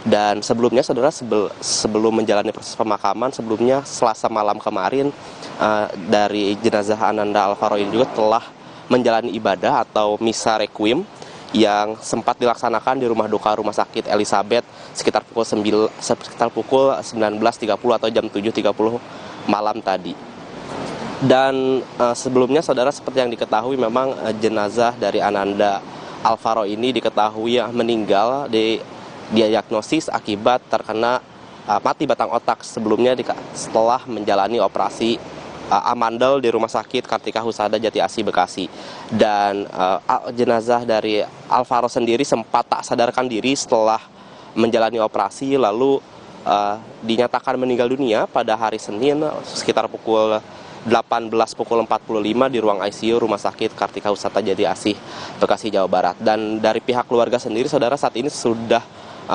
Dan sebelumnya saudara, sebelum menjalani proses pemakaman, sebelumnya Selasa malam kemarin dari jenazah Ananda Alvaro ini juga telah menjalani ibadah atau misa requiem yang sempat dilaksanakan di rumah duka Rumah Sakit Elizabeth sekitar pukul 19.30 atau jam 7.30 malam tadi. Dan sebelumnya saudara, seperti yang diketahui memang jenazah dari Ananda Alvaro ini diketahui meninggal didiagnosis akibat terkena mati batang otak sebelumnya setelah menjalani operasi amandel di Rumah Sakit Kartika Husada Jati Asih Bekasi. Dan jenazah dari Alvaro sendiri sempat tak sadarkan diri setelah menjalani operasi, lalu dinyatakan meninggal dunia pada hari Senin sekitar pukul 18.45 di ruang ICU Rumah Sakit Kartika Husada Jati Asih Bekasi, Jawa Barat. Dan dari pihak keluarga sendiri saudara saat ini sudah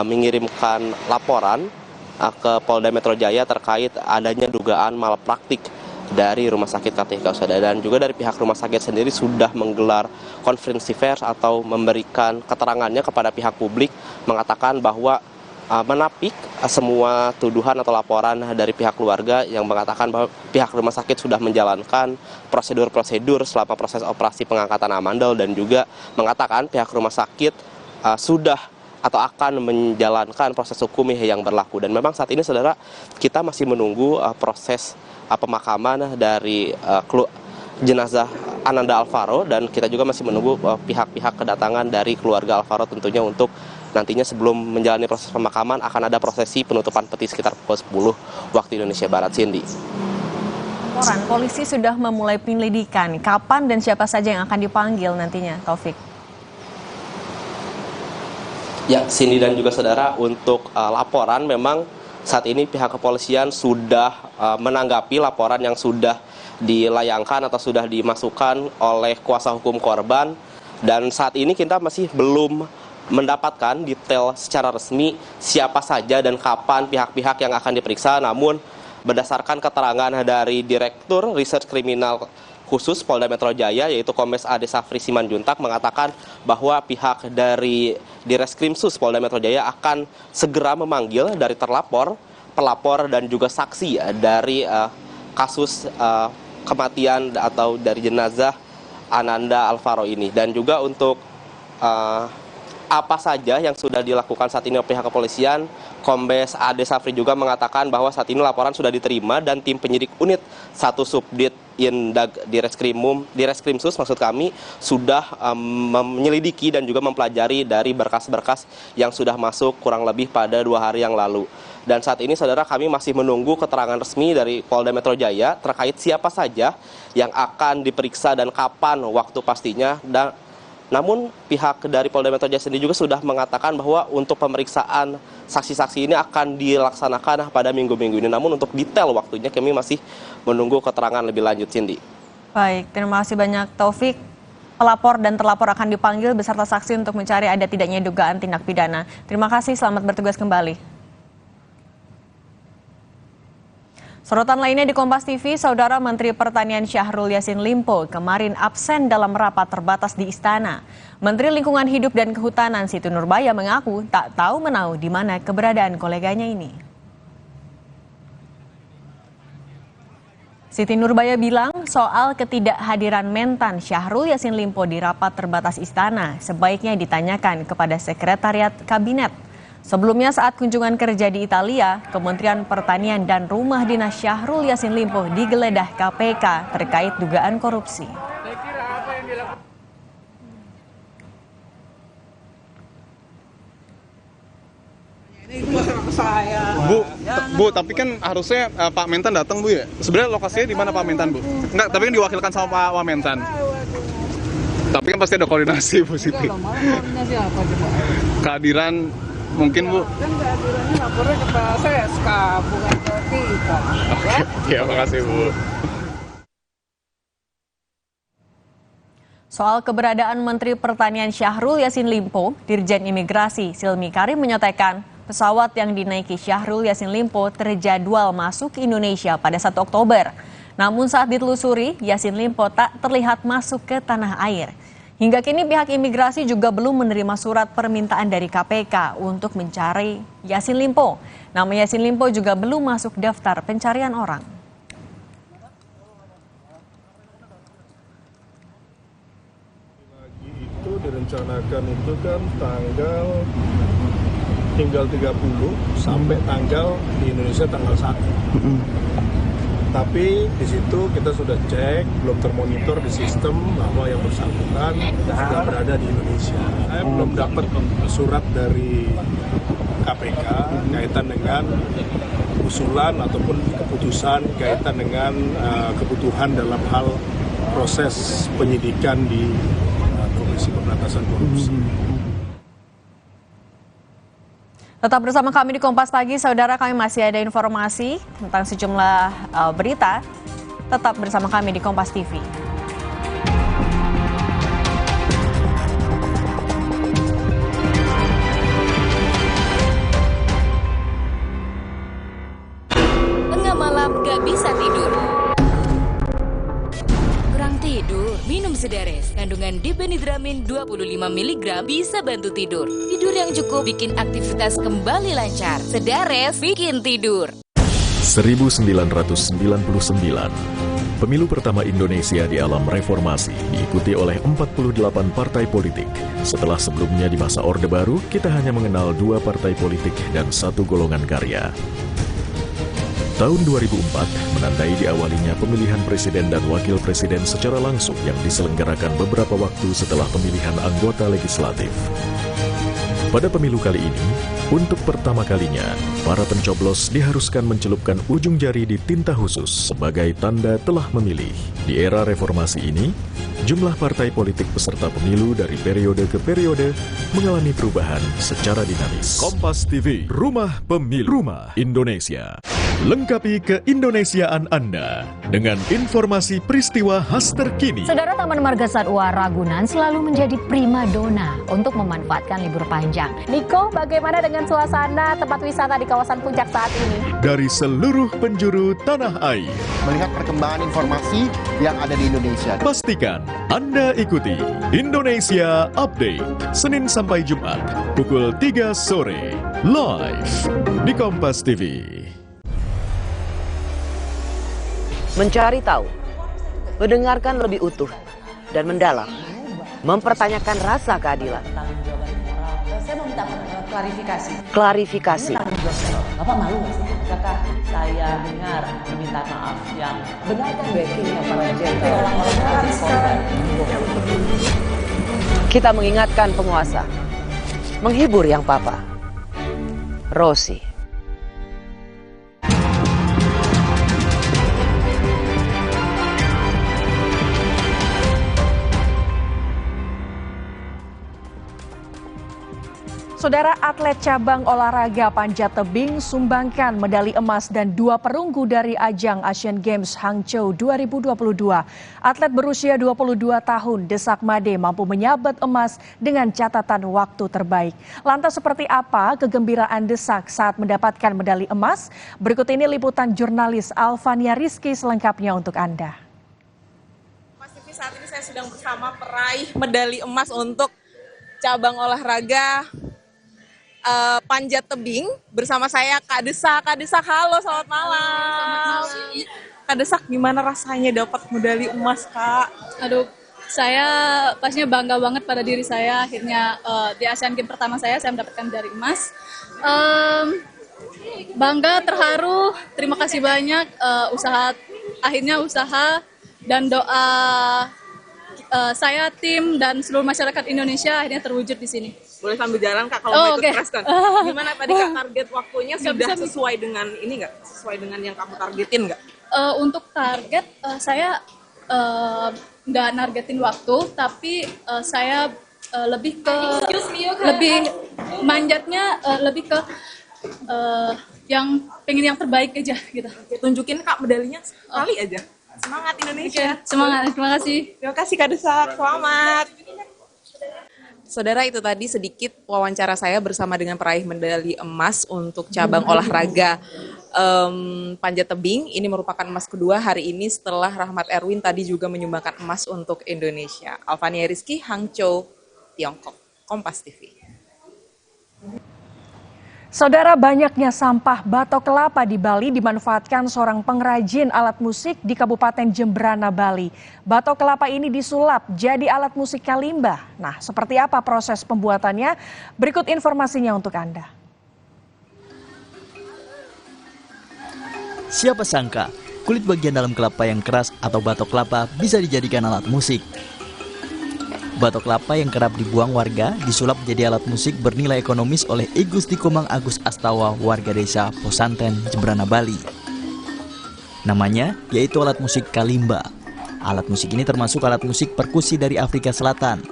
mengirimkan laporan ke Polda Metro Jaya terkait adanya dugaan malpraktik dari Rumah Sakit Kartika Husada, dan juga dari pihak rumah sakit sendiri sudah menggelar konferensi pers atau memberikan keterangannya kepada pihak publik, mengatakan bahwa menapik semua tuduhan atau laporan dari pihak keluarga yang mengatakan bahwa pihak rumah sakit sudah menjalankan prosedur-prosedur selama proses operasi pengangkatan amandel, dan juga mengatakan pihak rumah sakit sudah atau akan menjalankan proses hukum yang berlaku. Dan memang saat ini saudara, kita masih menunggu proses pemakaman dari jenazah Ananda Alvaro, dan kita juga masih menunggu pihak-pihak kedatangan dari keluarga Alvaro tentunya untuk nantinya sebelum menjalani proses pemakaman akan ada prosesi penutupan peti sekitar pukul 10 waktu Indonesia Barat. Cindy. Polisi sudah memulai penyelidikan. Kapan dan siapa saja yang akan dipanggil nantinya, Taufik? Ya, Cindy dan juga saudara, untuk laporan memang saat ini pihak kepolisian sudah menanggapi laporan yang sudah dilayangkan atau sudah dimasukkan oleh kuasa hukum korban, dan saat ini kita masih belum mendapatkan detail secara resmi siapa saja dan kapan pihak-pihak yang akan diperiksa. Namun berdasarkan keterangan dari Direktur Reserse Kriminal Khusus Polda Metro Jaya, yaitu Kombes Ade Safri Simanjuntak, mengatakan bahwa pihak dari Direskrimsus Polda Metro Jaya akan segera memanggil dari terlapor, pelapor, dan juga saksi dari kasus kematian atau dari jenazah Ananda Alvaro ini. Dan juga untuk apa saja yang sudah dilakukan saat ini oleh pihak kepolisian, Kombes Ade Safri juga mengatakan bahwa saat ini laporan sudah diterima dan tim penyidik unit 1 Subdit Indag Direskrimsus maksud kami sudah menyelidiki dan juga mempelajari dari berkas-berkas yang sudah masuk kurang lebih pada 2 hari yang lalu. Dan saat ini saudara, kami masih menunggu keterangan resmi dari Polda Metro Jaya terkait siapa saja yang akan diperiksa dan kapan waktu pastinya. Namun pihak dari Polda Metro Jaya sendiri juga sudah mengatakan bahwa untuk pemeriksaan saksi-saksi ini akan dilaksanakan pada minggu-minggu ini. Namun untuk detail waktunya kami masih menunggu keterangan lebih lanjut, Cindy. Baik, terima kasih banyak Taufik. Pelapor dan terlapor akan dipanggil beserta saksi untuk mencari ada tidaknya dugaan tindak pidana. Terima kasih, selamat bertugas kembali. Sorotan lainnya di Kompas TV, Saudara Menteri Pertanian Syahrul Yassin Limpo kemarin absen dalam rapat terbatas di Istana. Menteri Lingkungan Hidup dan Kehutanan Siti Nurbaya mengaku tak tahu menau di mana keberadaan koleganya ini. Siti Nurbaya bilang soal ketidakhadiran mentan Syahrul Yassin Limpo di rapat terbatas Istana sebaiknya ditanyakan kepada Sekretariat Kabinet. Sebelumnya saat kunjungan kerja di Italia, Kementerian Pertanian dan Rumah Dinas Syahrul Yassin Limpo digeledah KPK terkait dugaan korupsi. Bu, tapi kan harusnya Pak Mentan datang, Bu, ya? Sebenarnya lokasinya di mana Pak Mentan, Bu? Enggak, tapi kan diwakilkan sama Pak Wamentan. Tapi kan pasti ada koordinasi, Bu Siti. Kehadiran mungkin, Bu. Kan kehadirannya lapornya ke Pak SK, bukan ke kita. Oke, makasih, Bu. Soal keberadaan Menteri Pertanian Syahrul Yassin Limpo, Dirjen Imigrasi Silmi Karim menyatakan pesawat yang dinaiki Syahrul Yassin Limpo terjadwal masuk ke Indonesia pada 1 Oktober. Namun saat ditelusuri, Yassin Limpo tak terlihat masuk ke tanah air. Hingga kini pihak imigrasi juga belum menerima surat permintaan dari KPK untuk mencari Yassin Limpo. Nama Yassin Limpo juga belum masuk daftar pencarian orang. Itu direncanakan itu kan tinggal 30 sampai tanggal di Indonesia tanggal 1. Tapi di situ kita sudah cek, belum termonitor di sistem bahwa yang bersangkutan sudah berada di Indonesia. Saya belum dapat surat dari KPK kaitan dengan usulan ataupun keputusan kaitan dengan kebutuhan dalam hal proses penyidikan di Komisi Pemberantasan Korupsi. Tetap bersama kami di Kompas Pagi, saudara, kami masih ada informasi tentang sejumlah berita. Tetap bersama kami di Kompas TV. Tengah malam gak bisa tidur. Kurang tidur, minum Sedares. Kandungan dipenidramin 25 mg bisa bantu tidur. Tidur yang cukup bikin aktivitas kembali lancar. Sedares bikin tidur. 1999, pemilu pertama Indonesia di alam reformasi diikuti oleh 48 partai politik. Setelah sebelumnya di masa Orde Baru, kita hanya mengenal 2 partai politik dan 1 golongan karya. Tahun 2004 menandai diawalinya pemilihan presiden dan wakil presiden secara langsung yang diselenggarakan beberapa waktu setelah pemilihan anggota legislatif. Pada pemilu kali ini, untuk pertama kalinya, para pencoblos diharuskan mencelupkan ujung jari di tinta khusus sebagai tanda telah memilih. Di era reformasi ini, jumlah partai politik peserta pemilu dari periode ke periode mengalami perubahan secara dinamis. Kompas TV, Rumah Pemilu, Rumah Indonesia. Lengkapi keindonesiaan Anda dengan informasi peristiwa khas terkini. Saudara, Taman Marga Satwa Ragunan selalu menjadi primadona untuk memanfaatkan libur panjang. Niko, bagaimana dengan suasana tempat wisata di kawasan Puncak saat ini? Dari seluruh penjuru tanah air, melihat perkembangan informasi yang ada di Indonesia. Pastikan Anda ikuti Indonesia Update, Senin sampai Jumat, pukul 3 sore, live di Kompas TV. Mencari tahu, mendengarkan lebih utuh dan mendalam, mempertanyakan rasa keadilan. Saya mau minta klarifikasi. Klarifikasi. Bapak malu nggak sih? Apakah saya dengar meminta maaf yang benarkan backingnya para jenderal orang-orang korban? Kita mengingatkan penguasa, menghibur yang papa. Rosi. Saudara, atlet cabang olahraga panjat tebing sumbangkan medali emas dan 2 perunggu dari ajang Asian Games Hangzhou 2022. Atlet berusia 22 tahun Desak Made mampu menyabet emas dengan catatan waktu terbaik. Lantas seperti apa kegembiraan Desak saat mendapatkan medali emas? Berikut ini liputan jurnalis Alvania Rizky selengkapnya untuk Anda. Mas TV, saat ini saya sedang bersama peraih medali emas untuk cabang olahraga panjat tebing bersama saya Kak Desak. Kak Desak, halo, selamat malam. Kak Desak, gimana rasanya dapat medali emas, Kak? Aduh, saya pastinya bangga banget pada diri saya. Akhirnya di Asian Games pertama saya mendapatkan medali emas. Bangga, terharu, terima kasih banyak. Usaha dan doa saya, tim, dan seluruh masyarakat Indonesia akhirnya terwujud di sini. Boleh sambil jalan, Kak, kalau mau ikut press-con. Gimana tadi, Kak, target waktunya sudah sesuai dengan ini nggak? Sesuai dengan yang kamu targetin nggak? Untuk target, saya nggak nargetin waktu, tapi saya lebih manjatnya lebih ke yang pengen yang terbaik aja gitu. Tunjukin, Kak, medalinya sekali aja. Semangat Indonesia. Semangat, terima kasih. Terima kasih, Kak Desak, selamat. Saudara, itu tadi sedikit wawancara saya bersama dengan peraih medali emas untuk cabang olahraga panjat tebing. Ini merupakan emas kedua hari ini setelah Rahmat Erwin tadi juga menyumbangkan emas untuk Indonesia. Alvania Rizky, Hangzhou, Tiongkok. Kompas TV. Saudara, banyaknya sampah batok kelapa di Bali dimanfaatkan seorang pengrajin alat musik di Kabupaten Jembrana, Bali. Batok kelapa ini disulap jadi alat musik kalimba. Nah, seperti apa proses pembuatannya? Berikut informasinya untuk Anda. Siapa sangka, kulit bagian dalam kelapa yang keras atau batok kelapa bisa dijadikan alat musik. Batok kelapa yang kerap dibuang warga disulap menjadi alat musik bernilai ekonomis oleh I Gusti Komang Agus Astawa, warga desa Posanten, Jembrana, Bali. Namanya yaitu alat musik kalimba. Alat musik ini termasuk alat musik perkusi dari Afrika Selatan.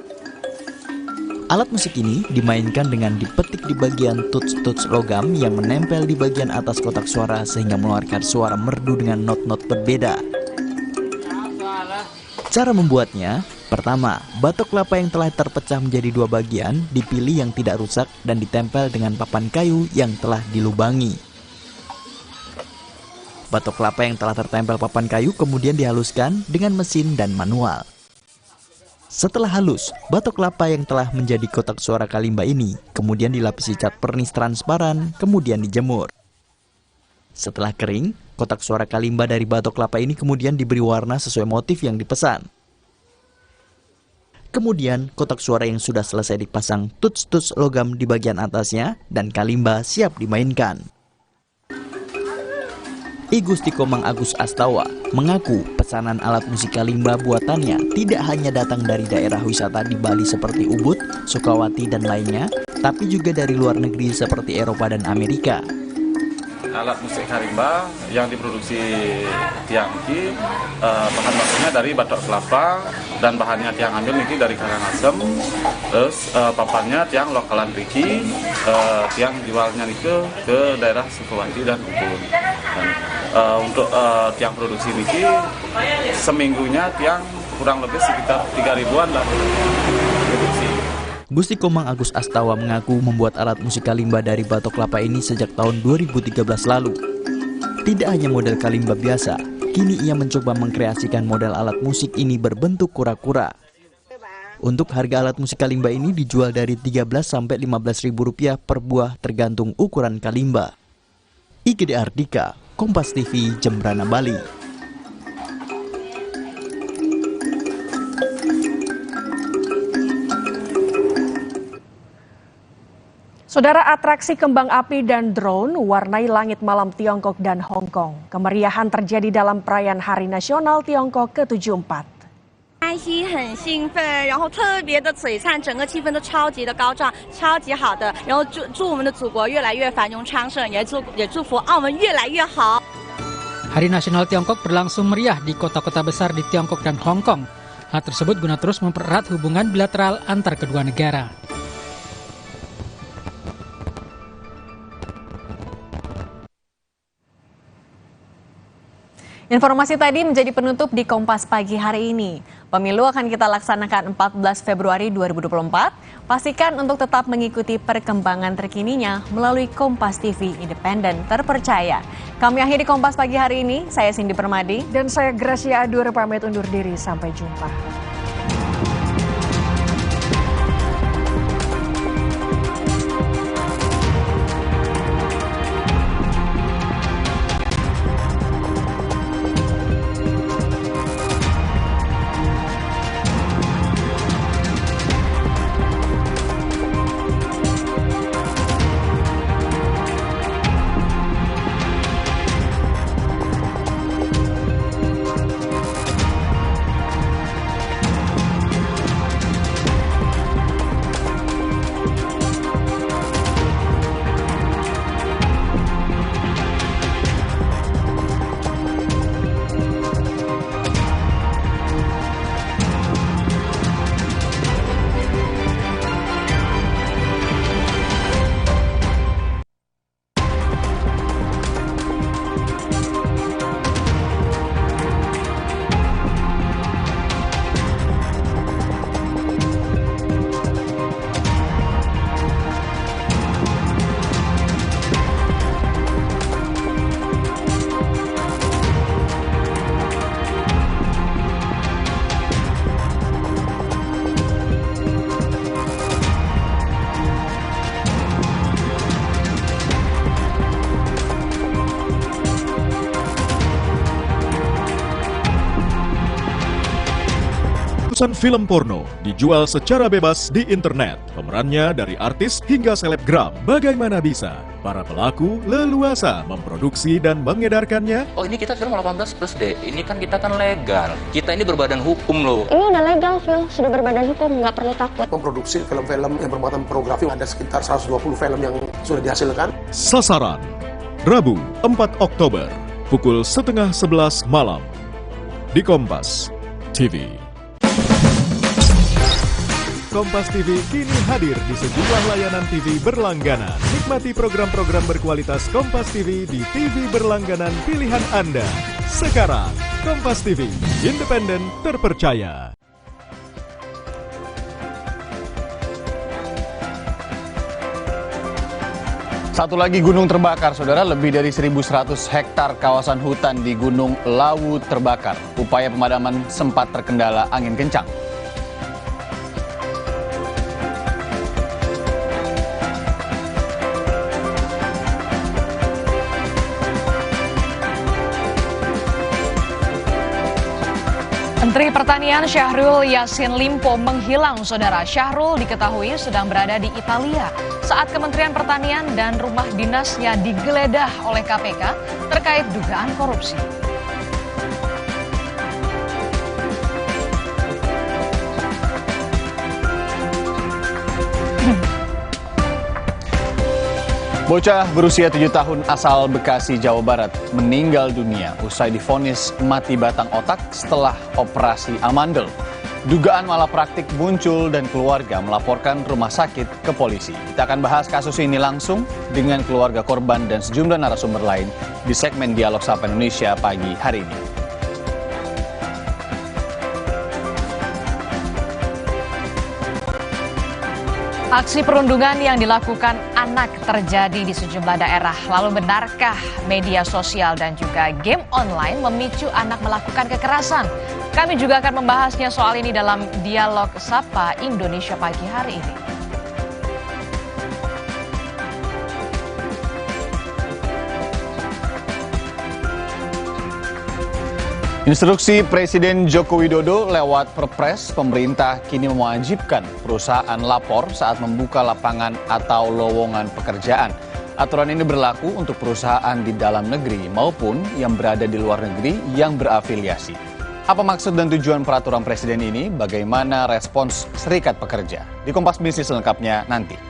Alat musik ini dimainkan dengan dipetik di bagian tuts-tuts logam yang menempel di bagian atas kotak suara sehingga mengeluarkan suara merdu dengan not-not berbeda. Cara membuatnya, pertama, batok kelapa yang telah terpecah menjadi dua bagian dipilih yang tidak rusak dan ditempel dengan papan kayu yang telah dilubangi. Batok kelapa yang telah tertempel papan kayu kemudian dihaluskan dengan mesin dan manual. Setelah halus, batok kelapa yang telah menjadi kotak suara kalimba ini kemudian dilapisi cat pernis transparan, kemudian dijemur. Setelah kering, kotak suara kalimba dari batok kelapa ini kemudian diberi warna sesuai motif yang dipesan. Kemudian, kotak suara yang sudah selesai dipasang tuts-tuts logam di bagian atasnya dan kalimba siap dimainkan. I Gusti Komang Agus Astawa mengaku pesanan alat musik kalimba buatannya tidak hanya datang dari daerah wisata di Bali seperti Ubud, Sukawati, dan lainnya, tapi juga dari luar negeri seperti Eropa dan Amerika. Alat musik kalimba yang diproduksi Tiangki, bahan bakunya dari batok kelapa dan bahannya Tiang ambil niki dari Karangasem, terus papannya Tiang lokalan Riki, Tiang jualnya niki ke daerah Sukawati dan Ubud. Dan untuk Tiang produksi niki seminggunya Tiang kurang lebih sekitar 3.000-an lah produksi. Gusti Komang Agus Astawa mengaku membuat alat musik kalimba dari batok kelapa ini sejak tahun 2013 lalu. Tidak hanya model kalimba biasa, kini ia mencoba mengkreasikan model alat musik ini berbentuk kura-kura. Untuk harga alat musik kalimba ini dijual dari Rp13.000–15.000 per buah tergantung ukuran kalimba. Igede Ardika, Kompas TV, Jembrana, Bali. Saudara, atraksi kembang api dan drone warnai langit malam Tiongkok dan Hong Kong. Kemeriahan terjadi dalam perayaan Hari Nasional Tiongkok ke-74. 开心很兴奋，然后特别的璀璨，整个气氛都超级的高涨，超级好的。然后祝我们的祖国越来越繁荣昌盛，也祝福澳门越来越好。 Hari Nasional Tiongkok berlangsung meriah di kota-kota besar di Tiongkok dan Hong Kong. Hal tersebut guna terus mempererat hubungan bilateral antar kedua negara. Informasi tadi menjadi penutup di Kompas Pagi hari ini. Pemilu akan kita laksanakan 14 Februari 2024. Pastikan untuk tetap mengikuti perkembangan terkininya melalui Kompas TV independen terpercaya. Kami akhiri Kompas Pagi hari ini. Saya Cindy Permadi. Dan saya Gracia Adur pamit undur diri. Sampai jumpa. Ratusan film porno dijual secara bebas di internet. Pemerannya dari artis hingga selebgram. Bagaimana bisa para pelaku leluasa memproduksi dan mengedarkannya? Oh, ini kita film 18 plus deh. Ini kan kita kan legal. Kita ini berbadan hukum loh. Ini udah legal, Phil. Sudah berbadan hukum, nggak perlu takut. Memproduksi film-film yang bermuatan pornografi ada sekitar 120 film yang sudah dihasilkan. Sasaran, Rabu 4 Oktober, pukul 10:30 malam di Kompas TV. Kompas TV kini hadir di sejumlah layanan TV berlangganan. Nikmati program-program berkualitas Kompas TV di TV berlangganan pilihan Anda. Sekarang, Kompas TV, independen, terpercaya. Satu lagi gunung terbakar, saudara. Lebih dari 1.100 hektar kawasan hutan di Gunung Lawu terbakar. Upaya pemadaman sempat terkendala angin kencang. Menteri Pertanian Syahrul Yassin Limpo menghilang, saudara. Syahrul diketahui sedang berada di Italia saat Kementerian Pertanian dan rumah dinasnya digeledah oleh KPK terkait dugaan korupsi. Bocah berusia 7 tahun asal Bekasi, Jawa Barat meninggal dunia usai divonis mati batang otak setelah operasi amandel. Dugaan malapraktik muncul dan keluarga melaporkan rumah sakit ke polisi. Kita akan bahas kasus ini langsung dengan keluarga korban dan sejumlah narasumber lain di segmen Dialog Sapa Indonesia pagi hari ini. Aksi perundungan yang dilakukan anak terjadi di sejumlah daerah. Lalu benarkah media sosial dan juga game online memicu anak melakukan kekerasan? Kami juga akan membahasnya soal ini dalam Dialog Sapa Indonesia pagi hari ini. Instruksi Presiden Joko Widodo lewat Perpres, pemerintah kini mewajibkan perusahaan lapor saat membuka lapangan atau lowongan pekerjaan. Aturan ini berlaku untuk perusahaan di dalam negeri maupun yang berada di luar negeri yang berafiliasi. Apa maksud dan tujuan peraturan Presiden ini? Bagaimana respons Serikat Pekerja? Di Kompas Bisnis selengkapnya nanti.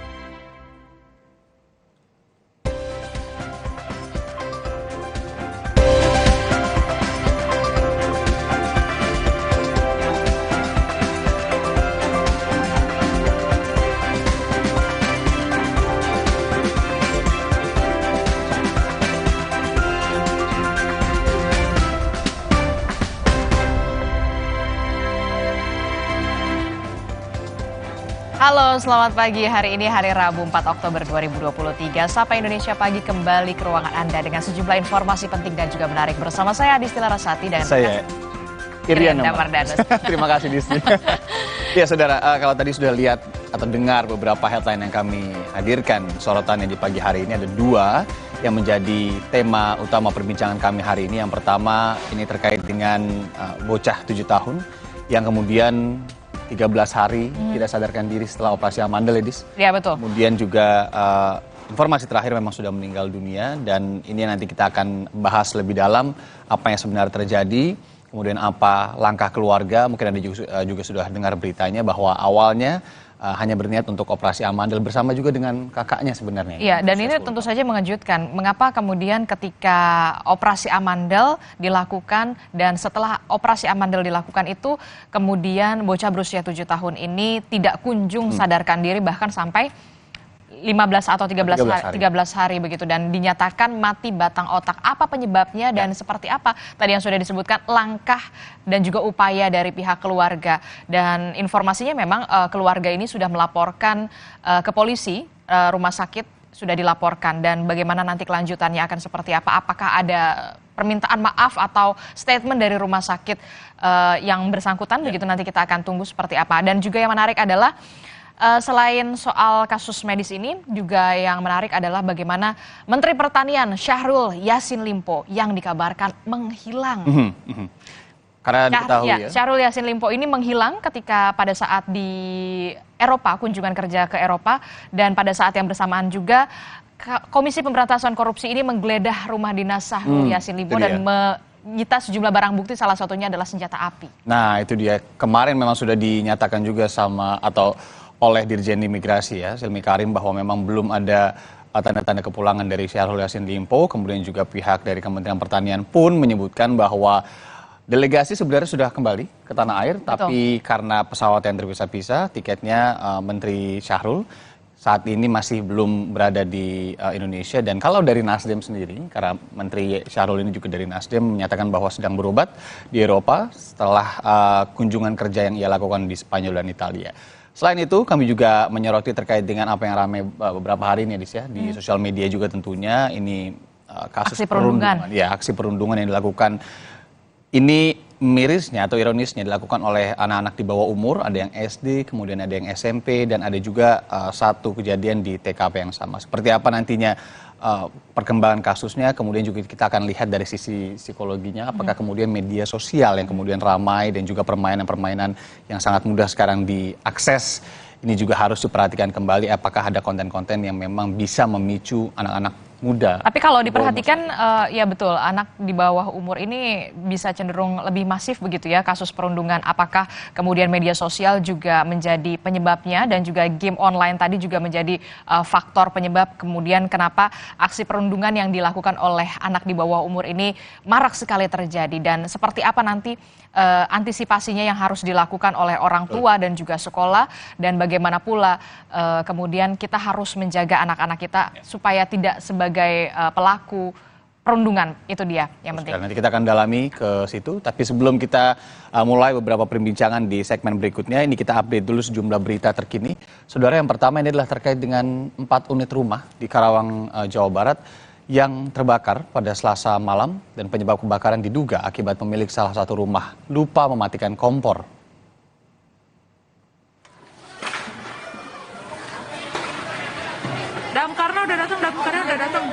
Halo, selamat pagi. Hari ini hari Rabu 4 Oktober 2023. Sapa Indonesia Pagi kembali ke ruangan Anda dengan sejumlah informasi penting dan juga menarik. Bersama saya Adistila Rasati dan saya Iriana Mardanus. Terima kasih Disti. Ya saudara, kalau tadi sudah lihat atau dengar beberapa headline yang kami hadirkan, sorotannya di pagi hari ini ada dua yang menjadi tema utama perbincangan kami hari ini. Yang pertama ini terkait dengan bocah 7 tahun yang kemudian 13 hari tidak sadarkan diri setelah operasi amandel, Edis. Ya, betul. Kemudian juga informasi terakhir memang sudah meninggal dunia, dan ini nanti kita akan bahas lebih dalam apa yang sebenarnya terjadi, kemudian apa langkah keluarga. Mungkin Anda juga sudah dengar beritanya bahwa awalnya hanya berniat untuk operasi amandel bersama juga dengan kakaknya sebenarnya. Iya, dan ini tentu saja mengejutkan. Mengapa kemudian ketika operasi amandel dilakukan dan setelah operasi amandel dilakukan itu kemudian bocah berusia 7 tahun ini tidak kunjung sadarkan diri bahkan sampai 15 atau 13 hari begitu, dan dinyatakan mati batang otak. Apa penyebabnya dan seperti apa tadi yang sudah disebutkan langkah dan juga upaya dari pihak keluarga, dan informasinya memang keluarga ini sudah melaporkan ke polisi, rumah sakit sudah dilaporkan, dan bagaimana nanti kelanjutannya akan seperti apa, apakah ada permintaan maaf atau statement dari rumah sakit yang bersangkutan begitu, nanti kita akan tunggu seperti apa. Dan juga yang menarik adalah selain soal kasus medis ini, juga yang menarik adalah bagaimana Menteri Pertanian Syahrul Yassin Limpo yang dikabarkan menghilang. Karena diketahui ya. Syahrul Yassin Limpo ini menghilang ketika pada saat di Eropa, kunjungan kerja ke Eropa, dan pada saat yang bersamaan juga Komisi Pemberantasan Korupsi ini menggeledah rumah dinas Syahrul Yassin Limpo dan menyita sejumlah barang bukti, salah satunya adalah senjata api. Nah, itu dia. Kemarin memang sudah dinyatakan juga oleh Dirjen Imigrasi ya, Silmi Karim, bahwa memang belum ada tanda-tanda kepulangan dari Syahrul Yassin Limpo. Kemudian juga pihak dari Kementerian Pertanian pun menyebutkan bahwa delegasi sebenarnya sudah kembali ke tanah air, tapi karena pesawat yang terpisah-pisah, tiketnya Menteri Syahrul saat ini masih belum berada di Indonesia. Dan kalau dari Nasdem sendiri, karena Menteri Syahrul ini juga dari Nasdem, menyatakan bahwa sedang berobat di Eropa setelah kunjungan kerja yang ia lakukan di Spanyol dan Italia. Selain itu, kami juga menyoroti terkait dengan apa yang ramai beberapa hari ini ya, di sosial media juga tentunya, ini kasus aksi perundungan. Ya, aksi perundungan yang dilakukan. Ini mirisnya atau ironisnya dilakukan oleh anak-anak di bawah umur, ada yang SD, kemudian ada yang SMP, dan ada juga satu kejadian di TKP yang sama. Seperti apa nantinya perkembangan kasusnya, kemudian juga kita akan lihat dari sisi psikologinya, apakah kemudian media sosial yang kemudian ramai dan juga permainan-permainan yang sangat mudah sekarang diakses, ini juga harus diperhatikan kembali, apakah ada konten-konten yang memang bisa memicu anak-anak muda. Tapi kalau diperhatikan, ya betul, anak di bawah umur ini bisa cenderung lebih masif begitu ya kasus perundungan. Apakah kemudian media sosial juga menjadi penyebabnya, dan juga game online tadi juga menjadi faktor penyebab kemudian kenapa aksi perundungan yang dilakukan oleh anak di bawah umur ini marak sekali terjadi, dan seperti apa nanti antisipasinya yang harus dilakukan oleh orang tua dan juga sekolah, dan bagaimana pula kemudian kita harus menjaga anak-anak kita supaya tidak sebagai pelaku perundungan. Itu dia yang penting. Nanti kita akan dalami ke situ, tapi sebelum kita mulai beberapa perbincangan di segmen berikutnya, ini kita update dulu sejumlah berita terkini. Saudara, yang pertama ini adalah terkait dengan 4 unit rumah di Karawang, Jawa Barat yang terbakar pada Selasa malam, dan penyebab kebakaran diduga akibat pemilik salah satu rumah lupa mematikan kompor. Damkarnya udah datang.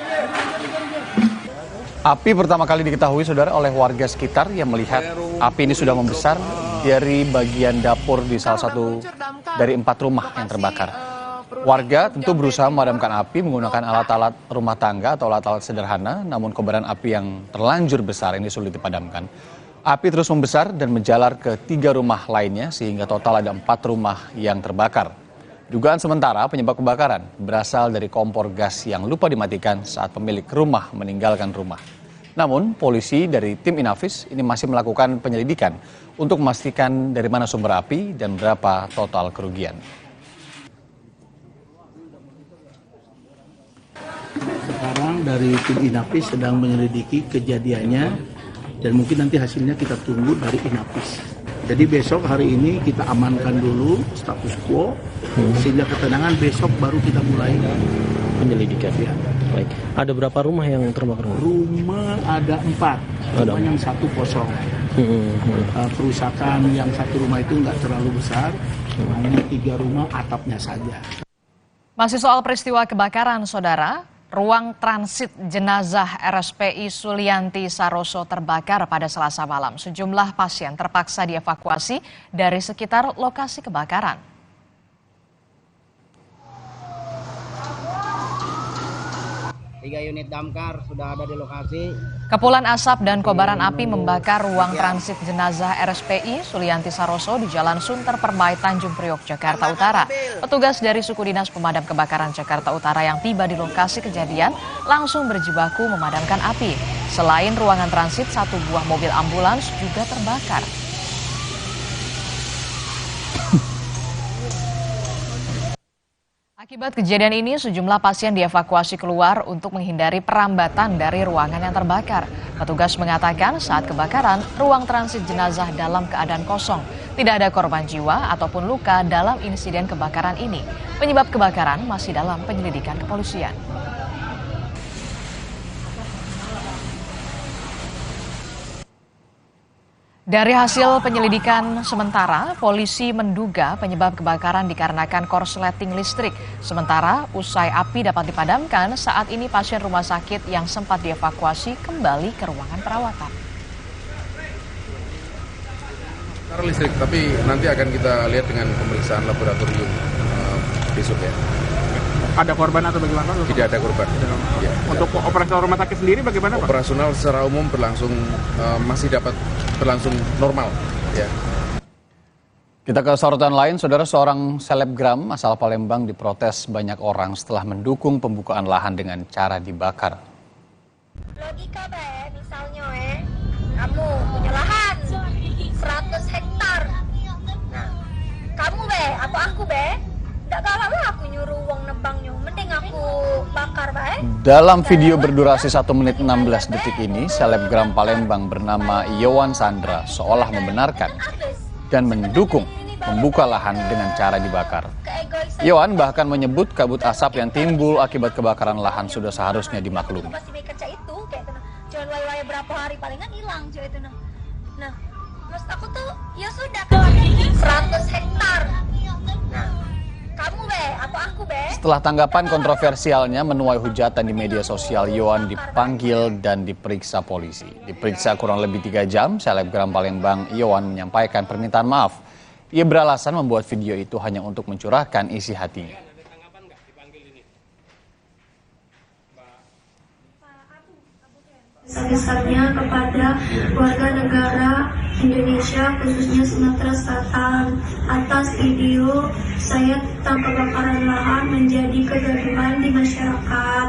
Api pertama kali diketahui, saudara, oleh warga sekitar yang melihat api ini sudah membesar dari bagian dapur di salah satu dari 4 rumah yang terbakar. Warga tentu berusaha memadamkan api menggunakan alat-alat rumah tangga atau alat-alat sederhana, namun kobaran api yang terlanjur besar ini sulit dipadamkan. Api terus membesar dan menjalar ke 3 rumah lainnya, sehingga total ada 4 rumah yang terbakar. Dugaan sementara penyebab kebakaran berasal dari kompor gas yang lupa dimatikan saat pemilik rumah meninggalkan rumah. Namun, polisi dari tim Inavis ini masih melakukan penyelidikan untuk memastikan dari mana sumber api dan berapa total kerugian. Sekarang dari tim Inavis sedang menyelidiki kejadiannya, dan mungkin nanti hasilnya kita tunggu dari Inavis. Jadi besok hari ini kita amankan dulu status quo, sehingga ketenangan besok baru kita mulai penyelidikan. Ya. Baik. Ada berapa rumah yang terbakar? Rumah ada 4, rumah yang 1 kosong. Kerusakan yang 1 rumah itu nggak terlalu besar, hanya 3 rumah atapnya saja. Masih soal peristiwa kebakaran, saudara. Ruang transit jenazah RSPI Sulianti Saroso terbakar pada Selasa malam. Sejumlah pasien terpaksa dievakuasi dari sekitar lokasi kebakaran. 3 unit damkar sudah ada di lokasi. Kepulan asap dan kobaran api membakar ruang transit jenazah RSPI Sulianti Saroso di Jalan Sunter Permai, Tanjung Priok, Jakarta Utara. Petugas dari Suku Dinas Pemadam Kebakaran Jakarta Utara yang tiba di lokasi kejadian langsung berjibaku memadamkan api. Selain ruangan transit, 1 buah mobil ambulans juga terbakar. Akibat kejadian ini, sejumlah pasien dievakuasi keluar untuk menghindari perambatan dari ruangan yang terbakar. Petugas mengatakan saat kebakaran, ruang transit jenazah dalam keadaan kosong. Tidak ada korban jiwa ataupun luka dalam insiden kebakaran ini. Penyebab kebakaran masih dalam penyelidikan kepolisian. Dari hasil penyelidikan sementara, polisi menduga penyebab kebakaran dikarenakan korsleting listrik. Sementara, usai api dapat dipadamkan, saat ini pasien rumah sakit yang sempat dievakuasi kembali ke ruangan perawatan. Karena listrik, tapi nanti akan kita lihat dengan pemeriksaan laboratorium besok ya. Ada korban atau bagaimana? Tidak ada korban. Ya, untuk operasional rumah sakit sendiri bagaimana, Pak? Operasional secara umum berlangsung masih dapat berlangsung normal. Ya. Kita ke sorotan lain, saudara, seorang selebgram asal Palembang diprotes banyak orang setelah mendukung pembukaan lahan dengan cara dibakar. Logika misalnya kamu punya lahan 100 hektar. Nah, kamu atau aku nggak kalah lah aku nyuruh uang nebangnya, mending aku bakar Dalam video berdurasi 1 menit 16 detik ini, selebgram Palembang bernama Yowan Sandra seolah membenarkan dan mendukung membuka lahan dengan cara dibakar. Yowan bahkan menyebut kabut asap yang timbul akibat kebakaran lahan sudah seharusnya dimaklumi. Jangan waya-waya berapa hari palingan hilang cuy itu. Nah, maksud aku tuh ya sudah 100 hektar. Nah, kamu atau aku Setelah tanggapan kontroversialnya menuai hujatan di media sosial, Yowan dipanggil dan diperiksa polisi. Diperiksa kurang lebih 3 jam, selebgram Palembang Yowan menyampaikan permintaan maaf. Ia beralasan membuat video itu hanya untuk mencurahkan isi hatinya. Sebesarnya kepada warga negara Indonesia khususnya Sumatera Selatan atas video saya tentang kebakaran lahan menjadi kegaduhan di masyarakat.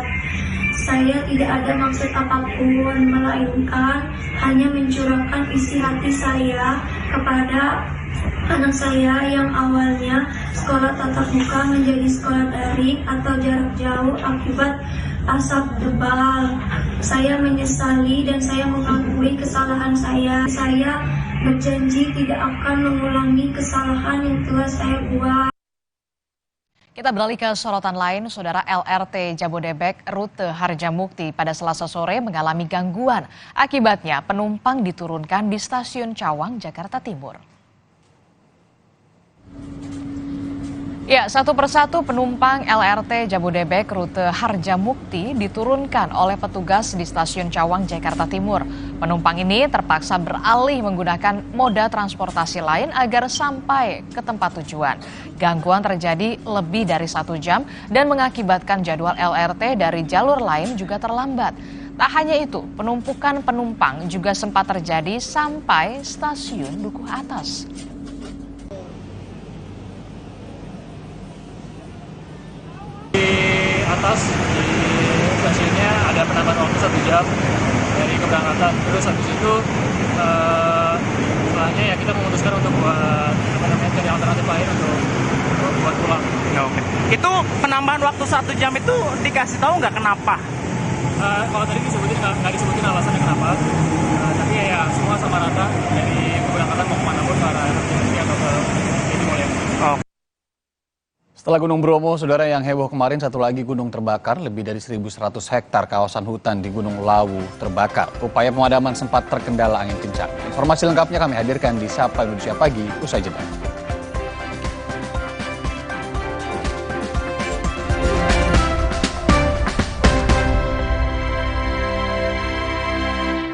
Saya tidak ada maksud apapun melainkan hanya mencurahkan isi hati saya kepada anak saya yang awalnya sekolah tatap muka menjadi sekolah daring atau jarak jauh akibat asap tebal. Saya menyesali dan saya mengakui kesalahan saya. Saya berjanji tidak akan mengulangi kesalahan yang telah saya buat. Kita beralih ke sorotan lain, saudara. LRT Jabodebek rute Harjamukti pada Selasa sore mengalami gangguan. Akibatnya penumpang diturunkan di stasiun Cawang, Jakarta Timur. Ya, satu persatu penumpang LRT Jabodebek rute Harjamukti diturunkan oleh petugas di stasiun Cawang, Jakarta Timur. Penumpang ini terpaksa beralih menggunakan moda transportasi lain agar sampai ke tempat tujuan. Gangguan terjadi lebih dari 1 jam dan mengakibatkan jadwal LRT dari jalur lain juga terlambat. Tak hanya itu, penumpukan penumpang juga sempat terjadi sampai stasiun Dukuh Atas. Atas di stasiunnya ada penambahan waktu 1 jam dari keberangkatan. Terus habis itu setelahnya ya kita memutuskan untuk buat cari alternatif lain untuk buat pulang. Oke. Itu penambahan waktu 1 jam itu dikasih tahu nggak kenapa? Kalau tadi disebutin nggak disebutin alasannya kenapa. Tapi ya semua sama rata dari keberangkatan mau kemana pun ke arah RRT atau ke Timur. Setelah Gunung Bromo, saudara, yang heboh kemarin, satu lagi gunung terbakar. Lebih dari 1.100 hektar kawasan hutan di Gunung Lawu terbakar. Upaya pemadaman sempat terkendala angin kencang. Informasi lengkapnya kami hadirkan di Sapa Indonesia Pagi usai jeda.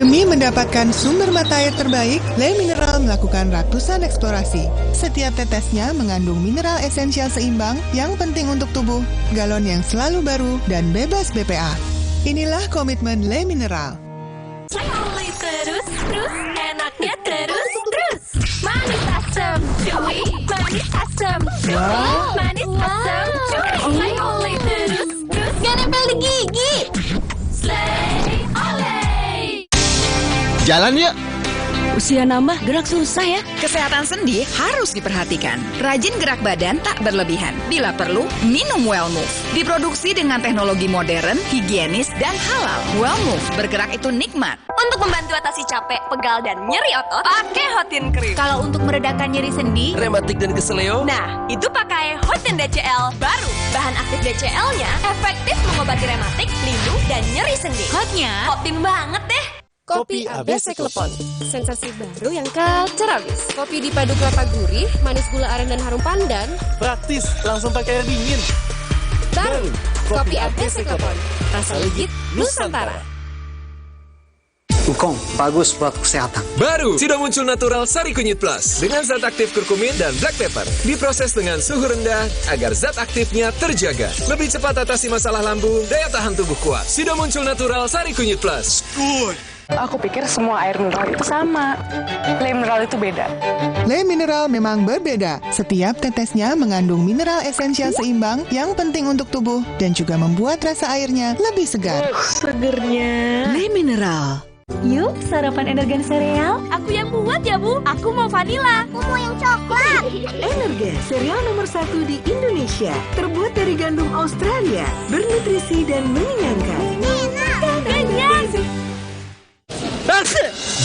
Demi mendapatkan sumber mata air terbaik, Le Mineral melakukan ratusan eksplorasi. Setiap tetesnya mengandung mineral esensial seimbang yang penting untuk tubuh, galon yang selalu baru, dan bebas BPA. Inilah komitmen Le Mineral. Terus, enaknya terus. Manis asam, cuy. Manis asam, cuy. Manis asam, cuy. Oleh terus. Gak nempel di gigi. Slay, oleh. Jalan yuk. Usia nambah, gerak susah ya. Kesehatan sendi harus diperhatikan. Rajin gerak badan tak berlebihan. Bila perlu, minum Wellmove. Diproduksi dengan teknologi modern, higienis, dan halal. Wellmove, bergerak itu nikmat. Untuk membantu atasi capek, pegal, dan nyeri otot, pakai Hotin Cream. Kalau untuk meredakan nyeri sendi, rematik dan keseleo, nah, itu pakai Hotin DCL baru. Bahan aktif DCL-nya efektif mengobati rematik, linu, dan nyeri sendi. Hotnya, Hotin banget deh. Kopi ABC Klepon, sensasi baru yang culture abis. Kopi dipadu kelapa gurih, manis gula aren dan harum pandan. Praktis, langsung pakai air dingin. Baru, Kopi ABC Klepon, rasa legit Nusantara. Wukong, bagus buat kesehatan. Baru, sudah muncul Natural Sari Kunyit Plus dengan zat aktif kurkumin dan black pepper. Diproses dengan suhu rendah agar zat aktifnya terjaga. Lebih cepat atasi masalah lambung, daya tahan tubuh kuat. Sudah muncul Natural Sari Kunyit Plus. Aku pikir semua air mineral itu sama. Le mineral itu beda. Le mineral memang berbeda. Setiap tetesnya mengandung mineral esensial seimbang yang penting untuk tubuh dan juga membuat rasa airnya lebih segar. Segernya. Le mineral. Yuk, sarapan Energen sereal. Aku yang buat ya, Bu. Aku mau vanila. Aku mau yang coklat. Energen, sereal nomor 1 di Indonesia. Terbuat dari gandum Australia. Bernutrisi dan mengenyangkan. Kenyang.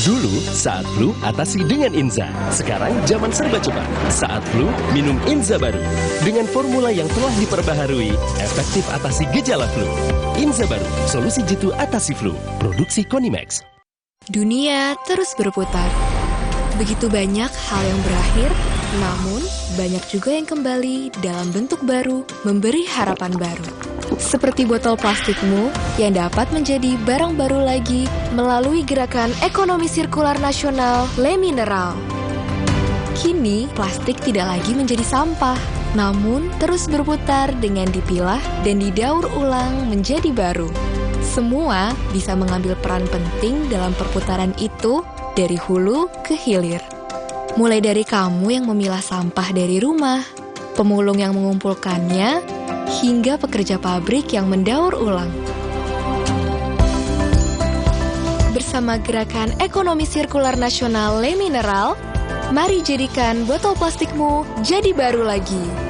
Dulu, saat flu, atasi dengan Inza. Sekarang, zaman serba cepat. Saat flu, minum Inza baru. Dengan formula yang telah diperbaharui, efektif atasi gejala flu. Inza baru, solusi jitu atasi flu. Produksi Konimax. Dunia terus berputar. Begitu banyak hal yang berakhir, namun banyak juga yang kembali dalam bentuk baru, memberi harapan baru. Seperti botol plastikmu yang dapat menjadi barang baru lagi melalui gerakan ekonomi sirkular nasional Le Mineral. Kini, plastik tidak lagi menjadi sampah, namun terus berputar dengan dipilah dan didaur ulang menjadi baru. Semua bisa mengambil peran penting dalam perputaran itu dari hulu ke hilir. Mulai dari kamu yang memilah sampah dari rumah, pemulung yang mengumpulkannya, hingga pekerja pabrik yang mendaur ulang. Bersama gerakan ekonomi sirkular nasional Le Mineral, mari jadikan botol plastikmu jadi baru lagi.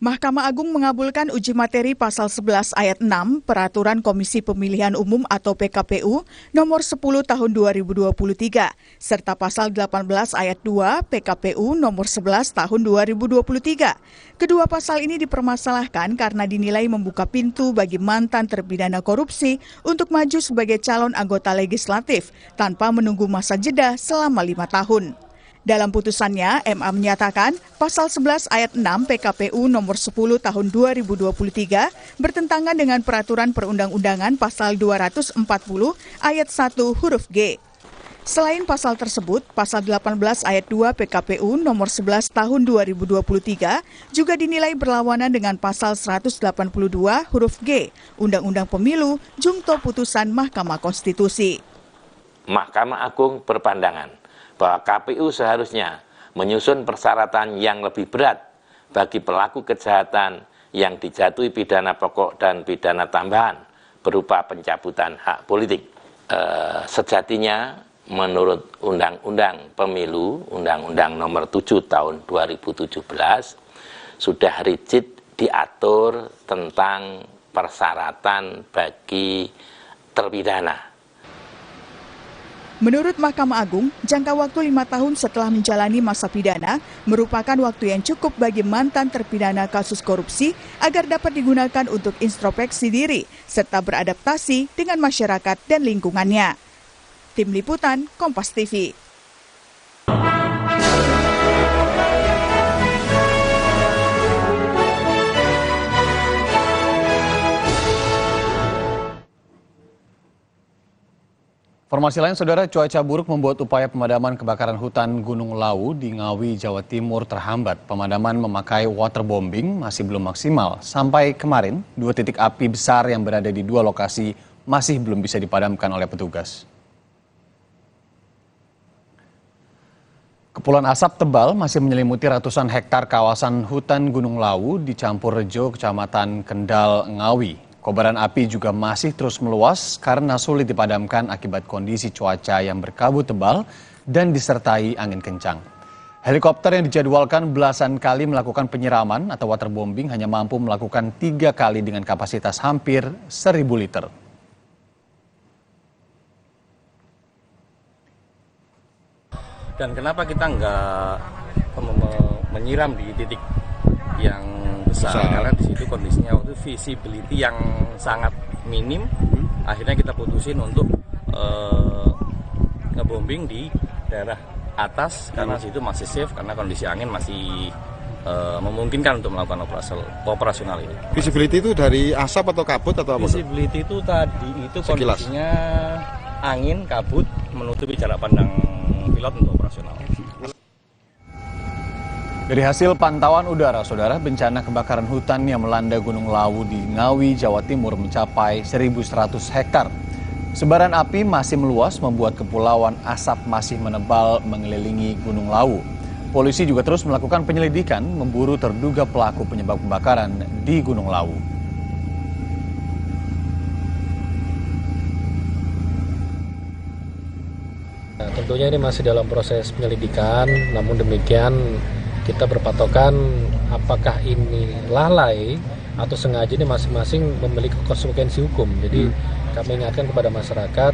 Mahkamah Agung mengabulkan uji materi pasal 11 ayat 6 Peraturan Komisi Pemilihan Umum atau PKPU nomor 10 tahun 2023 serta pasal 18 ayat 2 PKPU nomor 11 tahun 2023. Kedua pasal ini dipermasalahkan karena dinilai membuka pintu bagi mantan terpidana korupsi untuk maju sebagai calon anggota legislatif tanpa menunggu masa jeda selama 5 tahun. Dalam putusannya, MA menyatakan pasal 11 ayat 6 PKPU nomor 10 tahun 2023 bertentangan dengan peraturan perundang-undangan pasal 240 ayat 1 huruf G. Selain pasal tersebut, pasal 18 ayat 2 PKPU nomor 11 tahun 2023 juga dinilai berlawanan dengan pasal 182 huruf G Undang-Undang Pemilu jungto putusan Mahkamah Konstitusi. Mahkamah Agung berpandangan bahwa KPU seharusnya menyusun persyaratan yang lebih berat bagi pelaku kejahatan yang dijatuhi pidana pokok dan pidana tambahan berupa pencabutan hak politik. Sejatinya menurut Undang-Undang Pemilu, Undang-Undang nomor 7 tahun 2017, sudah rigid diatur tentang persyaratan bagi terpidana. Menurut Mahkamah Agung, jangka waktu 5 tahun setelah menjalani masa pidana merupakan waktu yang cukup bagi mantan terpidana kasus korupsi agar dapat digunakan untuk introspeksi diri serta beradaptasi dengan masyarakat dan lingkungannya. Tim Liputan, Kompas TV. Informasi lain, Saudara, cuaca buruk membuat upaya pemadaman kebakaran hutan Gunung Lawu di Ngawi, Jawa Timur terhambat. Pemadaman memakai waterbombing masih belum maksimal. Sampai kemarin, 2 titik api besar yang berada di 2 lokasi masih belum bisa dipadamkan oleh petugas. Kepulan asap tebal masih menyelimuti ratusan hektar kawasan hutan Gunung Lawu di Campurrejo, Kecamatan Kendal, Ngawi. Kobaran api juga masih terus meluas karena sulit dipadamkan akibat kondisi cuaca yang berkabut tebal dan disertai angin kencang. Helikopter yang dijadwalkan belasan kali melakukan penyiraman atau waterbombing hanya mampu melakukan 3 kali dengan kapasitas hampir 1.000 liter. Dan kenapa kita nggak menyiram di titik yang besar? Karena di situ kondisinya waktu visibility yang sangat minim. Akhirnya kita putusin untuk ngebombing di daerah atas karena situ masih safe, karena kondisi angin masih memungkinkan untuk melakukan operasional ini. Visibility itu dari asap atau kabut atau apa? Visibility itu tadi itu Sekilas. kondisinya angin, kabut, menutupi jarak pandang pilot untuk operasional. Dari hasil pantauan udara, saudara, bencana kebakaran hutan yang melanda Gunung Lawu di Ngawi, Jawa Timur mencapai 1.100 hektar. Sebaran api masih meluas membuat kepulauan asap masih menebal mengelilingi Gunung Lawu. Polisi juga terus melakukan penyelidikan memburu terduga pelaku penyebab kebakaran di Gunung Lawu. Nah, tentunya ini masih dalam proses penyelidikan, namun demikian kita berpatokan apakah ini lalai atau sengaja, ini masing-masing memiliki konsekuensi hukum. Jadi kami ingatkan kepada masyarakat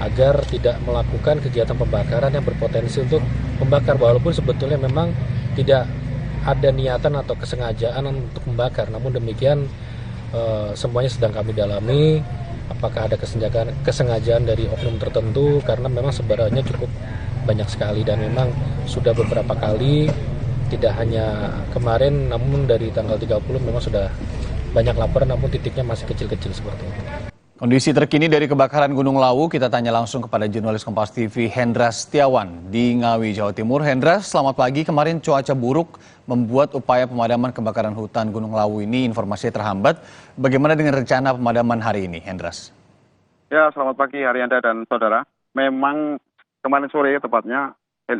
agar tidak melakukan kegiatan pembakaran yang berpotensi untuk membakar, walaupun sebetulnya memang tidak ada niatan atau kesengajaan untuk membakar. Namun demikian semuanya sedang kami dalami apakah ada kesengajaan dari oknum tertentu, karena memang sebarannya cukup banyak sekali dan memang sudah beberapa kali, tidak hanya kemarin, namun dari tanggal 30 memang sudah banyak laporan, namun titiknya masih kecil-kecil seperti itu. Kondisi terkini dari kebakaran Gunung Lawu kita tanya langsung kepada jurnalis Kompas TV Hendra Setiawan di Ngawi, Jawa Timur. Hendra, selamat pagi. Kemarin cuaca buruk membuat upaya pemadaman kebakaran hutan Gunung Lawu ini informasinya terhambat. Bagaimana dengan rencana pemadaman hari ini, Hendras? Ya, selamat pagi Haryanda dan saudara. Memang kemarin sore tepatnya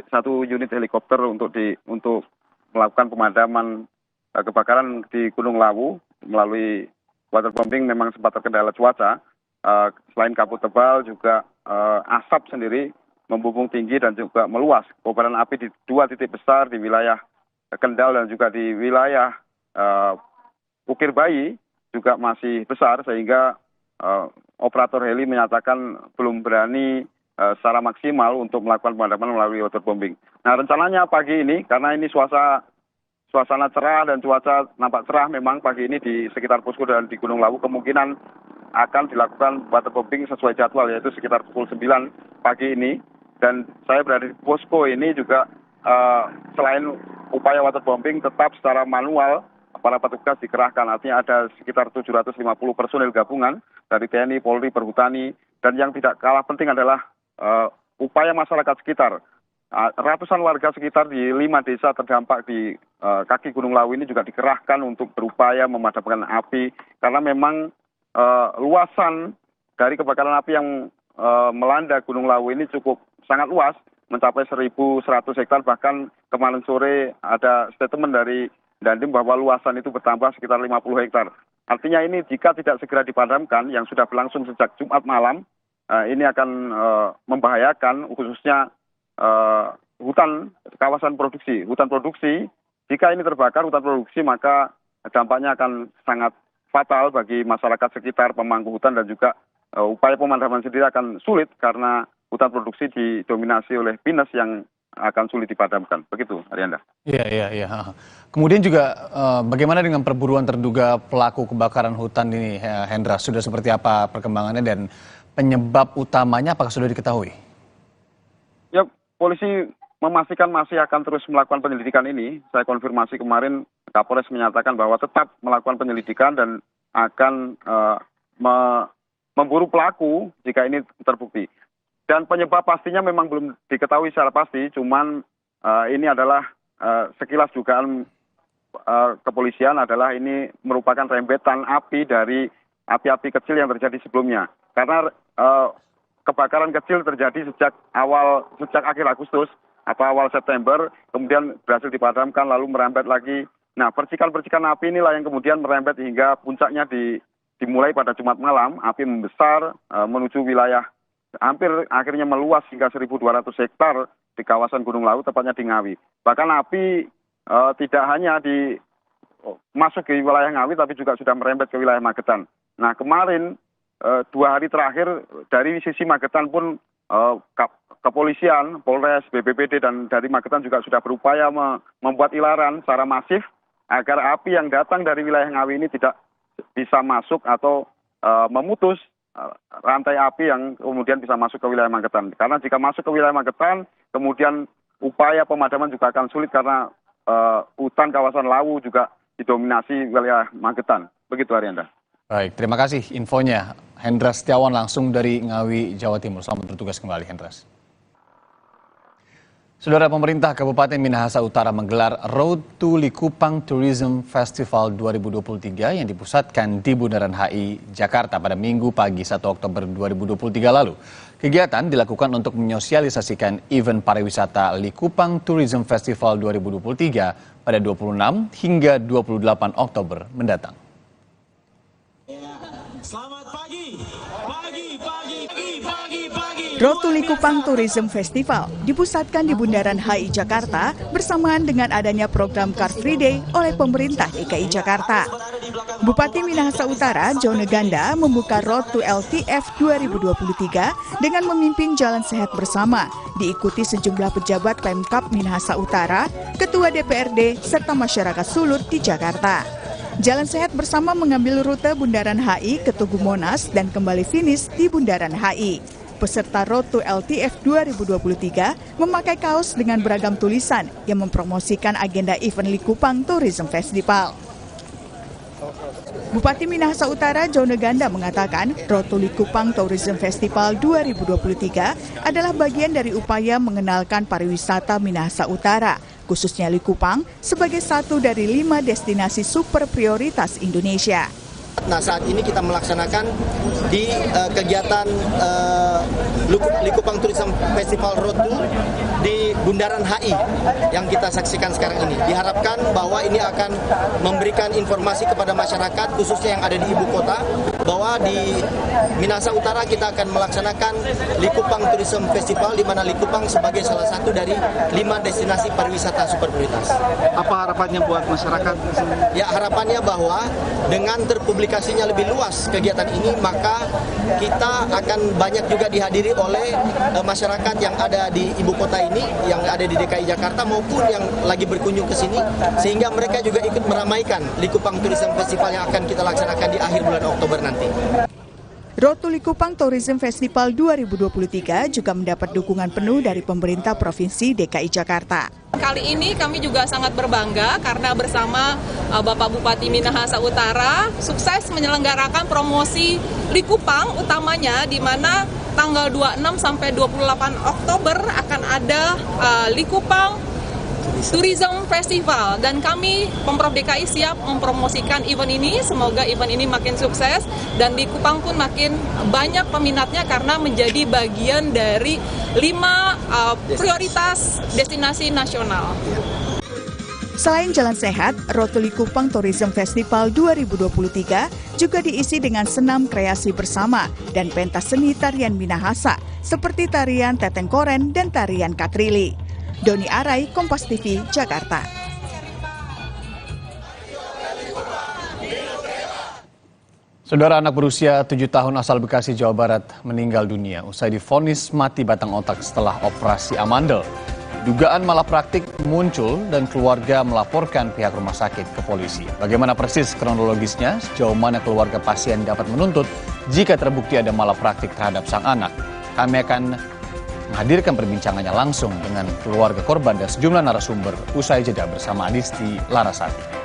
satu unit helikopter untuk melakukan pemadaman kebakaran di Gunung Lawu melalui waterbombing memang sempat terkendala cuaca. Selain kabut tebal juga asap sendiri membumbung tinggi dan juga meluas. Kobaran api di dua titik besar di wilayah Kendal dan juga di wilayah Ukir Bayi juga masih besar, sehingga operator heli menyatakan belum berani secara maksimal untuk melakukan pemadaman melalui waterbombing. Nah, rencananya pagi ini karena ini suasana cerah dan cuaca nampak cerah, memang pagi ini di sekitar posko dan di Gunung Lawu kemungkinan akan dilakukan waterbombing sesuai jadwal, yaitu sekitar pukul 9 pagi ini. Dan saya berada di posko ini juga selain upaya waterbombing tetap secara manual para petugas dikerahkan, artinya ada sekitar 750 personil gabungan dari TNI, Polri, Perhutani, dan yang tidak kalah penting adalah upaya masyarakat sekitar. Ratusan warga sekitar di 5 desa terdampak di kaki Gunung Lawu ini juga dikerahkan untuk berupaya memadamkan api, karena memang luasan dari kebakaran api yang melanda Gunung Lawu ini cukup sangat luas, mencapai 1.100 hektar. Bahkan kemarin sore ada statement dari Dandim bahwa luasan itu bertambah sekitar 50 hektar. Artinya ini jika tidak segera dipadamkan, yang sudah berlangsung sejak Jumat malam, ini akan membahayakan khususnya hutan kawasan produksi. Hutan produksi, jika ini terbakar hutan produksi, maka dampaknya akan sangat fatal bagi masyarakat sekitar, pemangku hutan, dan juga upaya pemadaman sendiri akan sulit karena hutan produksi didominasi oleh pinus yang akan sulit dipadamkan. Begitu, Arianda. Iya. Kemudian juga bagaimana dengan perburuan terduga pelaku kebakaran hutan ini, Hendra? Sudah seperti apa perkembangannya dan penyebab utamanya apakah sudah diketahui? Ya, polisi memastikan masih akan terus melakukan penyelidikan ini. Saya konfirmasi kemarin, Kapolres menyatakan bahwa tetap melakukan penyelidikan dan akan memburu pelaku jika ini terbukti. Dan penyebab pastinya memang belum diketahui secara pasti, cuman ini adalah sekilas dugaan kepolisian adalah ini merupakan rembetan api dari api-api kecil yang terjadi sebelumnya. Karena kebakaran kecil terjadi sejak akhir Agustus atau awal September, kemudian berhasil dipadamkan lalu merembet lagi. Nah, percikan-percikan api inilah yang kemudian merembet hingga puncaknya dimulai pada Jumat malam. Api membesar menuju wilayah hampir akhirnya meluas hingga 1.200 hektar di kawasan Gunung Lawu, tepatnya di Ngawi. Bahkan api tidak hanya masuk ke wilayah Ngawi, tapi juga sudah merembet ke wilayah Magetan. Nah, kemarin 2 hari terakhir dari sisi Magetan pun kepolisian, Polres, BPBD dan dari Magetan juga sudah berupaya membuat ilaran secara masif agar api yang datang dari wilayah Ngawi ini tidak bisa masuk atau memutus rantai api yang kemudian bisa masuk ke wilayah Magetan. Karena jika masuk ke wilayah Magetan, kemudian upaya pemadaman juga akan sulit karena hutan kawasan Lawu juga didominasi wilayah Magetan. Begitu, Arianda. Baik, terima kasih infonya. Hendras Setiawan langsung dari Ngawi, Jawa Timur. Selamat bertugas kembali, Hendras. Saudara, pemerintah Kabupaten Minahasa Utara menggelar Road to Likupang Tourism Festival 2023 yang dipusatkan di Bundaran HI, Jakarta pada Minggu pagi 1 Oktober 2023 lalu. Kegiatan dilakukan untuk menyosialisasikan event pariwisata Likupang Tourism Festival 2023 pada 26 hingga 28 Oktober mendatang. Selamat pagi. Road to Likupang Tourism Festival dipusatkan di Bundaran HI Jakarta bersamaan dengan adanya program Car Free Day oleh pemerintah DKI Jakarta. Bupati Minahasa Utara, Jone Ganda, membuka Road to LTF 2023 dengan memimpin jalan sehat bersama, diikuti sejumlah pejabat Pemkab Minahasa Utara, Ketua DPRD, serta masyarakat Sulut di Jakarta. Jalan sehat bersama mengambil rute Bundaran HI ke Tugu Monas dan kembali finish di Bundaran HI. Peserta Road to LTF 2023 memakai kaos dengan beragam tulisan yang mempromosikan agenda event Likupang Tourism Festival. Bupati Minahasa Utara, Jone Ganda, mengatakan Road to Likupang Tourism Festival 2023 adalah bagian dari upaya mengenalkan pariwisata Minahasa Utara, khususnya Likupang, sebagai satu dari 5 destinasi super prioritas Indonesia. Nah, saat ini kita melaksanakan di kegiatan Likupang Tourism Festival Road to di Bundaran HI yang kita saksikan sekarang ini. Diharapkan bahwa ini akan memberikan informasi kepada masyarakat khususnya yang ada di ibu kota bahwa di Minahasa Utara kita akan melaksanakan Likupang Tourism Festival di mana Likupang sebagai salah satu dari 5 destinasi pariwisata super prioritas. Apa harapannya buat masyarakat? Ya, harapannya bahwa dengan terpublikasinya lebih luas kegiatan ini, maka kita akan banyak juga dihadiri oleh masyarakat yang ada di ibu kota ini, yang ada di DKI Jakarta maupun yang lagi berkunjung ke sini, sehingga mereka juga ikut meramaikan Likupang Tourism Festival yang akan kita laksanakan di akhir bulan Oktober nanti. Road to Likupang Tourism Festival 2023 juga mendapat dukungan penuh dari pemerintah Provinsi DKI Jakarta. Kali ini kami juga sangat berbangga karena bersama Bapak Bupati Minahasa Utara sukses menyelenggarakan promosi Likupang utamanya di mana tanggal 26 sampai 28 Oktober akan ada Likupang Tourism Festival dan kami Pemprov DKI siap mempromosikan event ini. Semoga event ini makin sukses dan Likupang pun makin banyak peminatnya karena menjadi bagian dari 5 prioritas destinasi nasional. Selain jalan sehat, Road to Likupang Tourism Festival 2023 juga diisi dengan senam kreasi bersama dan pentas seni tarian Minahasa seperti tarian Teteng Koren dan tarian Katrili. Doni Arai, Kompas TV, Jakarta. Saudara, anak berusia 7 tahun asal Bekasi, Jawa Barat meninggal dunia usai divonis mati batang otak setelah operasi amandel. Dugaan malapraktik muncul dan keluarga melaporkan pihak rumah sakit ke polisi. Bagaimana persis kronologisnya, sejauh mana keluarga pasien dapat menuntut jika terbukti ada malapraktik terhadap sang anak? Kami akan menghadirkan perbincangannya langsung dengan keluarga korban dan sejumlah narasumber usai jeda bersama Adisti Larasati.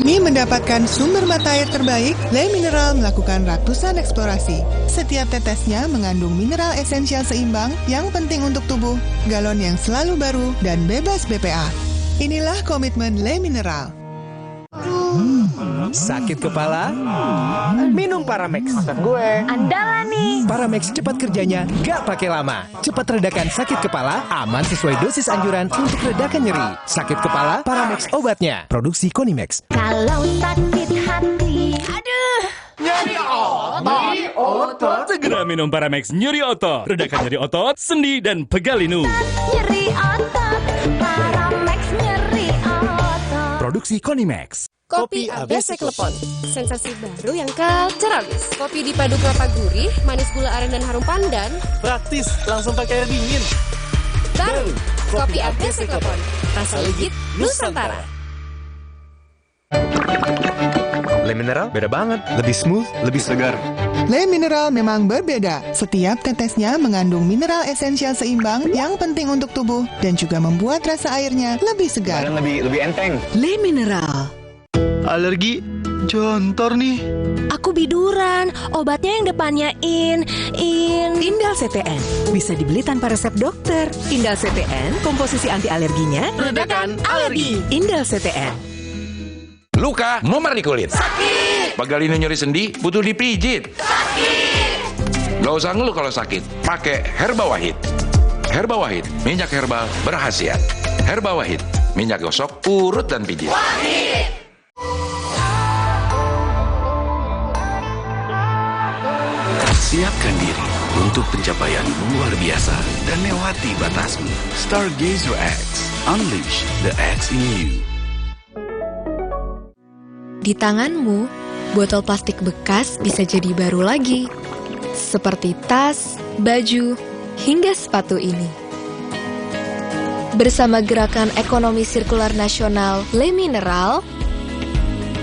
Demi mendapatkan sumber mata air terbaik, Le Mineral melakukan ratusan eksplorasi. Setiap tetesnya mengandung mineral esensial seimbang yang penting untuk tubuh, galon yang selalu baru dan bebas BPA. Inilah komitmen Le Mineral. Sakit kepala? Minum Paramex. Maksud gue andalan nih. Paramex cepat kerjanya, gak pakai lama. Cepat redakan sakit kepala, aman sesuai dosis anjuran untuk redakan nyeri. Sakit kepala, Paramex obatnya. Produksi Konimex. Kalau sakit hati, aduh, nyeri otot. Segera minum Paramex nyeri otot. Redakan nyeri otot, sendi dan pegal linu. Nyeri otot, Paramex nyeri otot. Produksi Konimex. Kopi ABC Klepon, sensasi baru yang culturalis. Kopi dipadu kelapa gurih, manis gula aren dan harum pandan. Praktis, langsung pakai air dingin. Baru, Kopi ABC Klepon, rasa legit Nusantara. Le Mineral beda banget, lebih smooth, lebih segar. Le Mineral memang berbeda. Setiap tetesnya mengandung mineral esensial seimbang yang penting untuk tubuh dan juga membuat rasa airnya lebih segar. Dan lebih enteng. Le Mineral. Alergi jontor nih. Aku biduran, obatnya yang depannya Indal CTN. Bisa dibeli tanpa resep dokter. Indal CTN, komposisi anti alerginya Redakan alergi. Indal CTN. Luka, memar di kulit. Sakit. Pagalino nyeri sendi, butuh dipijit. Sakit. Gak usah ngeluh kalau sakit. Pakai Herba Wahid. Herba Wahid, minyak herbal berkhasiat. Herba Wahid, minyak gosok, urut dan pijit. Wahid. Siapkan diri untuk pencapaian luar biasa dan lewati batasmu. Stargazer X, unleash the X in you. Di tanganmu, botol plastik bekas bisa jadi baru lagi. Seperti tas, baju, hingga sepatu ini. Bersama Gerakan Ekonomi Sirkular Nasional Le Mineral,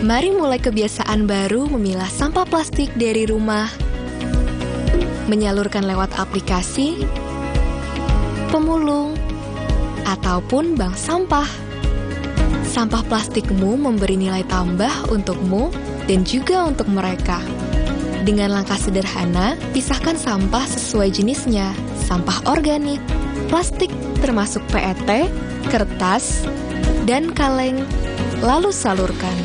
mari mulai kebiasaan baru memilah sampah plastik dari rumah, menyalurkan lewat aplikasi, pemulung, ataupun bank sampah. Sampah plastikmu memberi nilai tambah untukmu dan juga untuk mereka. Dengan langkah sederhana, pisahkan sampah sesuai jenisnya, sampah organik, plastik termasuk PET, kertas, dan kaleng, lalu salurkan.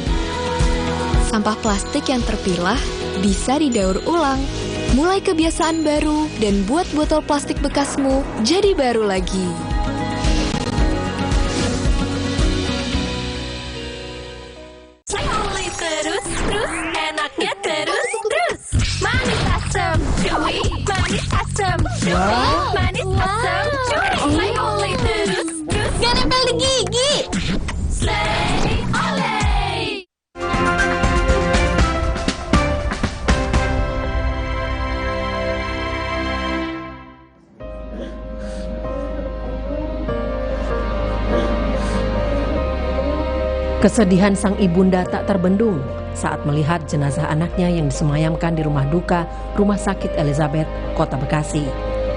Sampah plastik yang terpilah bisa didaur ulang. Mulai kebiasaan baru dan buat botol plastik bekasmu jadi baru lagi. terus enaknya terus manis asam cuy, manis asam cuy, manis asam cuy, oleh terus gak nempel di gigi. Slay oleh. Kesedihan sang ibunda tak terbendung saat melihat jenazah anaknya yang disemayamkan di rumah duka Rumah Sakit Elizabeth, Kota Bekasi.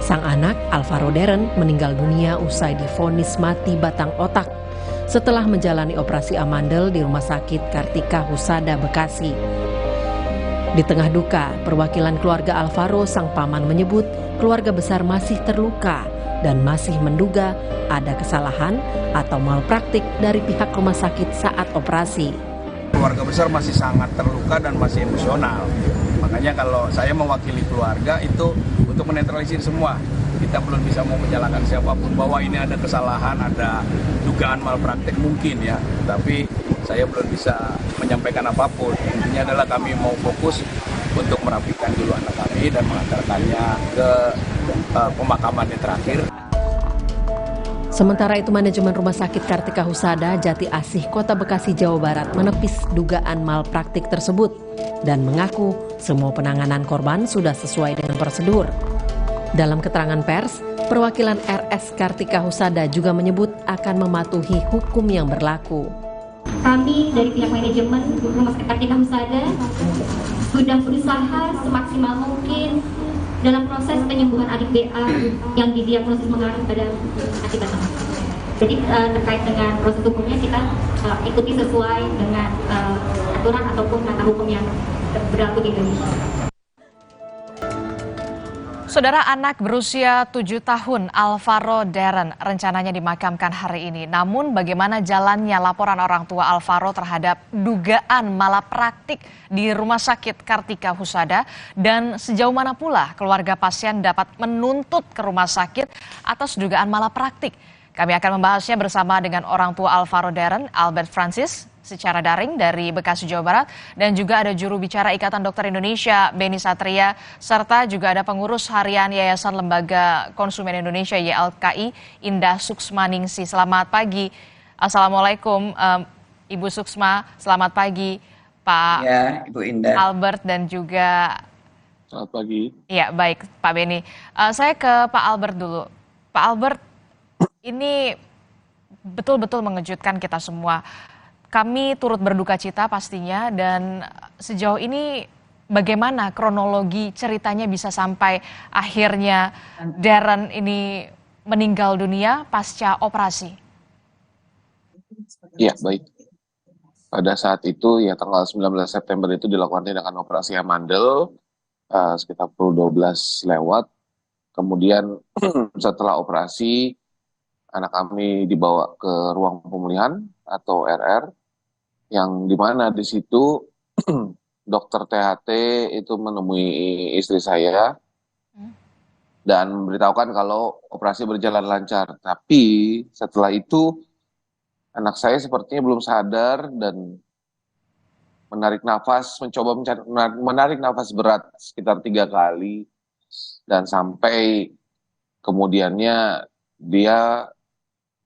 Sang anak, Alvaro Darren, meninggal dunia usai divonis mati batang otak setelah menjalani operasi amandel di Rumah Sakit Kartika Husada, Bekasi. Di tengah duka, perwakilan keluarga Alvaro, sang paman, menyebut keluarga besar masih terluka dan masih menduga ada kesalahan atau malpraktik dari pihak rumah sakit saat operasi. Keluarga besar masih sangat terluka dan masih emosional. Makanya kalau saya mewakili keluarga itu untuk menetralisir semua. Kita belum bisa mau menyalahkan siapapun bahwa ini ada kesalahan, ada dugaan malpraktik mungkin ya. Tapi saya belum bisa menyampaikan apapun. Intinya adalah kami mau fokus untuk merapikan dulu anak kami dan mengantarkannya ke pemakaman yang terakhir. Sementara itu, manajemen Rumah Sakit Kartika Husada, Jati Asih, Kota Bekasi, Jawa Barat menepis dugaan malpraktik tersebut dan mengaku semua penanganan korban sudah sesuai dengan prosedur. Dalam keterangan pers, perwakilan RS Kartika Husada juga menyebut akan mematuhi hukum yang berlaku. Kami dari pihak manajemen Rumah Sakit Kartika Husada sudah berusaha semaksimal mungkin dalam proses penyembuhan adik BA yang didiagnosis mengarah pada akibat trauma. Jadi terkait dengan proses hukumnya kita ikuti sesuai dengan aturan ataupun kata hukum yang berlaku di Indonesia. Saudara, anak berusia 7 tahun Alvaro Darren rencananya dimakamkan hari ini. Namun bagaimana jalannya laporan orang tua Alvaro terhadap dugaan malapraktik di Rumah Sakit Kartika Husada dan sejauh mana pula keluarga pasien dapat menuntut ke rumah sakit atas dugaan malapraktik? Kami akan membahasnya bersama dengan orang tua Alvaro Darren, Albert Francis, secara daring dari Bekasi, Jawa Barat, dan juga ada juru bicara Ikatan Dokter Indonesia, Beni Satria, serta juga ada pengurus harian Yayasan Lembaga Konsumen Indonesia YLKI, Indah Suksmaningsi. Selamat pagi. Assalamualaikum Ibu Suksma, selamat pagi Pak Ya, Ibu Indah. Albert dan juga Selamat pagi. ya baik Pak Beni. Saya ke Pak Albert dulu. Pak Albert, ini betul-betul mengejutkan kita semua. Kami turut berduka cita pastinya dan sejauh ini bagaimana kronologi ceritanya bisa sampai akhirnya Darren ini meninggal dunia pasca operasi? Iya, baik. Pada saat itu ya tanggal 19 September itu dilakukan tindakan operasi amandel sekitar pukul 12 lewat. Kemudian setelah operasi anak kami dibawa ke ruang pemulihan atau RR yang dimana di situ dokter THT itu menemui istri saya dan memberitahukan kalau operasi berjalan lancar. Tapi setelah itu anak saya sepertinya belum sadar dan mencoba menarik nafas berat sekitar 3 kali dan sampai kemudiannya dia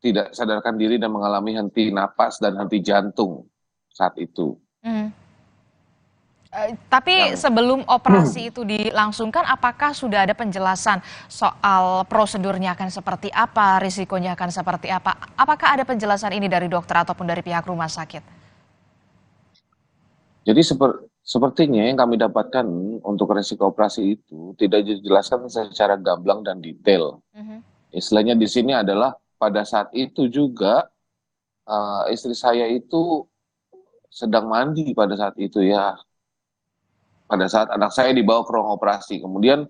tidak sadarkan diri dan mengalami henti napas dan henti jantung saat itu. Tapi sebelum operasi itu dilangsungkan, apakah sudah ada penjelasan soal prosedurnya akan seperti apa, risikonya akan seperti apa? Apakah ada penjelasan ini dari dokter ataupun dari pihak rumah sakit? Jadi sepertinya yang kami dapatkan untuk risiko operasi itu tidak dijelaskan secara gamblang dan detail. Istilahnya di sini adalah pada saat itu juga istri saya itu sedang mandi pada saat itu ya. Pada saat anak saya dibawa ke ruang operasi. Kemudian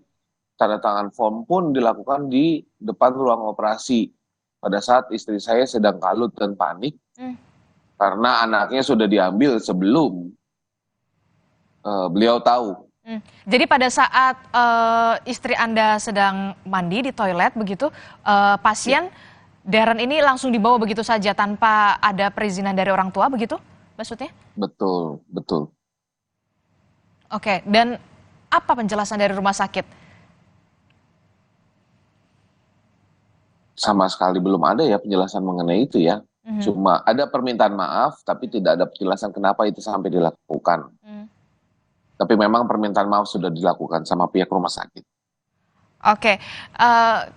tanda tangan form pun dilakukan di depan ruang operasi. Pada saat istri saya sedang kalut dan panik. Karena anaknya sudah diambil sebelum beliau tahu. Jadi pada saat istri Anda sedang mandi di toilet begitu, pasien Darren ini langsung dibawa begitu saja tanpa ada perizinan dari orang tua begitu maksudnya? Betul, betul. Oke, dan apa penjelasan dari rumah sakit? Sama sekali belum ada ya penjelasan mengenai itu ya. Cuma ada permintaan maaf, tapi tidak ada penjelasan kenapa itu sampai dilakukan. Tapi memang permintaan maaf sudah dilakukan sama pihak rumah sakit. Oke,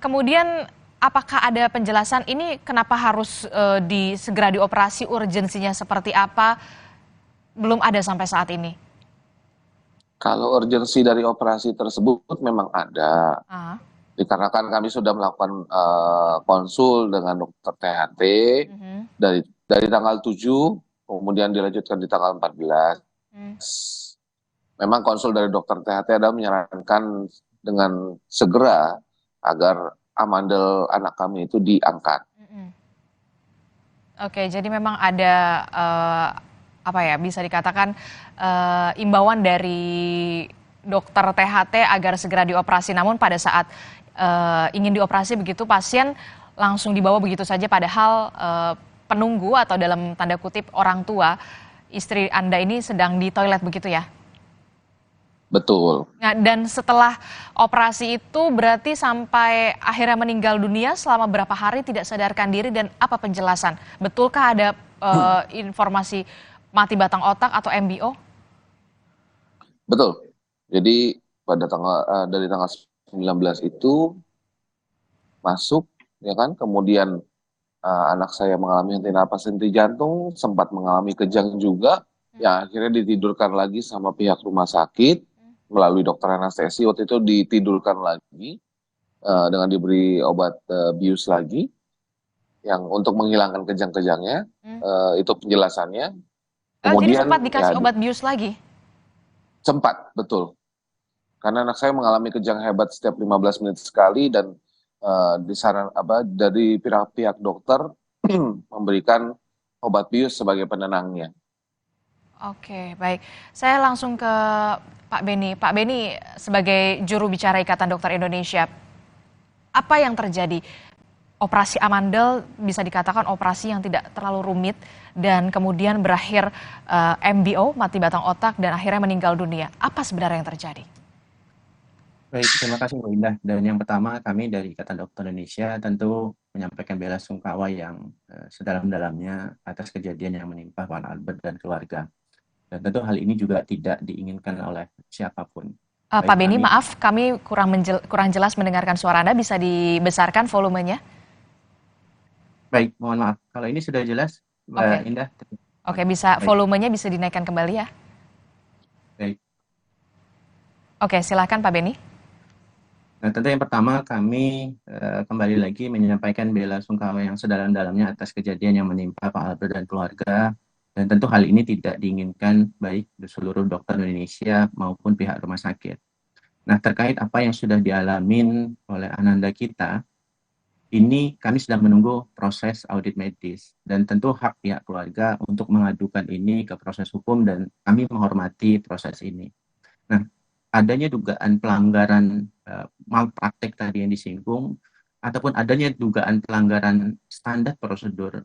kemudian apakah ada penjelasan ini kenapa harus segera dioperasi, urgensinya seperti apa? Belum ada sampai saat ini. Kalau urgensi dari operasi tersebut memang ada. Dikarenakan kami sudah melakukan konsul dengan dokter THT dari tanggal 7, kemudian dilanjutkan di tanggal 14. Memang konsul dari dokter THT adalah menyarankan dengan segera agar amandel anak kami itu diangkat. Oke, jadi memang ada bisa dikatakan imbauan dari dokter THT agar segera dioperasi. Namun pada saat ingin dioperasi begitu pasien langsung dibawa begitu saja, padahal penunggu atau dalam tanda kutip orang tua istri Anda ini sedang di toilet begitu ya? Betul. Nah, dan setelah operasi itu berarti sampai akhirnya meninggal dunia selama berapa hari tidak sadarkan diri dan apa penjelasan? Betulkah ada informasi mati batang otak atau MBO? Betul. Jadi pada dari tanggal 19 itu masuk ya kan, kemudian anak saya mengalami henti napas, henti jantung, sempat mengalami kejang juga, yang akhirnya ditidurkan lagi sama pihak rumah sakit melalui dokter anestesi. Waktu itu ditidurkan lagi dengan diberi obat bius lagi yang untuk menghilangkan kejang-kejangnya. Itu penjelasannya. Kemudian jadi sempat dikasih obat bius lagi? Sempat, betul. Karena anak saya mengalami kejang hebat setiap 15 menit sekali dan dari pihak dokter memberikan obat bius sebagai penenangnya. Oke, baik. Saya langsung ke Pak Beni. Pak Beni, sebagai juru bicara Ikatan Dokter Indonesia, apa yang terjadi? Operasi amandel bisa dikatakan operasi yang tidak terlalu rumit dan kemudian berakhir MBO, mati batang otak, dan akhirnya meninggal dunia. Apa sebenarnya yang terjadi? Baik, terima kasih Bu Indah. Dan yang pertama kami dari Ikatan Dokter Indonesia tentu menyampaikan bela sungkawa yang sedalam-dalamnya atas kejadian yang menimpa Pak Albert dan keluarga. Dan tentu hal ini juga tidak diinginkan oleh siapapun. Pak Beni, maaf kami kurang jelas mendengarkan suara Anda, bisa dibesarkan volumenya? Baik, mohon maaf. Kalau ini sudah jelas, Mbak Indah. Oke, volumenya bisa dinaikkan kembali ya? Baik. Oke, silakan Pak Beni. Nah, tentu yang pertama kami kembali lagi menyampaikan bela sungkawa yang sedalam-dalamnya atas kejadian yang menimpa Pak Albert dan keluarga. Dan tentu hal ini tidak diinginkan baik di seluruh dokter Indonesia maupun pihak rumah sakit. Nah, terkait apa yang sudah dialamin oleh ananda kita, ini kami sedang menunggu proses audit medis. Dan tentu hak pihak keluarga untuk mengadukan ini ke proses hukum dan kami menghormati proses ini. Nah, adanya dugaan pelanggaran malpraktek tadi yang disinggung, ataupun adanya dugaan pelanggaran standar prosedur,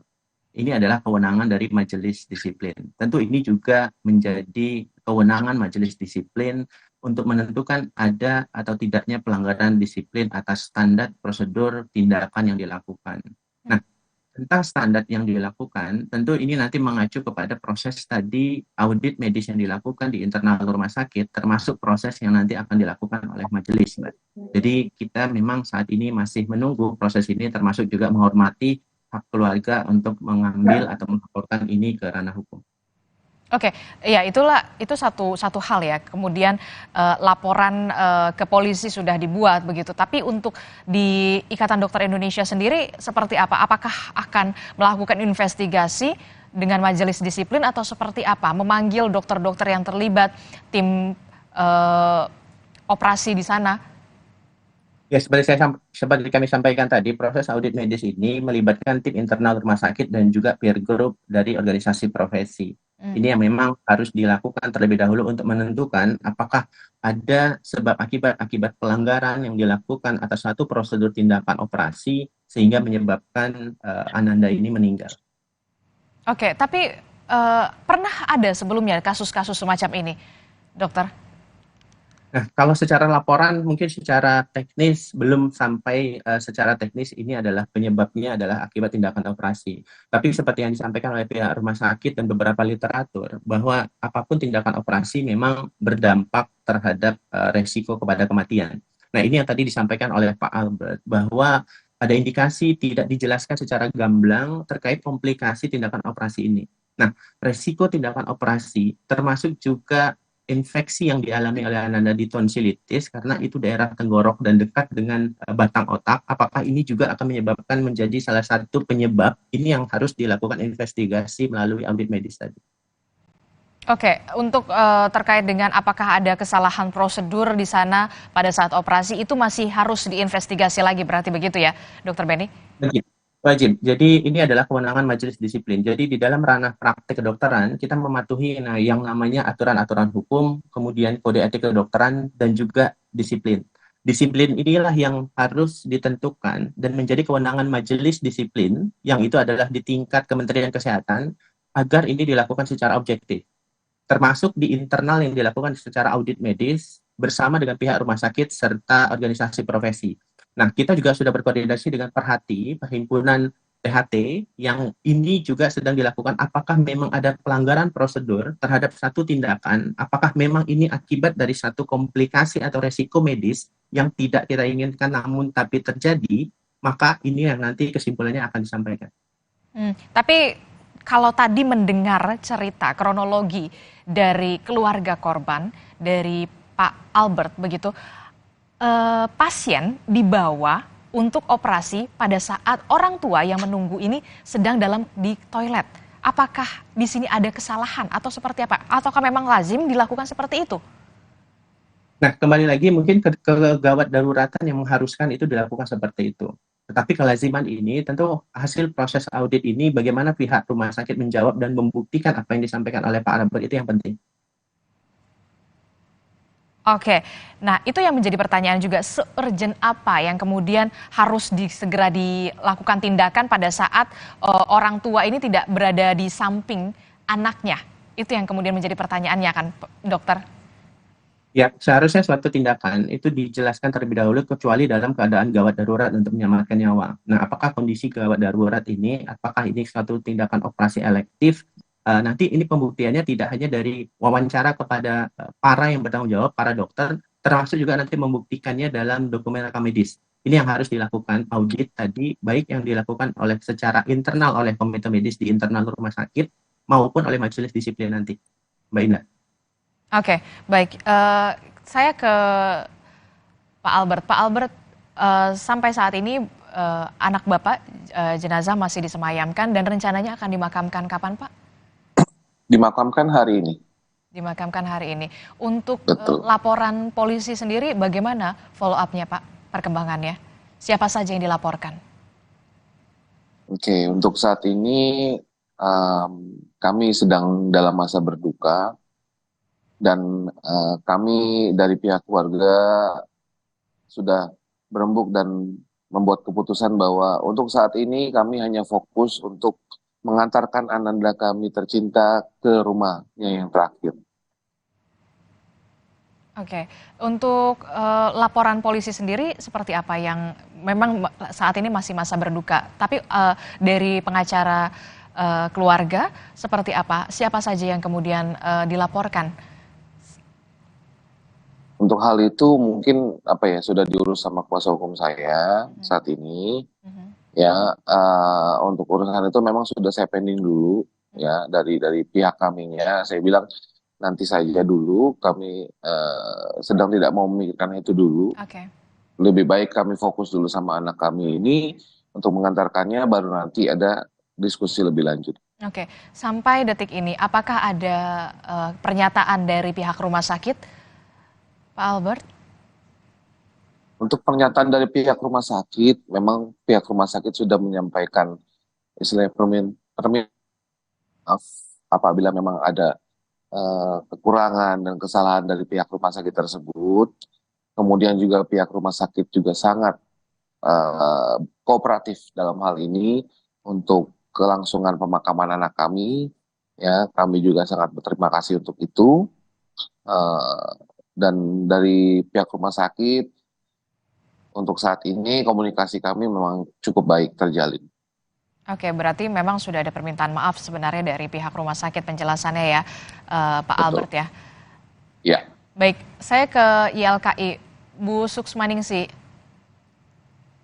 ini adalah kewenangan dari majelis disiplin. Tentu ini juga menjadi kewenangan majelis disiplin untuk menentukan ada atau tidaknya pelanggaran disiplin atas standar prosedur tindakan yang dilakukan. Nah, tentang standar yang dilakukan, tentu ini nanti mengacu kepada proses tadi audit medis yang dilakukan di internal rumah sakit, termasuk proses yang nanti akan dilakukan oleh majelis, Mbak. Jadi kita memang saat ini masih menunggu proses ini, termasuk juga menghormati hak keluarga untuk mengambil atau melaporkan ini ke ranah hukum. Oke, ya itu satu hal ya. Kemudian laporan ke polisi sudah dibuat begitu. Tapi untuk di Ikatan Dokter Indonesia sendiri seperti apa? Apakah akan melakukan investigasi dengan majelis disiplin atau seperti apa? Memanggil dokter-dokter yang terlibat, tim operasi di sana? Ya, seperti kami sampaikan tadi, proses audit medis ini melibatkan tim internal rumah sakit dan juga peer group dari organisasi profesi. Ini yang memang harus dilakukan terlebih dahulu untuk menentukan apakah ada sebab akibat pelanggaran yang dilakukan atas satu prosedur tindakan operasi sehingga menyebabkan ananda ini meninggal. Oke, tapi pernah ada sebelumnya kasus-kasus semacam ini, dokter? Nah, kalau secara laporan mungkin secara teknis belum sampai secara teknis ini adalah penyebabnya adalah akibat tindakan operasi. Tapi seperti yang disampaikan oleh pihak rumah sakit dan beberapa literatur bahwa apapun tindakan operasi memang berdampak terhadap resiko kepada kematian. Nah, ini yang tadi disampaikan oleh Pak Albert bahwa ada indikasi tidak dijelaskan secara gamblang terkait komplikasi tindakan operasi ini. Nah, resiko tindakan operasi termasuk juga infeksi yang dialami oleh ananda di tonsilitis karena itu daerah tenggorok dan dekat dengan batang otak. Apakah ini juga akan menyebabkan menjadi salah satu penyebab? Ini yang harus dilakukan investigasi melalui audit medis tadi. Oke, untuk terkait dengan apakah ada kesalahan prosedur di sana pada saat operasi itu masih harus diinvestigasi lagi, berarti begitu ya, Dokter Beni? Wajib. Jadi ini adalah kewenangan majelis disiplin. Jadi di dalam ranah praktik kedokteran kita mematuhi yang namanya aturan-aturan hukum, kemudian kode etik kedokteran dan juga disiplin. Disiplin inilah yang harus ditentukan dan menjadi kewenangan majelis disiplin yang itu adalah di tingkat Kementerian Kesehatan agar ini dilakukan secara objektif. Termasuk di internal yang dilakukan secara audit medis bersama dengan pihak rumah sakit serta organisasi profesi. Nah, kita juga sudah berkoordinasi dengan Perhati, Perhimpunan PHT, yang ini juga sedang dilakukan apakah memang ada pelanggaran prosedur terhadap satu tindakan, apakah memang ini akibat dari satu komplikasi atau resiko medis yang tidak kita inginkan namun tapi terjadi, maka ini yang nanti kesimpulannya akan disampaikan. Tapi kalau tadi mendengar cerita kronologi dari keluarga korban, dari Pak Albert begitu, pasien dibawa untuk operasi pada saat orang tua yang menunggu ini sedang di toilet. Apakah di sini ada kesalahan atau seperti apa? Ataukah memang lazim dilakukan seperti itu? Nah, kembali lagi mungkin kegawat daruratan yang mengharuskan itu dilakukan seperti itu. Tetapi kelaziman ini tentu hasil proses audit ini bagaimana pihak rumah sakit menjawab dan membuktikan apa yang disampaikan oleh Pak Albert itu yang penting. Oke, nah itu yang menjadi pertanyaan juga, se-urgent apa yang kemudian harus segera dilakukan tindakan pada saat orang tua ini tidak berada di samping anaknya? Itu yang kemudian menjadi pertanyaannya kan, dokter? Ya, seharusnya suatu tindakan itu dijelaskan terlebih dahulu kecuali dalam keadaan gawat darurat untuk menyelamatkan nyawa. Nah, apakah kondisi gawat darurat ini, apakah ini suatu tindakan operasi elektif? Nanti ini pembuktiannya tidak hanya dari wawancara kepada para yang bertanggung jawab, para dokter, termasuk juga nanti membuktikannya dalam dokumen rekam medis. Ini yang harus dilakukan audit tadi, baik yang dilakukan oleh secara internal oleh komite medis di internal rumah sakit maupun oleh majelis disiplin nanti, Mbak Indah. Oke, baik. Saya ke Pak Albert. Pak Albert, sampai saat ini anak Bapak jenazah masih disemayamkan dan rencananya akan dimakamkan kapan, Pak? Dimakamkan hari ini. Dimakamkan hari ini. Untuk laporan polisi sendiri bagaimana follow up-nya, Pak? Perkembangannya? Siapa saja yang dilaporkan? Oke, untuk saat ini kami sedang dalam masa berduka. Dan kami dari pihak keluarga sudah berembuk dan membuat keputusan bahwa untuk saat ini kami hanya fokus untuk mengantarkan ananda kami tercinta ke rumahnya yang terakhir. Oke, untuk laporan polisi sendiri seperti apa yang memang saat ini masih masa berduka, tapi dari pengacara keluarga seperti apa? Siapa saja yang kemudian dilaporkan? Untuk hal itu mungkin sudah diurus sama kuasa hukum saya saat ini. Ya, untuk urusan itu memang sudah saya pending dulu ya dari pihak kaminya. Saya bilang nanti saja dulu, kami sedang tidak mau memikirkan itu dulu. Lebih baik kami fokus dulu sama anak kami ini untuk mengantarkannya, baru nanti ada diskusi lebih lanjut. Oke, sampai detik ini apakah ada pernyataan dari pihak rumah sakit, Pak Albert? Untuk pernyataan dari pihak rumah sakit, memang pihak rumah sakit sudah menyampaikan istilahnya apabila memang ada kekurangan dan kesalahan dari pihak rumah sakit tersebut. Kemudian juga pihak rumah sakit juga sangat kooperatif dalam hal ini untuk kelangsungan pemakaman anak kami. Ya, kami juga sangat berterima kasih untuk itu. Dan dari pihak rumah sakit, untuk saat ini komunikasi kami memang cukup baik terjalin. Oke, berarti memang sudah ada permintaan maaf sebenarnya dari pihak rumah sakit penjelasannya ya, Pak Albert ya? Ya. Baik, saya ke YLKI, Bu Suksmaningsi,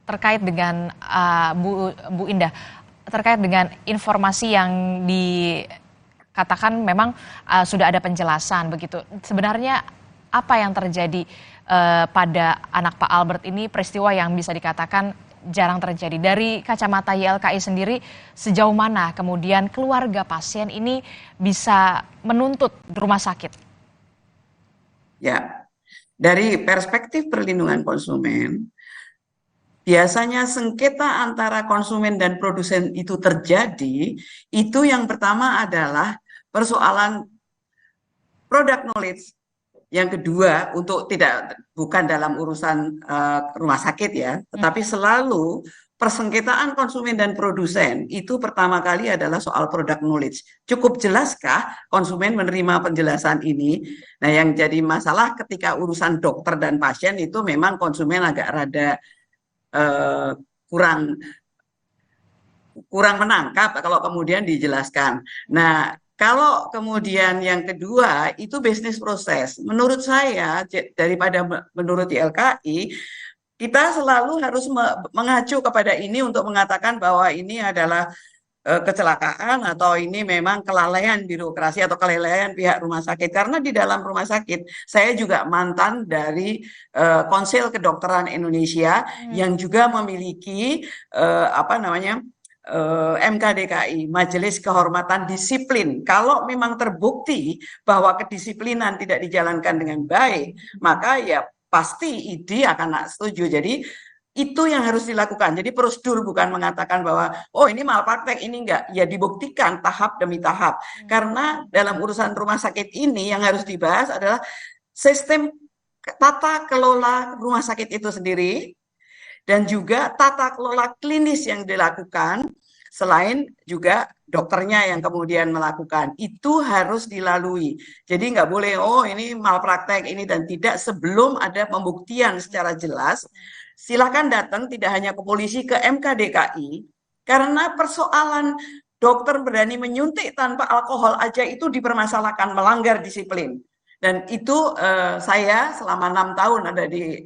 terkait dengan Bu Indah, terkait dengan informasi yang dikatakan memang sudah ada penjelasan begitu. Sebenarnya apa yang terjadi pada anak Pak Albert ini, peristiwa yang bisa dikatakan jarang terjadi. Dari kacamata YLKI sendiri, sejauh mana kemudian keluarga pasien ini bisa menuntut rumah sakit? Ya, dari perspektif perlindungan konsumen, biasanya sengketa antara konsumen dan produsen itu terjadi, itu yang pertama adalah persoalan product knowledge. Yang kedua, bukan dalam urusan rumah sakit ya, tetapi selalu persengketaan konsumen dan produsen itu pertama kali adalah soal product knowledge. Cukup jelaskah konsumen menerima penjelasan ini? Nah, yang jadi masalah ketika urusan dokter dan pasien itu memang konsumen agak rada kurang menangkap kalau kemudian dijelaskan. Nah, kalau kemudian yang kedua itu bisnis proses, menurut saya daripada menurut YLKI, kita selalu harus mengacu kepada ini untuk mengatakan bahwa ini adalah kecelakaan atau ini memang kelalaian birokrasi atau kelalaian pihak rumah sakit. Karena di dalam rumah sakit, saya juga mantan dari Konsil Kedokteran Indonesia yang juga memiliki MKDKI, Majelis Kehormatan Disiplin. Kalau memang terbukti bahwa kedisiplinan tidak dijalankan dengan baik, maka ya pasti ID akan setuju. Jadi itu yang harus dilakukan. Jadi prosedur, bukan mengatakan bahwa oh ini malpraktek, ini enggak. Ya dibuktikan tahap demi tahap. Karena dalam urusan rumah sakit ini yang harus dibahas adalah sistem tata kelola rumah sakit itu sendiri, dan juga tata kelola klinis yang dilakukan, Selain juga dokternya yang kemudian melakukan, itu harus dilalui. Jadi nggak boleh, oh ini malpraktek ini dan tidak, sebelum ada pembuktian secara jelas. Silakan datang tidak hanya ke polisi, ke MKDKI, karena persoalan dokter berani menyuntik tanpa alkohol aja itu dipermasalahkan, melanggar disiplin. Dan itu saya selama 6 tahun ada di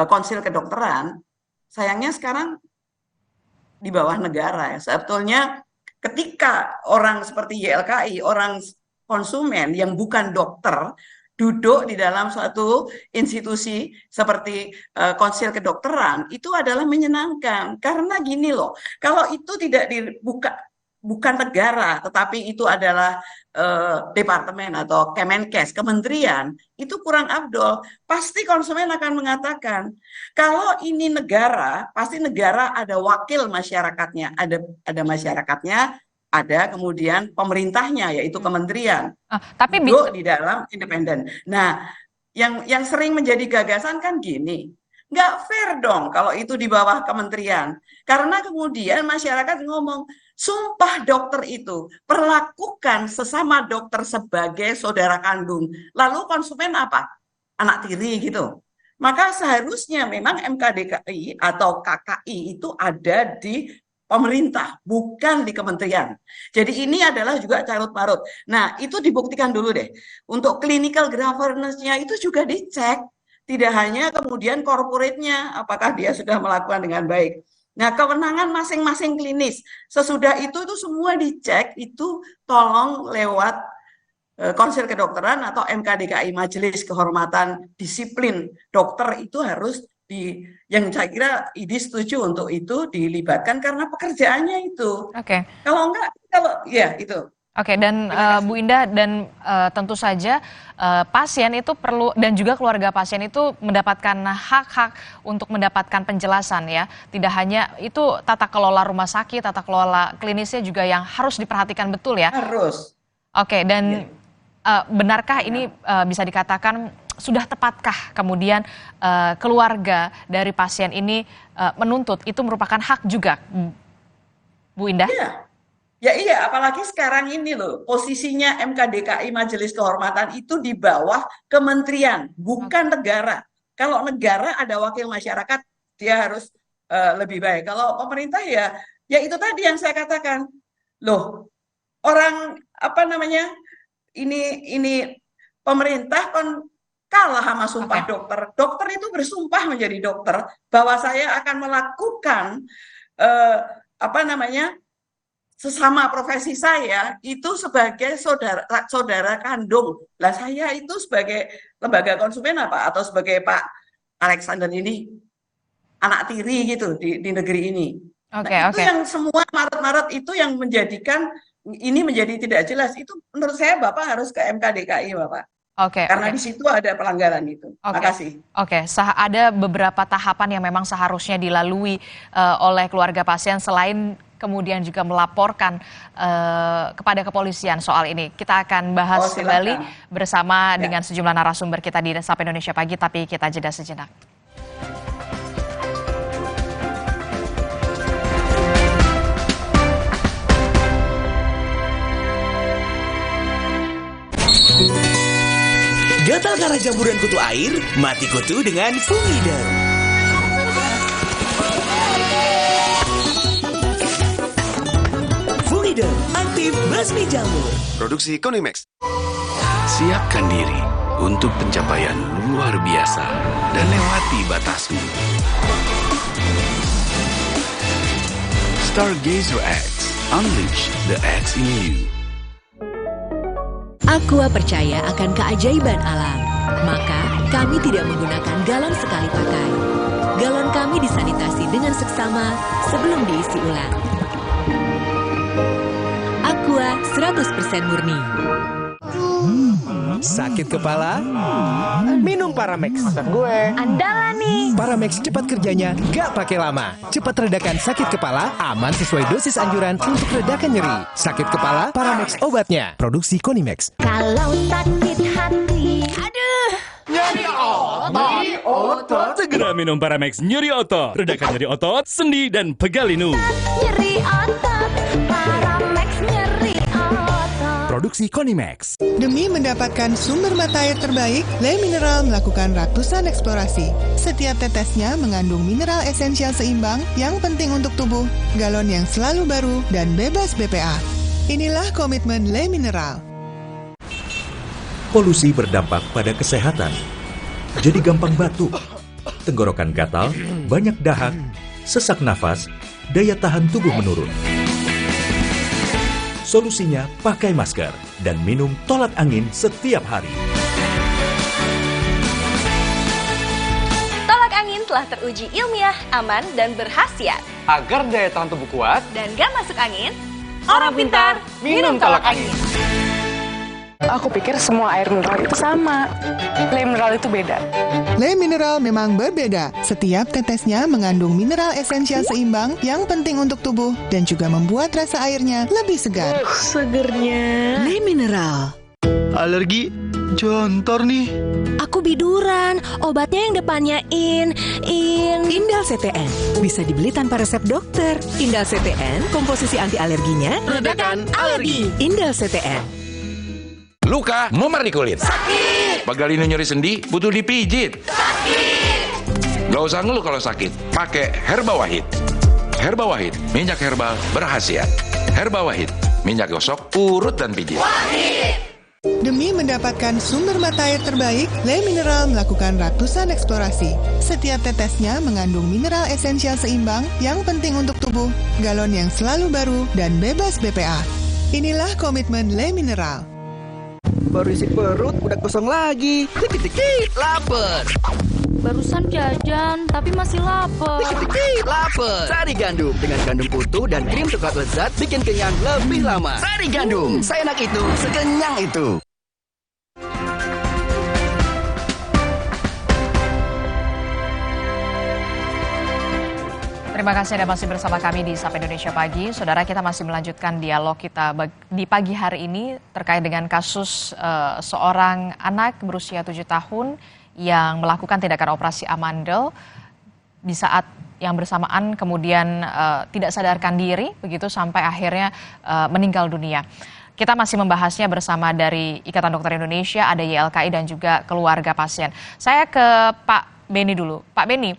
konsil kedokteran, sayangnya sekarang di bawah negara ya. Sebetulnya ketika orang seperti YLKI, orang konsumen yang bukan dokter, duduk di dalam suatu institusi seperti konsil kedokteran, itu adalah menyenangkan. Karena gini loh, kalau itu tidak dibuka, bukan negara, tetapi itu adalah departemen atau Kemenkes, kementerian, itu kurang afdol. Pasti konsumen akan mengatakan, kalau ini negara, pasti negara ada wakil masyarakatnya, ada masyarakatnya, ada kemudian pemerintahnya, yaitu kementerian. Tapi duduk di dalam independen. Nah, yang sering menjadi gagasan kan gini, nggak fair dong kalau itu di bawah kementerian. Karena kemudian masyarakat ngomong, sumpah dokter itu, perlakukan sesama dokter sebagai saudara kandung. Lalu konsumen apa? Anak tiri gitu. Maka seharusnya memang MKDKI atau KKI itu ada di pemerintah, bukan di kementerian. Jadi ini adalah juga carut-marut. Nah, itu dibuktikan dulu deh. Untuk clinical governance-nya itu juga dicek. Tidak hanya kemudian corporate-nya, apakah dia sudah melakukan dengan baik. Nah, kewenangan masing-masing klinis, sesudah itu semua dicek, itu tolong lewat konsil kedokteran atau MKDKI, Majelis Kehormatan Disiplin Dokter, itu harus yang saya kira IDI setuju untuk itu dilibatkan karena pekerjaannya itu. Oke. Kalau enggak, ya itu. Oke, dan Bu Indah, dan tentu saja pasien itu perlu, dan juga keluarga pasien itu mendapatkan hak-hak untuk mendapatkan penjelasan ya. Tidak hanya itu, tata kelola rumah sakit, tata kelola klinisnya juga yang harus diperhatikan betul ya. Harus. Oke, dan benarkah ini bisa dikatakan sudah tepatkah kemudian keluarga dari pasien ini menuntut itu merupakan hak juga, Bu Indah? Iya. Ya iya, apalagi sekarang ini loh, posisinya MKDKI Majelis Kehormatan itu di bawah kementerian, bukan negara. Kalau negara ada wakil masyarakat, dia harus lebih baik. Kalau pemerintah ya itu tadi yang saya katakan. Loh, orang ini pemerintah kan kalah sama sumpah dokter. Dokter itu bersumpah menjadi dokter bahwa saya akan melakukan sesama profesi saya itu sebagai saudara kandung. Lah saya itu sebagai lembaga konsumen apa, atau sebagai Pak Alexander ini anak tiri gitu di negeri ini. Itu yang semua marut-marut itu yang menjadikan ini menjadi tidak jelas. Itu menurut saya Bapak harus ke MKDKI, Bapak. Karena di situ ada pelanggaran itu. Makasih. Ada beberapa tahapan yang memang seharusnya dilalui oleh keluarga pasien selain kemudian juga melaporkan kepada kepolisian soal ini. Kita akan bahas kembali bersama dengan sejumlah narasumber kita di Sapa Indonesia Pagi, tapi kita jeda sejenak. Gatal karena jamburan kutu air? Mati kutu dengan Fumida. Fumida, aktif basmi jamur. Produksi Konimax. Siapkan diri untuk pencapaian luar biasa dan lewati batasmu. Stargazer X, unleash the X in you. Aqua percaya akan keajaiban alam, maka kami tidak menggunakan galon sekali pakai. Galon kami disanitasi dengan seksama sebelum diisi ulang. Aqua 100% murni. Sakit kepala? Minum Paramex. Andalan nih. Paramex cepat kerjanya, gak pakai lama. Cepat redakan sakit kepala, aman sesuai dosis anjuran untuk redakan nyeri. Sakit kepala, Paramex obatnya. Produksi Konimax. Kalau sakit hati, Nyeri otot. Segera minum Paramex nyeri otot. Redakan nyeri otot, sendi, dan pegalinu. nyeri otot, Produksi Konimax. Demi mendapatkan sumber mata air terbaik, Le Mineral melakukan ratusan eksplorasi. Setiap tetesnya mengandung mineral esensial seimbang yang penting untuk tubuh, galon yang selalu baru, dan bebas BPA. Inilah komitmen Le Mineral. Polusi berdampak pada kesehatan. Jadi gampang batuk, tenggorokan gatal, banyak dahak, sesak nafas, daya tahan tubuh menurun. Solusinya pakai masker dan minum tolak angin setiap hari. Tolak angin telah teruji ilmiah, aman, dan berkhasiat. Agar daya tahan tubuh kuat, Dan gak masuk angin, orang pintar minum tolak angin. Aku pikir semua air mineral itu sama. Le Mineral itu beda. Le Mineral memang berbeda. Setiap tetesnya mengandung mineral esensial seimbang yang penting untuk tubuh dan juga membuat rasa airnya lebih segar. Segernya. Le Mineral. Alergi jontor nih. Aku biduran, obatnya yang depannya Indal CTN. Bisa dibeli tanpa resep dokter. Indal CTN, komposisi anti alerginya Redakan alergi. Indal CTN. Luka, memar di kulit. Sakit. Pegalinu nyeri sendi, butuh dipijit. Sakit. Gak usah ngeluh kalau sakit, pakai Herba Wahid. Herba Wahid, minyak herbal berkhasiat. Herba Wahid, minyak gosok, urut dan pijit. Wahid. Demi mendapatkan sumber mata air terbaik, Le Mineral melakukan ratusan eksplorasi. Setiap tetesnya mengandung mineral esensial seimbang yang penting untuk tubuh, galon yang selalu baru, dan bebas BPA. Inilah komitmen Le Mineral. Baru isi perut, udah kosong lagi. Dikit-dikit lapar. Barusan jajan, tapi masih lapar. Dikit-dikit lapar. Sari Gandum dengan gandum utuh dan krim coklat lezat bikin kenyang lebih lama. Sari Gandum, seenak itu, sekenyang itu. Terima kasih Anda masih bersama kami di Sapa Indonesia Pagi. Saudara, kita masih melanjutkan dialog kita di pagi hari ini terkait dengan kasus seorang anak berusia 7 tahun yang melakukan tindakan operasi amandel di saat yang bersamaan kemudian tidak sadarkan diri begitu sampai akhirnya meninggal dunia. Kita masih membahasnya bersama dari Ikatan Dokter Indonesia, ada YLKI dan juga keluarga pasien. Saya ke Pak Beni dulu. Pak Beni,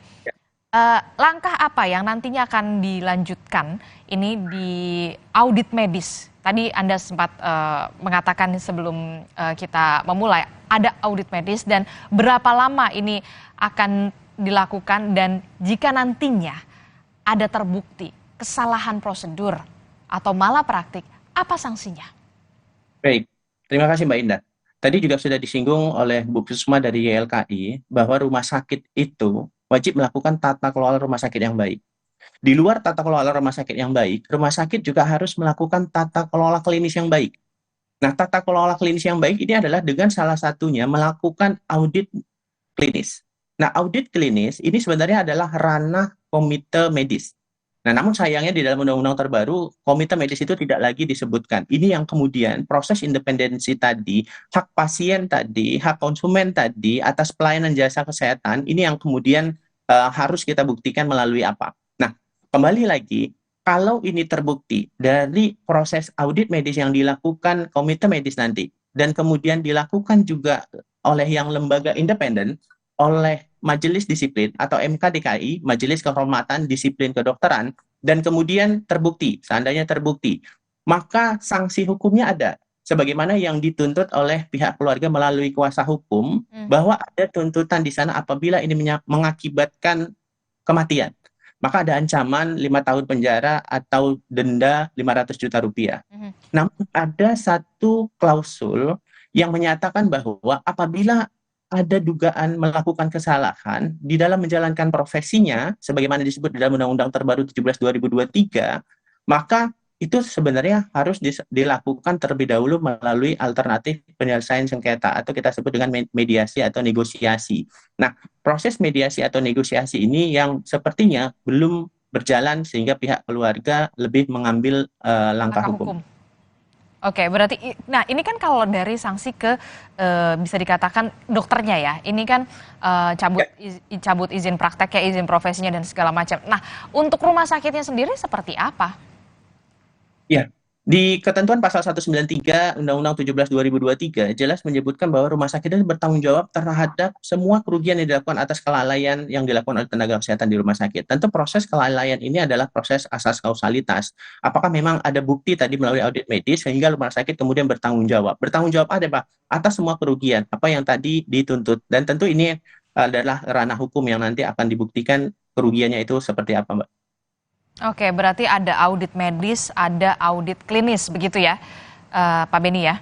langkah apa yang nantinya akan dilanjutkan ini di audit medis? Tadi Anda sempat mengatakan sebelum kita memulai ada audit medis dan berapa lama ini akan dilakukan dan jika nantinya ada terbukti kesalahan prosedur atau malapraktik, apa sanksinya? Baik, terima kasih Mbak Indah. Tadi juga sudah disinggung oleh Bu Pusma dari YLKI bahwa rumah sakit itu wajib melakukan tata kelola rumah sakit yang baik. Di luar tata kelola rumah sakit yang baik, rumah sakit juga harus melakukan tata kelola klinis yang baik. Nah, tata kelola klinis yang baik ini adalah dengan salah satunya melakukan audit klinis. Nah, audit klinis ini sebenarnya adalah ranah komite medis. Nah, namun sayangnya di dalam undang-undang terbaru, komite medis itu tidak lagi disebutkan. Ini yang kemudian proses independensi tadi, hak pasien tadi, hak konsumen tadi, atas pelayanan jasa kesehatan, ini yang kemudian harus kita buktikan melalui apa. Nah, kembali lagi, kalau ini terbukti dari proses audit medis yang dilakukan komite medis nanti, dan kemudian dilakukan juga oleh yang lembaga independen, oleh Majelis Disiplin atau MKDKI, Majelis Kehormatan Disiplin Kedokteran, dan kemudian terbukti, seandainya terbukti, maka sanksi hukumnya ada. Sebagaimana yang dituntut oleh pihak keluarga melalui kuasa hukum, bahwa ada tuntutan di sana apabila ini mengakibatkan kematian. Maka ada ancaman 5 tahun penjara atau denda 500 juta rupiah. Namun ada satu klausul yang menyatakan bahwa apabila ada dugaan melakukan kesalahan di dalam menjalankan profesinya, sebagaimana disebut di dalam Undang-Undang Terbaru 17/2023, maka itu sebenarnya harus dilakukan terlebih dahulu melalui alternatif penyelesaian sengketa atau kita sebut dengan mediasi atau negosiasi. Nah, proses mediasi atau negosiasi ini yang sepertinya belum berjalan sehingga pihak keluarga lebih mengambil langkah hukum. Oke, berarti, nah ini kan kalau dari sanksi ke bisa dikatakan dokternya ya, ini kan cabut izin prakteknya, izin profesinya dan segala macam. Nah, untuk rumah sakitnya sendiri seperti apa? Ya, Di ketentuan pasal 193 Undang-Undang 17 2023 jelas menyebutkan bahwa rumah sakit itu bertanggung jawab terhadap semua kerugian yang dilakukan atas kelalaian yang dilakukan oleh tenaga kesehatan di rumah sakit. Tentu proses kelalaian ini adalah proses asas kausalitas. Apakah memang ada bukti tadi melalui audit medis sehingga rumah sakit kemudian bertanggung jawab? Bertanggung jawab ada, Pak, atas semua kerugian apa yang tadi dituntut. Dan tentu ini adalah ranah hukum yang nanti akan dibuktikan kerugiannya itu seperti apa, Mbak. Oke, berarti ada audit medis, ada audit klinis, begitu ya, Pak Beni ya?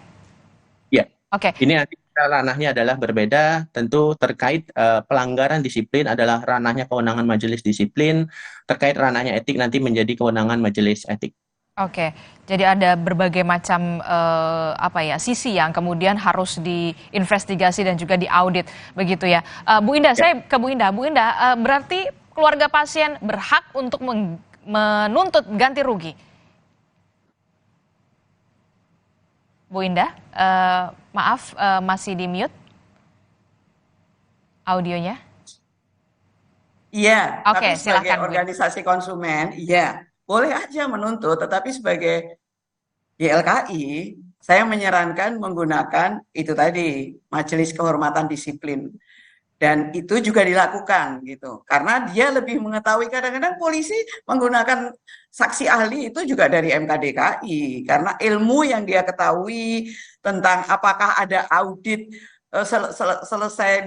Ya. Oke. Ini nanti ranahnya adalah berbeda, tentu terkait pelanggaran disiplin adalah ranahnya kewenangan majelis disiplin, terkait ranahnya etik nanti menjadi kewenangan majelis etik. Oke, jadi ada berbagai macam sisi yang kemudian harus diinvestigasi dan juga diaudit, begitu ya. Bu Indah, saya ke Bu Indah. Bu Indah, berarti keluarga pasien berhak untuk menuntut ganti rugi. Bu Indah, maaf masih di mute audionya. Iya, Oke, tapi sebagai silakan, Bu. organisasi konsumen, iya, boleh aja menuntut, tetapi sebagai YLKI, saya menyarankan menggunakan itu tadi, Majelis Kehormatan Disiplin. Dan itu juga dilakukan gitu, karena dia lebih mengetahui. Kadang-kadang polisi menggunakan saksi ahli itu juga dari MKDKI, karena ilmu yang dia ketahui tentang apakah ada audit selesai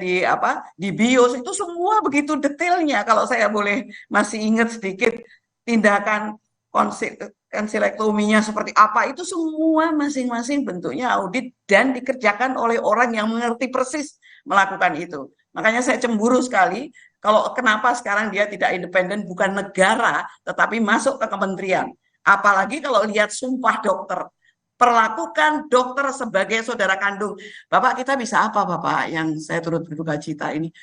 di BIOS itu semua begitu detailnya. Kalau saya boleh masih ingat sedikit, tindakan konsilektominya seperti apa, itu semua masing-masing bentuknya audit dan dikerjakan oleh orang yang mengerti persis melakukan itu. Makanya saya cemburu sekali kalau kenapa sekarang dia tidak independen, bukan negara, tetapi masuk ke kementerian. Apalagi kalau lihat sumpah dokter. Perlakukan dokter sebagai saudara kandung. Bapak, kita bisa apa, Bapak, yang saya turut berduka cita ini?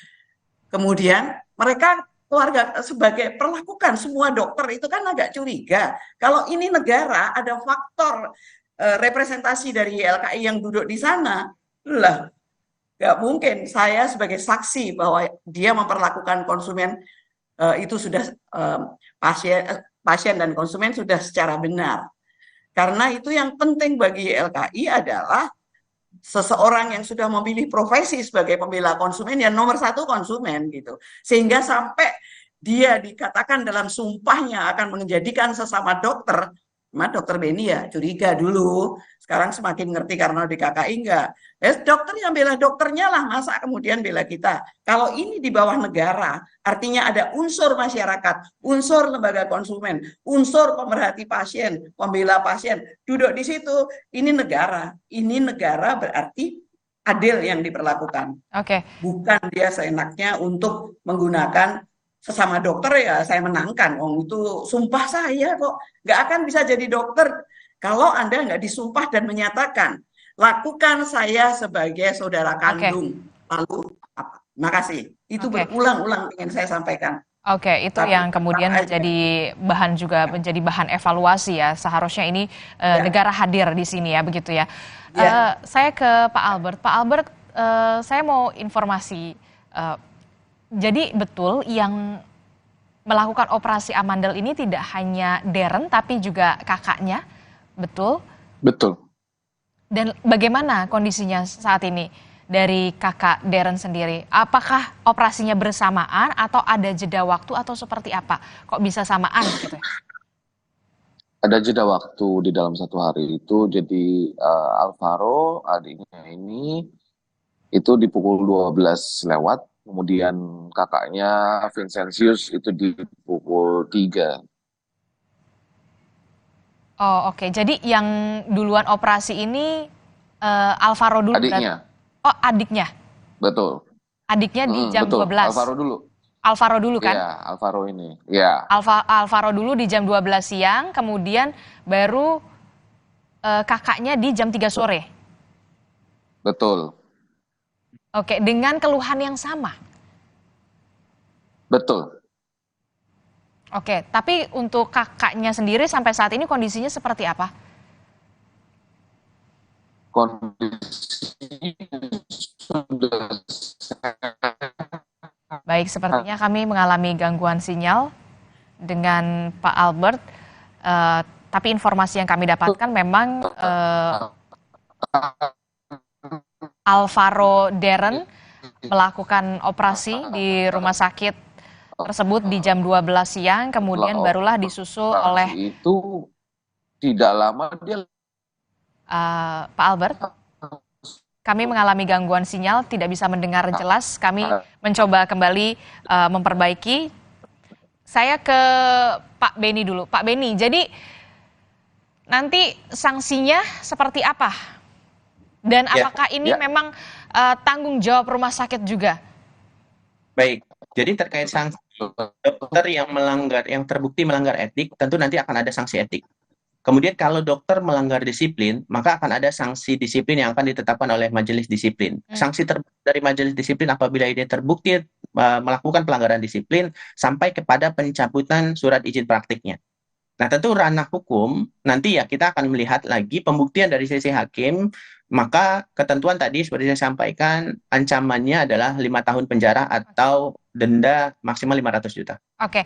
Kemudian mereka keluarga sebagai perlakukan semua dokter itu kan agak curiga. Kalau ini negara, ada faktor representasi dari YLKI yang duduk di sana, lah, nggak mungkin saya sebagai saksi bahwa dia memperlakukan konsumen itu sudah pasien dan konsumen sudah secara benar. Karena itu yang penting bagi YLKI adalah seseorang yang sudah memilih profesi sebagai pembela konsumen, yang nomor satu konsumen gitu. Sehingga sampai dia dikatakan dalam sumpahnya akan menjadikan sesama dokter, Dokter Beni ya curiga dulu, sekarang semakin ngerti karena di KKI enggak. Dokter yang bela dokternya lah, masa kemudian bela kita. Kalau ini di bawah negara, artinya ada unsur masyarakat, unsur lembaga konsumen, unsur pemerhati pasien, pembela pasien, duduk di situ. Ini negara berarti adil yang diperlakukan. Oke. Bukan dia seenaknya untuk menggunakan sesama dokter ya saya menangkan. Itu sumpah saya kok nggak akan bisa jadi dokter kalau Anda nggak disumpah dan menyatakan lakukan saya sebagai saudara kandung. Lalu apa? Makasih. Itu berulang-ulang ingin saya sampaikan. Oke, itu yang kemudian menjadi bahan evaluasi ya. Seharusnya ini negara hadir di sini ya, begitu ya. Saya ke Pak Albert. Pak Albert, saya mau informasi. Jadi betul yang melakukan operasi amandel ini tidak hanya Darren tapi juga kakaknya, betul? Betul. Dan bagaimana kondisinya saat ini dari kakak Darren sendiri? Apakah operasinya bersamaan atau ada jeda waktu atau seperti apa? Kok bisa samaan gitu? Ada jeda waktu di dalam satu hari itu. Jadi Alvaro adiknya ini itu di pukul 12 lewat. Kemudian kakaknya Vincentius itu di pukul 3. Oh oke, jadi yang duluan operasi ini Alvaro dulu? Adiknya. Oh adiknya? Betul. Adiknya di jam betul. 12? Alvaro dulu. Alvaro dulu kan? Iya, Alvaro ini. Ya. Alvaro dulu di jam 12 siang, kemudian baru kakaknya di jam 3 sore? Betul. Oke, dengan keluhan yang sama? Betul. Oke, tapi untuk kakaknya sendiri sampai saat ini kondisinya seperti apa? Kondisinya sudah baik, sepertinya kami mengalami gangguan sinyal dengan Pak Albert. Tapi informasi yang kami dapatkan memang Alvaro Darren melakukan operasi di rumah sakit tersebut di jam 12 siang, kemudian barulah disusul oleh itu tidak lama dia Pak Albert. Kami mengalami gangguan sinyal, tidak bisa mendengar jelas. Kami mencoba kembali memperbaiki. Saya ke Pak Beni dulu. Pak Beni, jadi nanti sanksinya seperti apa? Dan apakah ini memang tanggung jawab rumah sakit juga? Baik, jadi terkait sanksi dokter yang melanggar, yang terbukti melanggar etik, tentu nanti akan ada sanksi etik. Kemudian kalau dokter melanggar disiplin, maka akan ada sanksi disiplin yang akan ditetapkan oleh majelis disiplin. Sanksi dari majelis disiplin apabila ini terbukti melakukan pelanggaran disiplin sampai kepada pencabutan surat izin praktiknya. Nah, tentu ranah hukum nanti ya kita akan melihat lagi pembuktian dari sisi hakim, maka ketentuan tadi seperti saya sampaikan ancamannya adalah 5 tahun penjara atau denda maksimal 500 juta. Oke,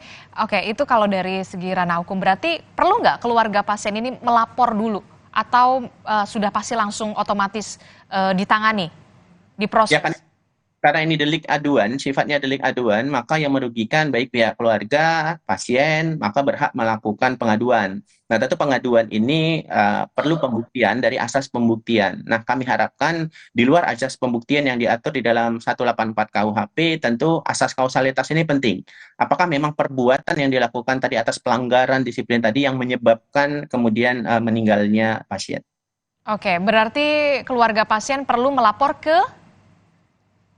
itu kalau dari segi ranah hukum berarti perlu nggak keluarga pasien ini melapor dulu atau sudah pasti langsung otomatis ditangani, diproses? Ya, karena ini delik aduan, sifatnya delik aduan, maka yang merugikan baik pihak keluarga, pasien, maka berhak melakukan pengaduan. Nah, tentu pengaduan ini perlu pembuktian dari asas pembuktian. Nah, kami harapkan di luar asas pembuktian yang diatur di dalam 184 KUHP, tentu asas kausalitas ini penting. Apakah memang perbuatan yang dilakukan tadi atas pelanggaran disiplin tadi yang menyebabkan kemudian meninggalnya pasien? Oke, berarti keluarga pasien perlu melapor ke?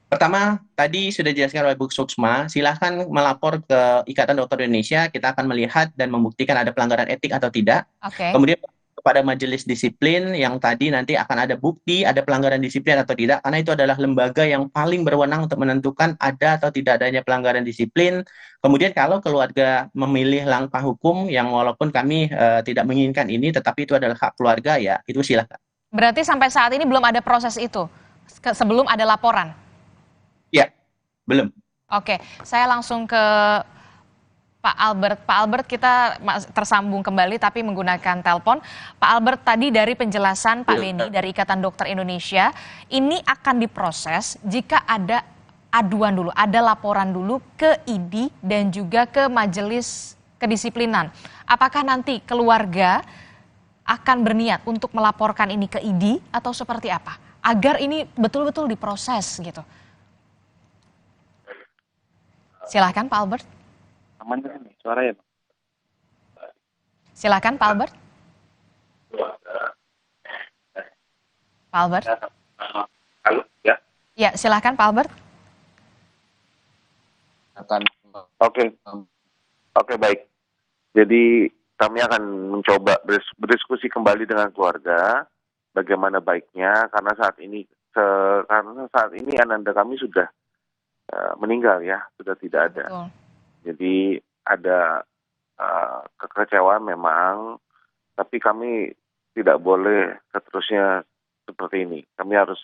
Pertama, tadi sudah dijelaskan oleh Bu Suksma, silahkan melapor ke Ikatan Dokter Indonesia, kita akan melihat dan membuktikan ada pelanggaran etik atau tidak. Kemudian kepada majelis disiplin yang tadi nanti akan ada bukti, ada pelanggaran disiplin atau tidak, karena itu adalah lembaga yang paling berwenang untuk menentukan ada atau tidak adanya pelanggaran disiplin. Kemudian kalau keluarga memilih langkah hukum yang walaupun kami tidak menginginkan ini, tetapi itu adalah hak keluarga, ya itu silahkan. Berarti sampai saat ini belum ada proses itu, sebelum ada laporan? Ya, belum. Oke, saya langsung ke Pak Albert. Pak Albert, kita tersambung kembali tapi menggunakan telepon. Pak Albert, tadi dari penjelasan Pak Beni dari Ikatan Dokter Indonesia, ini akan diproses jika ada aduan dulu, ada laporan dulu ke ID dan juga ke Majelis Kedisiplinan. Apakah nanti keluarga akan berniat untuk melaporkan ini ke ID atau seperti apa? Agar ini betul-betul diproses gitu. Silahkan Pak Albert. Aman ini suaranya. Silahkan Pak Albert. Pak Albert. Halo, ya. Ya, silahkan Pak Albert. Oke, baik. Jadi kami akan mencoba berdiskusi kembali dengan keluarga bagaimana baiknya karena saat ini ananda kami sudah meninggal ya, sudah tidak ada. Betul. Jadi ada kekecewaan memang, tapi kami tidak boleh seterusnya seperti ini. Kami harus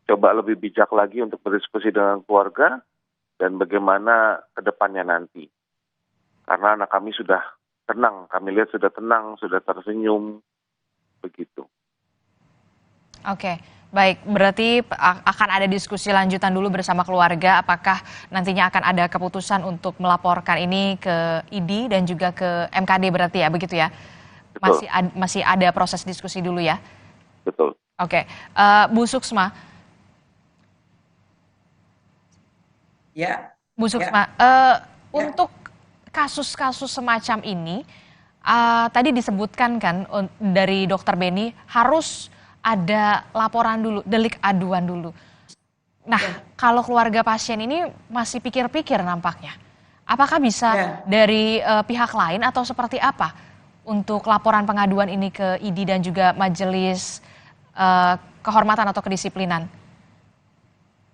coba lebih bijak lagi untuk berdiskusi dengan keluarga dan bagaimana ke depannya nanti. Karena anak kami sudah tenang, kami lihat sudah tenang, sudah tersenyum, begitu. Oke. Baik, berarti akan ada diskusi lanjutan dulu bersama keluarga, apakah nantinya akan ada keputusan untuk melaporkan ini ke ID dan juga ke MKD berarti ya, begitu ya? Betul. Masih ada proses diskusi dulu ya? Betul. Oke, Bu Suksma. Ya. Bu Suksma, untuk kasus-kasus semacam ini, tadi disebutkan kan dari Dokter Beni harus ada laporan dulu, delik aduan dulu. Nah, kalau keluarga pasien ini masih pikir-pikir nampaknya. Apakah bisa dari pihak lain atau seperti apa untuk laporan pengaduan ini ke ID dan juga Majelis Kehormatan atau Kedisiplinan?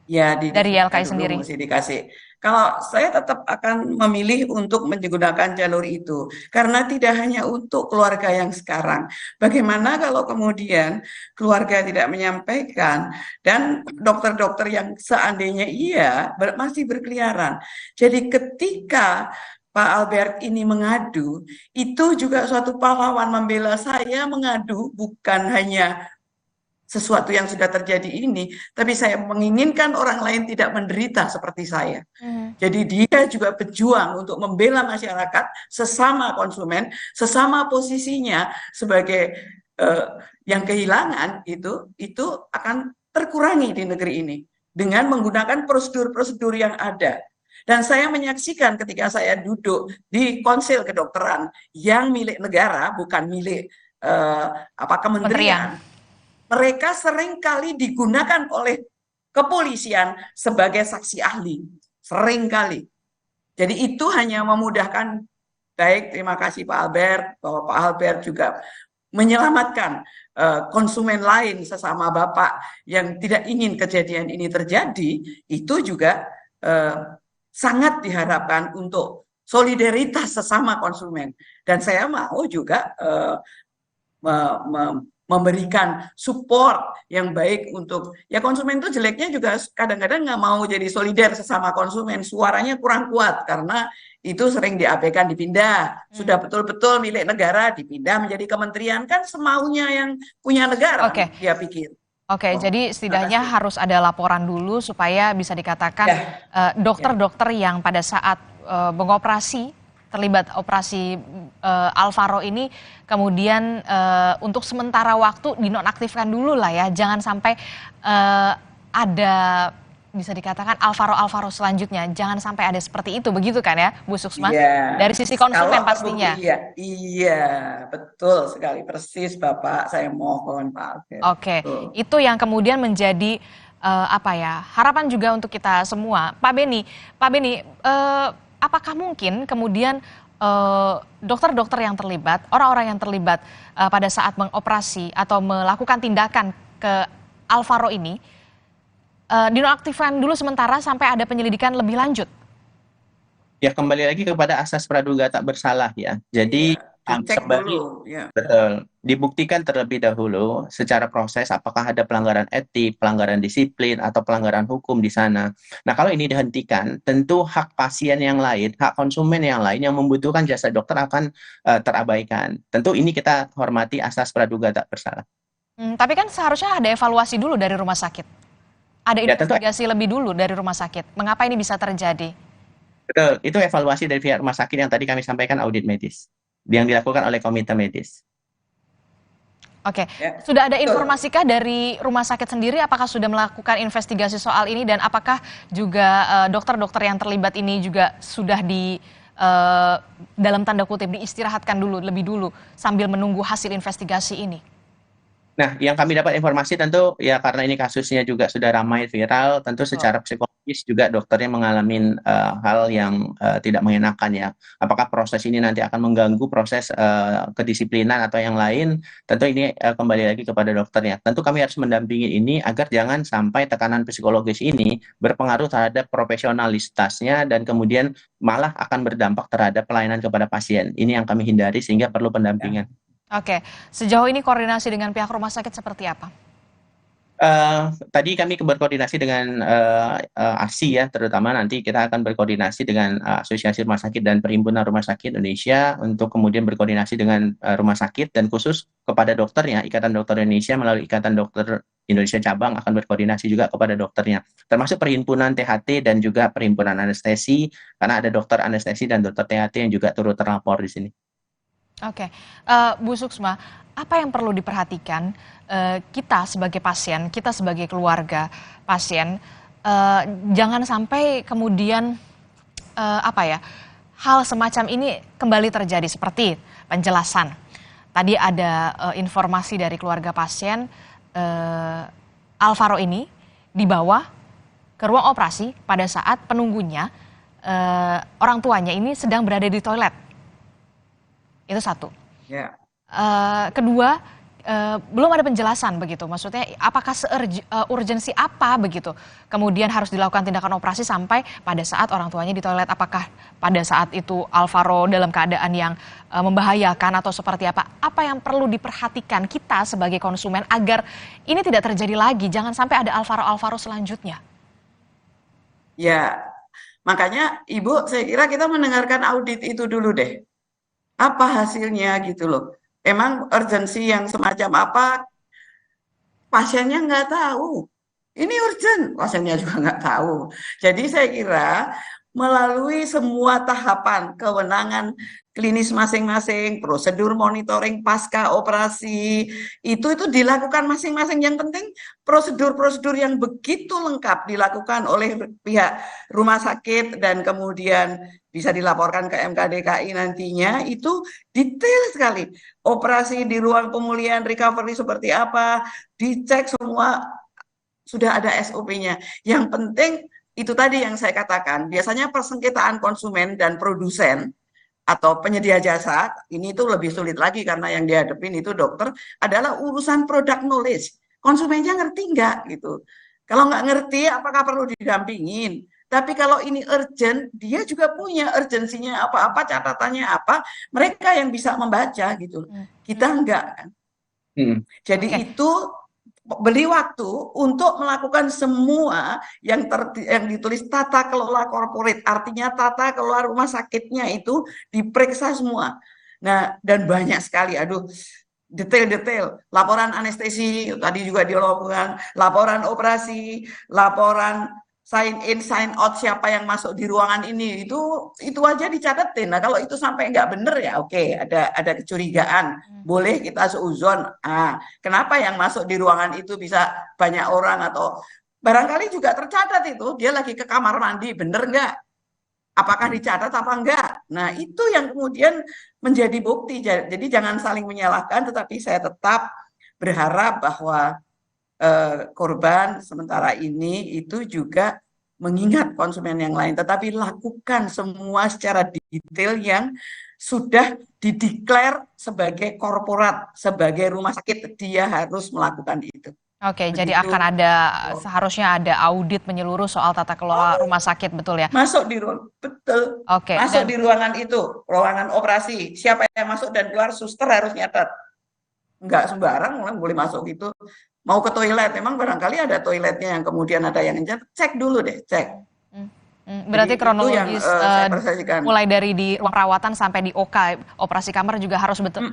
Ya, dari YLKI sendiri. Mesti dikasih. Kalau saya tetap akan memilih untuk menggunakan jalur itu, karena tidak hanya untuk keluarga yang sekarang. Bagaimana kalau kemudian keluarga tidak menyampaikan dan dokter-dokter yang seandainya masih berkeliaran. Jadi ketika Pak Albert ini mengadu, itu juga suatu pahlawan membela saya mengadu, bukan hanya sesuatu yang sudah terjadi ini, tapi saya menginginkan orang lain tidak menderita seperti saya. Jadi dia juga berjuang untuk membela masyarakat, sesama konsumen, sesama posisinya sebagai yang kehilangan itu akan terkurangi di negeri ini dengan menggunakan prosedur-prosedur yang ada. Dan saya menyaksikan ketika saya duduk di konsil kedokteran yang milik negara, bukan milik kementerian. Mereka seringkali digunakan oleh kepolisian sebagai saksi ahli. Seringkali. Jadi itu hanya memudahkan. Baik, terima kasih Pak Albert, bahwa Pak Albert juga menyelamatkan konsumen lain sesama Bapak yang tidak ingin kejadian ini terjadi. Itu juga sangat diharapkan untuk solidaritas sesama konsumen. Dan saya mau juga memberikan support yang baik untuk, ya konsumen itu jeleknya juga kadang-kadang nggak mau jadi solidar sesama konsumen, suaranya kurang kuat karena itu sering diabaikan, dipindah, sudah betul-betul milik negara, dipindah menjadi kementerian, kan semaunya yang punya negara, dia pikir. Jadi setidaknya harus ada laporan dulu supaya bisa dikatakan dokter-dokter yang pada saat mengoperasi, terlibat operasi Alvaro ini, kemudian untuk sementara waktu dinonaktifkan dulu lah ya, jangan sampai ada bisa dikatakan Alvaro selanjutnya, jangan sampai ada seperti itu, begitu kan ya Bu Suksma? Dari sisi konsumen pastinya. Iya, betul sekali, persis Bapak, saya mohon Pak. Itu yang kemudian menjadi harapan juga untuk kita semua. Pak Beni, apakah mungkin kemudian dokter-dokter yang terlibat, orang-orang yang terlibat pada saat mengoperasi atau melakukan tindakan ke Alvaro ini dinonaktifkan dulu sementara sampai ada penyelidikan lebih lanjut? Ya, kembali lagi kepada asas praduga tak bersalah ya. Jadi betul, dibuktikan terlebih dahulu secara proses apakah ada pelanggaran etik, pelanggaran disiplin, atau pelanggaran hukum di sana. Nah, kalau ini dihentikan, tentu hak pasien yang lain, hak konsumen yang lain yang membutuhkan jasa dokter akan terabaikan. Tentu ini kita hormati asas praduga tak bersalah. Tapi kan seharusnya ada evaluasi dulu dari rumah sakit. Ada investigasi lebih dulu dari rumah sakit. Mengapa ini bisa terjadi? Betul, itu evaluasi dari pihak rumah sakit yang tadi kami sampaikan, audit medis yang dilakukan oleh komite medis. Sudah ada informasikah dari rumah sakit sendiri apakah sudah melakukan investigasi soal ini, dan apakah juga dokter-dokter yang terlibat ini juga sudah dalam tanda kutip diistirahatkan dulu lebih dulu sambil menunggu hasil investigasi ini? Nah, yang kami dapat informasi tentu ya karena ini kasusnya juga sudah ramai viral, tentu secara psikologis juga dokternya mengalami hal yang tidak mengenakan ya. Apakah proses ini nanti akan mengganggu proses kedisiplinan atau yang lain, tentu ini kembali lagi kepada dokternya. Tentu kami harus mendampingi ini agar jangan sampai tekanan psikologis ini berpengaruh terhadap profesionalitasnya dan kemudian malah akan berdampak terhadap pelayanan kepada pasien. Ini yang kami hindari sehingga perlu pendampingan. Sejauh ini koordinasi dengan pihak rumah sakit seperti apa? Tadi kami berkoordinasi dengan ASI ya, terutama nanti kita akan berkoordinasi dengan Asosiasi Rumah Sakit dan Perhimpunan Rumah Sakit Indonesia untuk kemudian berkoordinasi dengan rumah sakit, dan khusus kepada dokternya, Ikatan Dokter Indonesia melalui Ikatan Dokter Indonesia Cabang akan berkoordinasi juga kepada dokternya, termasuk Perhimpunan THT dan juga Perhimpunan Anestesi, karena ada dokter anestesi dan dokter THT yang juga turut terlapor di sini. Bu Suksma, apa yang perlu diperhatikan kita sebagai pasien, kita sebagai keluarga pasien, jangan sampai kemudian hal semacam ini kembali terjadi seperti penjelasan. Tadi ada informasi dari keluarga pasien, Alvaro ini dibawa ke ruang operasi pada saat penunggunya, orang tuanya ini sedang berada di toilet. Itu satu. Kedua, belum ada penjelasan begitu. Maksudnya apakah urgensi apa begitu kemudian harus dilakukan tindakan operasi sampai pada saat orang tuanya di toilet. Apakah pada saat itu Alvaro dalam keadaan yang membahayakan atau seperti apa? Apa yang perlu diperhatikan kita sebagai konsumen agar ini tidak terjadi lagi? Jangan sampai ada Alvaro selanjutnya. Ya, Makanya Ibu, saya kira kita mendengarkan audit itu dulu deh. Apa hasilnya gitu loh. Emang urgensi yang semacam apa, pasiennya nggak tahu. Ini urgent, pasiennya juga nggak tahu. Jadi saya kira melalui semua tahapan kewenangan klinis masing-masing, prosedur monitoring pasca operasi, itu dilakukan masing-masing. Yang penting prosedur-prosedur yang begitu lengkap dilakukan oleh pihak rumah sakit dan kemudian bisa dilaporkan ke MKDKI nantinya, itu detail sekali. Operasi di ruang pemulihan recovery seperti apa, dicek semua, sudah ada SOP-nya. Yang penting itu tadi yang saya katakan, biasanya persengketaan konsumen dan produsen atau penyedia jasa, ini itu lebih sulit lagi karena yang dihadapin itu dokter, adalah urusan product knowledge. Konsumennya ngerti nggak gitu. Kalau nggak ngerti, apakah perlu didampingin? Tapi kalau ini urgent, dia juga punya urgensinya apa-apa, catatannya apa, mereka yang bisa membaca gitu. Kita enggak kan. Jadi itu beli waktu untuk melakukan semua yang ditulis tata kelola corporate, artinya tata kelola rumah sakitnya itu diperiksa semua. Nah, dan banyak sekali, detail-detail, laporan anestesi tadi juga dilakukan, laporan operasi, laporan sign in, sign out, siapa yang masuk di ruangan ini, itu aja dicatetin. Nah, kalau itu sampai nggak bener ya oke, ada kecurigaan, boleh kita seuzon. Kenapa yang masuk di ruangan itu bisa banyak orang, atau barangkali juga tercatat itu dia lagi ke kamar mandi, bener nggak? Apakah dicatat apa enggak? Nah, itu yang kemudian menjadi bukti. Jadi jangan saling menyalahkan, tetapi saya tetap berharap bahwa korban sementara ini itu juga mengingat konsumen yang lain, tetapi lakukan semua secara detail yang sudah dideklar sebagai korporat, sebagai rumah sakit, dia harus melakukan itu. Oke, jadi akan ada, seharusnya ada audit menyeluruh soal tata kelola rumah sakit, betul ya? Masuk di ruang, betul. Oke. Masuk di ruangan itu, ruangan operasi, siapa yang masuk dan keluar, suster harus nyatet. Enggak sembarang orang boleh masuk gitu. Mau ke toilet, memang barangkali ada toiletnya yang kemudian ada yang nyatet, cek dulu deh, cek. Berarti kronologis mulai dari di ruang perawatan sampai di OK, operasi kamar juga harus betul.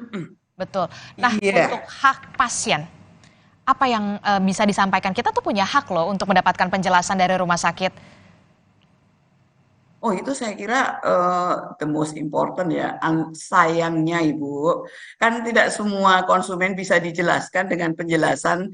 Betul. Nah, untuk hak pasien, apa yang bisa disampaikan? Kita tuh punya hak loh untuk mendapatkan penjelasan dari rumah sakit. Oh, itu saya kira the most important ya. Sayangnya Ibu, kan tidak semua konsumen bisa dijelaskan dengan penjelasan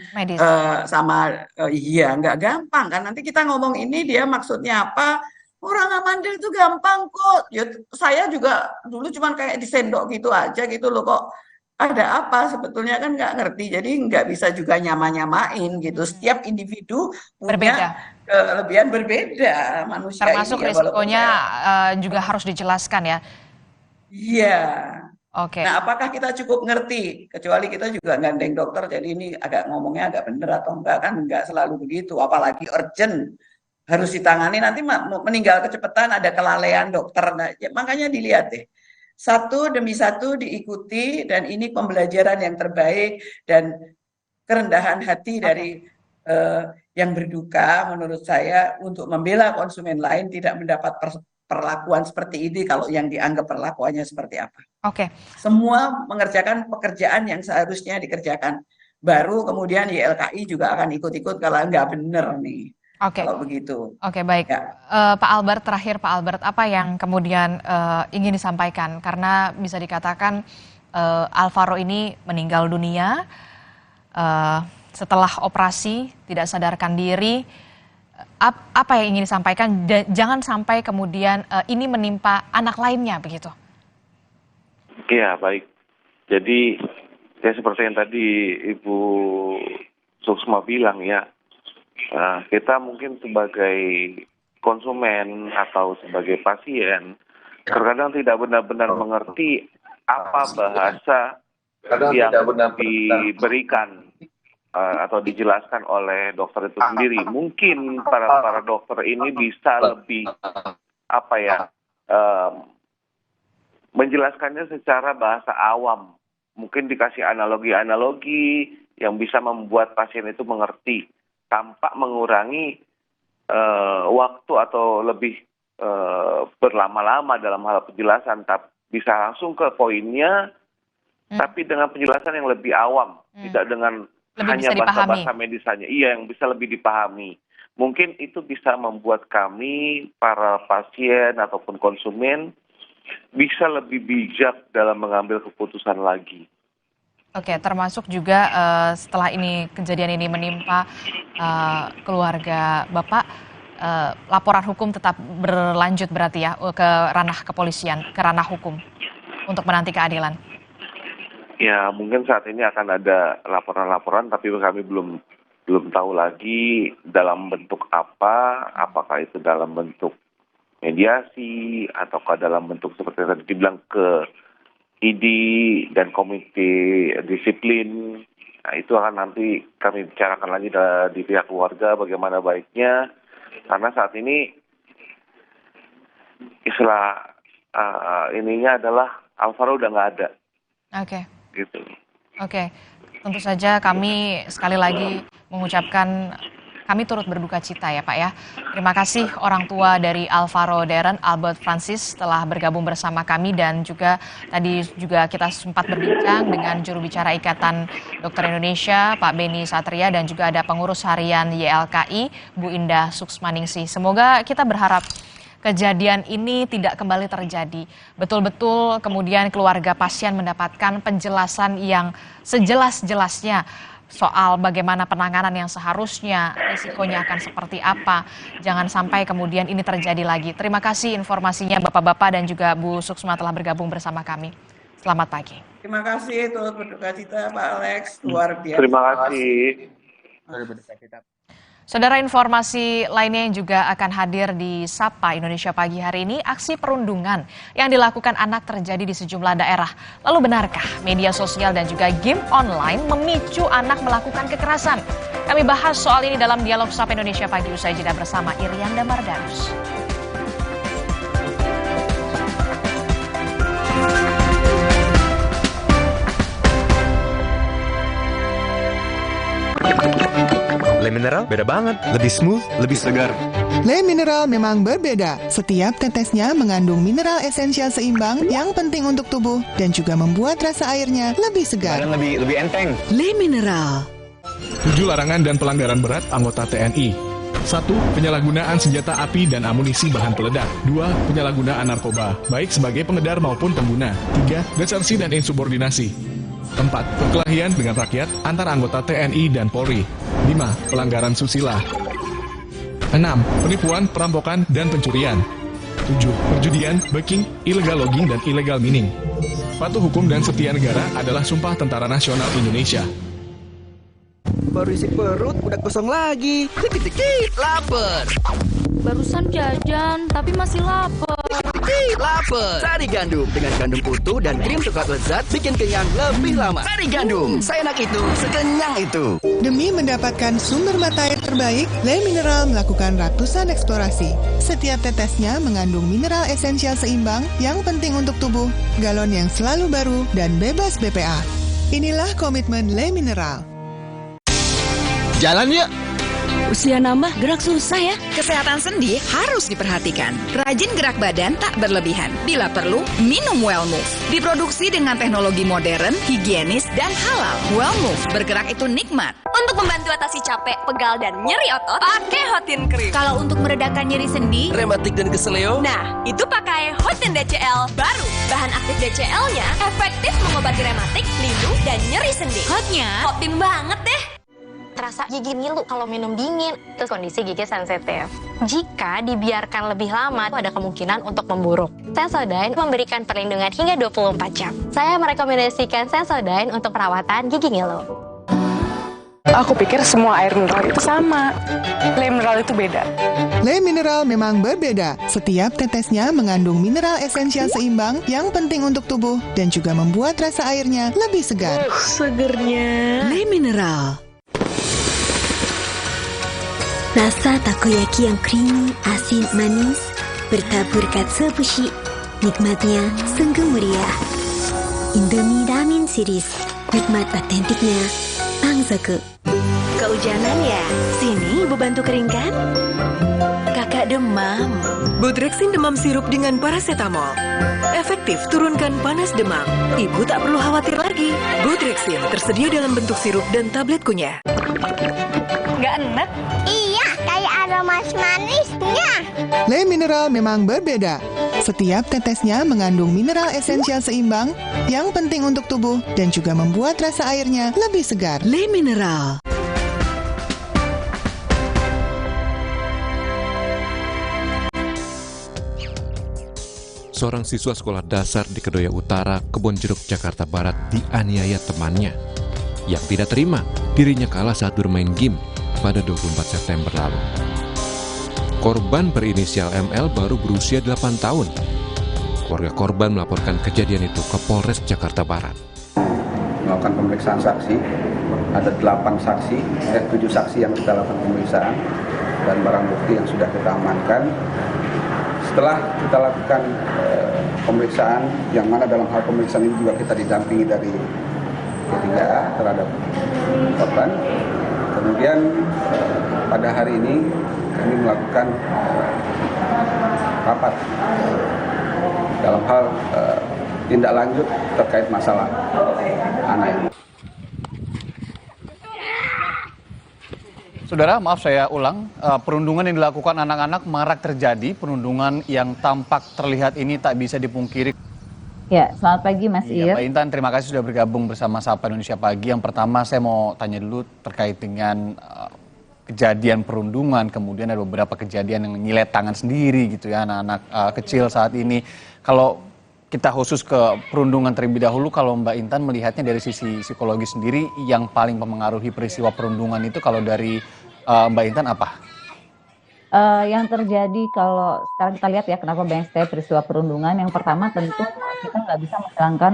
sama iya, nggak gampang kan. Nanti kita ngomong ini dia maksudnya apa? Orang Amandel itu gampang kok. Ya, saya juga dulu cuman kayak disendok gitu aja gitu loh, kok ada apa sebetulnya kan nggak ngerti. Jadi nggak bisa juga nyamain gitu. Setiap individu punya kelebihan berbeda, manusia termasuk ini, risikonya juga harus dijelaskan ya. Iya. Oke. Nah, apakah kita cukup ngerti? Kecuali kita juga gandeng dokter, jadi ini agak ngomongnya agak bener atau enggak, kan enggak selalu begitu. Apalagi urgent harus ditangani, nanti meninggal kecepatan, ada kelalaian dokter. Nah, ya, makanya dilihat deh. Satu demi satu diikuti, dan ini pembelajaran yang terbaik dan kerendahan hati dari yang berduka menurut saya untuk membela konsumen lain tidak mendapat perlakuan seperti ini kalau yang dianggap perlakuannya seperti apa. Oke. Semua mengerjakan pekerjaan yang seharusnya dikerjakan. Baru kemudian YLKI juga akan ikut-ikut kalau nggak bener nih. Oke. Kalau begitu. Oke, baik. Ya. Pak Albert, terakhir Pak Albert, apa yang kemudian ingin disampaikan? Karena bisa dikatakan Alvaro ini meninggal dunia setelah operasi, tidak sadarkan diri. Apa yang ingin disampaikan? Jangan sampai kemudian ini menimpa anak lainnya, begitu. Iya, baik. Jadi, ya seperti yang tadi Ibu Suksma bilang ya, kita mungkin sebagai konsumen atau sebagai pasien, terkadang tidak benar-benar mengerti apa bahasa yang diberikan atau dijelaskan oleh dokter itu sendiri. Mungkin para dokter ini bisa lebih menjelaskannya secara bahasa awam. Mungkin dikasih analogi-analogi yang bisa membuat pasien itu mengerti tanpa mengurangi waktu atau lebih berlama-lama dalam hal penjelasan, tapi bisa langsung ke poinnya, tapi dengan penjelasan yang lebih awam, tidak dengan hanya bahasa-bahasa medisannya. Iya, yang bisa lebih dipahami. Mungkin itu bisa membuat kami, para pasien ataupun konsumen, bisa lebih bijak dalam mengambil keputusan lagi. Oke, termasuk juga setelah kejadian ini menimpa keluarga Bapak, laporan hukum tetap berlanjut berarti ya ke ranah kepolisian, ke ranah hukum untuk menanti keadilan. Ya, mungkin saat ini akan ada laporan-laporan, tapi kami belum tahu lagi dalam bentuk apa, apakah itu dalam bentuk mediasi, ataukah dalam bentuk seperti tadi dibilang ke ID dan komite disiplin. Nah, itu akan nanti kami bicarakan lagi di pihak keluarga bagaimana baiknya, karena saat ini istilah ininya adalah Alvaro udah nggak ada. Oke. Gitu. Oke, tentu saja kami sekali lagi mengucapkan kami turut berduka cita ya Pak ya. Terima kasih orang tua dari Alvaro Darren, Albert Francis telah bergabung bersama kami, dan juga tadi juga kita sempat berbincang dengan juru bicara Ikatan Dokter Indonesia Pak Beni Satria, dan juga ada pengurus harian YLKI Bu Indah Suksmaningsih. Semoga kita berharap kejadian ini tidak kembali terjadi. Betul-betul kemudian keluarga pasien mendapatkan penjelasan yang sejelas-jelasnya soal bagaimana penanganan yang seharusnya, risikonya akan seperti apa. Jangan sampai kemudian ini terjadi lagi. Terima kasih informasinya Bapak-Bapak dan juga Bu Suksma telah bergabung bersama kami. Selamat pagi. Terima kasih, turut berduka cita Pak Alex, luar biasa. Terima kasih. Saudara, informasi lainnya yang juga akan hadir di Sapa Indonesia Pagi hari ini, aksi perundungan yang dilakukan anak terjadi di sejumlah daerah. Lalu benarkah media sosial dan juga game online memicu anak melakukan kekerasan? Kami bahas soal ini dalam dialog Sapa Indonesia Pagi usai jeda bersama Irianda Mardanus. Le Mineral beda banget, lebih smooth, lebih segar. Le Mineral memang berbeda. Setiap tetesnya mengandung mineral esensial seimbang yang penting untuk tubuh dan juga membuat rasa airnya lebih segar. Dan lebih enteng. Le Mineral. 7 larangan dan pelanggaran berat anggota TNI. 1. Penyalahgunaan senjata api dan amunisi bahan peledak. 2. Penyalahgunaan narkoba, baik sebagai pengedar maupun pengguna. 3. Desersi dan insubordinasi. 4. Perkelahian dengan rakyat antara anggota TNI dan Polri. 5. Pelanggaran susila. 6. Penipuan, perampokan, dan pencurian. 7. Perjudian, backing, illegal logging, dan illegal mining. Patuh hukum dan setia negara adalah Sumpah Tentara Nasional Indonesia. Baru isi perut, udah kosong lagi. Dikit-dikit, lapar. Barusan jajan, tapi masih lapar. Dikit-dikit, lapar. Sari Gandum dengan gandum utuh dan krim coklat lezat bikin kenyang lebih lama. Sari Gandum, seenak itu, sekenyang itu. Demi mendapatkan sumber mata air terbaik, Le Mineral melakukan ratusan eksplorasi. Setiap tetesnya mengandung mineral esensial seimbang yang penting untuk tubuh, galon yang selalu baru, dan bebas BPA. Inilah komitmen Le Mineral. Jalan yuk. Usia nambah, gerak susah ya. Kesehatan sendi harus diperhatikan. Rajin gerak badan tak berlebihan. Bila perlu, minum Wellmove. Diproduksi dengan teknologi modern, higienis, dan halal. Wellmove, bergerak itu nikmat. Untuk membantu atasi capek, pegal, dan nyeri otot, pakai Hotin Cream. Kalau untuk meredakan nyeri sendi, rematik dan keseleo, nah, itu pakai Hotin DCL baru. Bahan aktif DCL-nya efektif mengobati rematik, lindung, dan nyeri sendi. Hotnya Hotin banget deh. Terasa gigi ngilu kalau minum dingin. Terus kondisi gigi sensitif. Jika dibiarkan lebih lama, ada kemungkinan untuk memburuk. Sensodyne memberikan perlindungan hingga 24 jam. Saya merekomendasikan Sensodyne untuk perawatan gigi ngilu. Aku pikir semua air mineral itu sama. Le Mineral itu beda. Le Mineral memang berbeda. Setiap tetesnya mengandung mineral esensial seimbang yang penting untuk tubuh dan juga membuat rasa airnya lebih segar. Segernya. Le Mineral. Rasa takoyaki yang creamy, asin, manis, bertabur katsuobushi. Nikmatnya sungguh meriah. Indomie Ramen Series. Nikmat otentiknya Pangzoku. Keujanan ya? Sini ibu bantu keringkan. Kakak demam. Bodrexin demam sirup dengan paracetamol. Efektif turunkan panas demam. Ibu tak perlu khawatir lagi. Bodrexin tersedia dalam bentuk sirup dan tablet kunyah. Nggak enak? Iya, kayak aroma manisnya. Le Mineral memang berbeda. Setiap tetesnya mengandung mineral esensial seimbang yang penting untuk tubuh dan juga membuat rasa airnya lebih segar. Le Mineral. Seorang siswa sekolah dasar di Kedoya Utara, Kebonjeruk, Jakarta Barat dianiaya temannya yang tidak terima dirinya kalah saat bermain game pada 24 September lalu. Korban berinisial ML baru berusia 8 tahun. Keluarga korban melaporkan kejadian itu ke Polres Jakarta Barat. Melakukan pemeriksaan saksi, ada 7 saksi yang kita lakukan pemeriksaan dan barang bukti yang sudah kita amankan. Setelah kita lakukan pemeriksaan, yang mana dalam hal pemeriksaan ini juga kita didampingi dari P3A terhadap korban. Kemudian pada hari ini kami melakukan rapat dalam hal tindak lanjut terkait masalah anak ini. Saudara, maaf saya ulang, perundungan yang dilakukan anak-anak marak terjadi, perundungan yang tampak terlihat ini tak bisa dipungkiri. Ya, selamat pagi Mas Ir. Mbak Intan, terima kasih sudah bergabung bersama Sapa Indonesia Pagi. Yang pertama saya mau tanya dulu terkait dengan kejadian perundungan, kemudian ada beberapa kejadian yang nyilet tangan sendiri gitu ya, anak-anak kecil saat ini. Kalau kita khusus ke perundungan terlebih dahulu, kalau Mbak Intan melihatnya dari sisi psikologi sendiri, yang paling mempengaruhi peristiwa perundungan itu kalau dari Mbak Intan apa? Yang terjadi kalau sekarang kita lihat ya kenapa banyak sekali peristiwa perundungan. Yang pertama tentu kita nggak bisa menghilangkan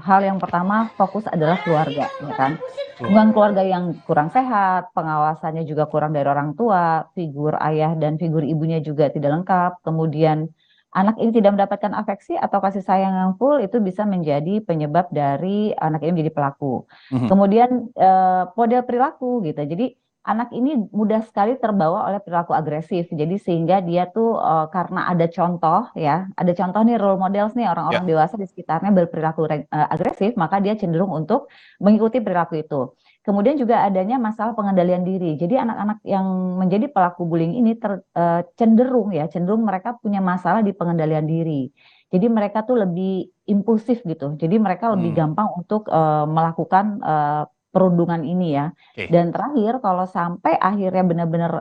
hal yang pertama fokus adalah keluarga, ya kan? Hubungan keluarga yang kurang sehat, pengawasannya juga kurang dari orang tua, figur ayah dan figur ibunya juga tidak lengkap. Kemudian anak ini tidak mendapatkan afeksi atau kasih sayang yang full, itu bisa menjadi penyebab dari anak ini menjadi pelaku. Kemudian model perilaku gitu. Jadi anak ini mudah sekali terbawa oleh perilaku agresif. Jadi sehingga dia tuh karena ada contoh ya, ada contoh nih role models nih orang-orang dewasa di sekitarnya berperilaku agresif, maka dia cenderung untuk mengikuti perilaku itu. Kemudian juga adanya masalah pengendalian diri. Jadi anak-anak yang menjadi pelaku bullying ini cenderung mereka punya masalah di pengendalian diri. Jadi mereka tuh lebih impulsif gitu. Jadi mereka lebih gampang untuk melakukan perundungan ini ya. Dan terakhir kalau sampai akhirnya benar-benar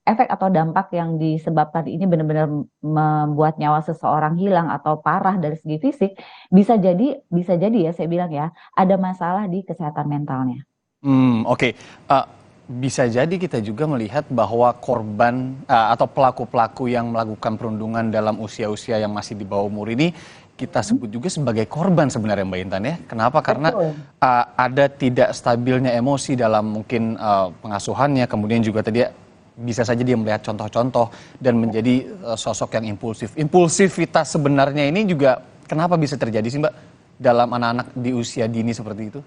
efek atau dampak yang disebabkan ini benar-benar membuat nyawa seseorang hilang atau parah dari segi fisik, bisa jadi ya saya bilang ya, ada masalah di kesehatan mentalnya. Bisa jadi kita juga melihat bahwa korban atau pelaku-pelaku yang melakukan perundungan dalam usia-usia yang masih di bawah umur ini kita sebut juga sebagai korban sebenarnya Mbak Intan ya. Kenapa? Karena ada tidak stabilnya emosi dalam mungkin pengasuhannya, kemudian juga tadi bisa saja dia melihat contoh-contoh dan menjadi sosok yang impulsif. Impulsivitas sebenarnya ini juga kenapa bisa terjadi sih Mbak dalam anak-anak di usia dini seperti itu?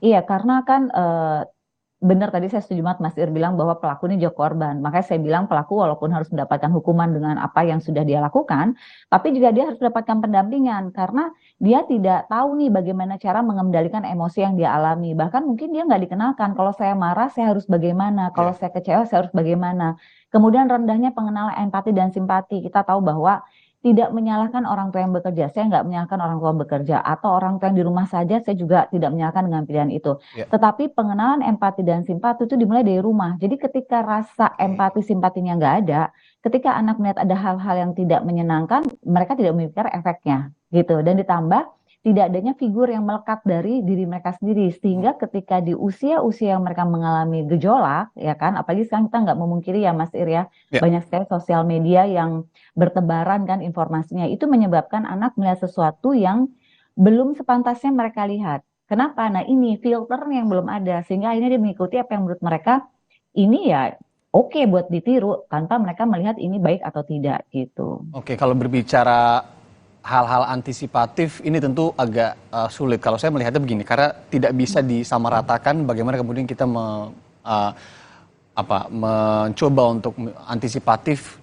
Iya, karena kan benar tadi saya setuju banget Mas Ir bilang bahwa pelaku ini juga korban. Makanya saya bilang pelaku walaupun harus mendapatkan hukuman dengan apa yang sudah dia lakukan, tapi juga dia harus mendapatkan pendampingan karena dia tidak tahu nih bagaimana cara mengendalikan emosi yang dia alami. Bahkan mungkin dia nggak dikenalkan, kalau saya marah saya harus bagaimana, kalau saya kecewa saya harus bagaimana. Kemudian rendahnya pengenalan empati dan simpati. Kita tahu bahwa tidak menyalahkan orang tua yang bekerja, saya nggak menyalahkan orang tua yang bekerja, atau orang tua yang di rumah saja, saya juga tidak menyalahkan dengan pilihan itu. Tetapi pengenalan empati dan simpati itu dimulai dari rumah. Jadi ketika rasa empati simpatinya nggak ada, ketika anak melihat ada hal-hal yang tidak menyenangkan, mereka tidak memikir efeknya, gitu. Dan ditambah tidak adanya figur yang melekat dari diri mereka sendiri, sehingga ketika di usia-usia yang mereka mengalami gejolak, ya kan, apalagi sekarang kita nggak memungkiri ya Mas Ir ya, banyak sekali sosial media yang bertebaran kan informasinya, itu menyebabkan anak melihat sesuatu yang belum sepantasnya mereka lihat. Kenapa? Nah ini filternya yang belum ada, sehingga akhirnya dia mengikuti apa yang menurut mereka ini ya oke buat ditiru, tanpa mereka melihat ini baik atau tidak gitu. Oke, kalau berbicara hal-hal antisipatif ini tentu agak sulit. Kalau saya melihatnya begini, karena tidak bisa disamaratakan bagaimana kemudian kita mencoba untuk antisipatif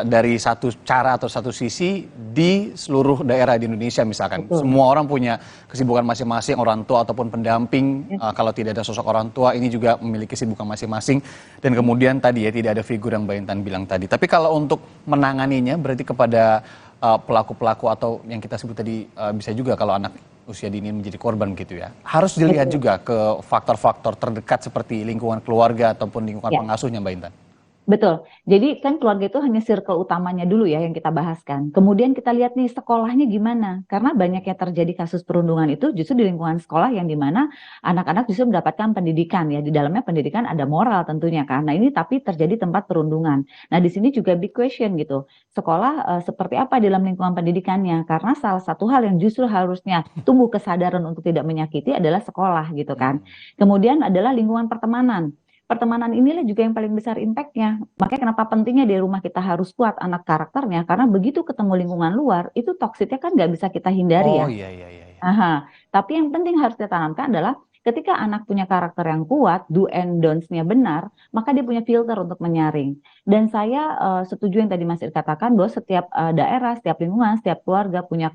dari satu cara atau satu sisi di seluruh daerah di Indonesia misalkan. Betul. Semua orang punya kesibukan masing-masing, orang tua ataupun pendamping. Kalau tidak ada sosok orang tua, ini juga memiliki kesibukan masing-masing. Dan kemudian tadi ya tidak ada figur yang Mbak Intan bilang tadi. Tapi kalau untuk menanganinya berarti kepada pelaku-pelaku atau yang kita sebut tadi bisa juga kalau anak usia dini menjadi korban gitu ya. Harus dilihat juga ke faktor-faktor terdekat seperti lingkungan keluarga ataupun lingkungan pengasuhnya Mbak Intan. Betul. Jadi kan keluarga itu hanya circle utamanya dulu ya yang kita bahaskan. Kemudian kita lihat nih sekolahnya gimana. Karena banyak yang terjadi kasus perundungan itu justru di lingkungan sekolah yang dimana anak-anak justru mendapatkan pendidikan ya. Di dalamnya pendidikan ada moral tentunya kan. Nah ini tapi terjadi tempat perundungan. Nah di sini juga big question gitu. Sekolah seperti apa dalam lingkungan pendidikannya. Karena salah satu hal yang justru harusnya tumbuh kesadaran untuk tidak menyakiti adalah sekolah gitu kan. Kemudian adalah lingkungan pertemanan. Pertemanan inilah juga yang paling besar impact-nya. Makanya kenapa pentingnya di rumah kita harus kuat anak karakternya, karena begitu ketemu lingkungan luar, itu toksiknya kan nggak bisa kita hindari ya. Oh iya. Aha. Tapi yang penting harus ditanamkan adalah ketika anak punya karakter yang kuat, do and don'ts-nya benar, maka dia punya filter untuk menyaring. Dan saya setuju yang tadi Mas Ir katakan bahwa setiap daerah, setiap lingkungan, setiap keluarga punya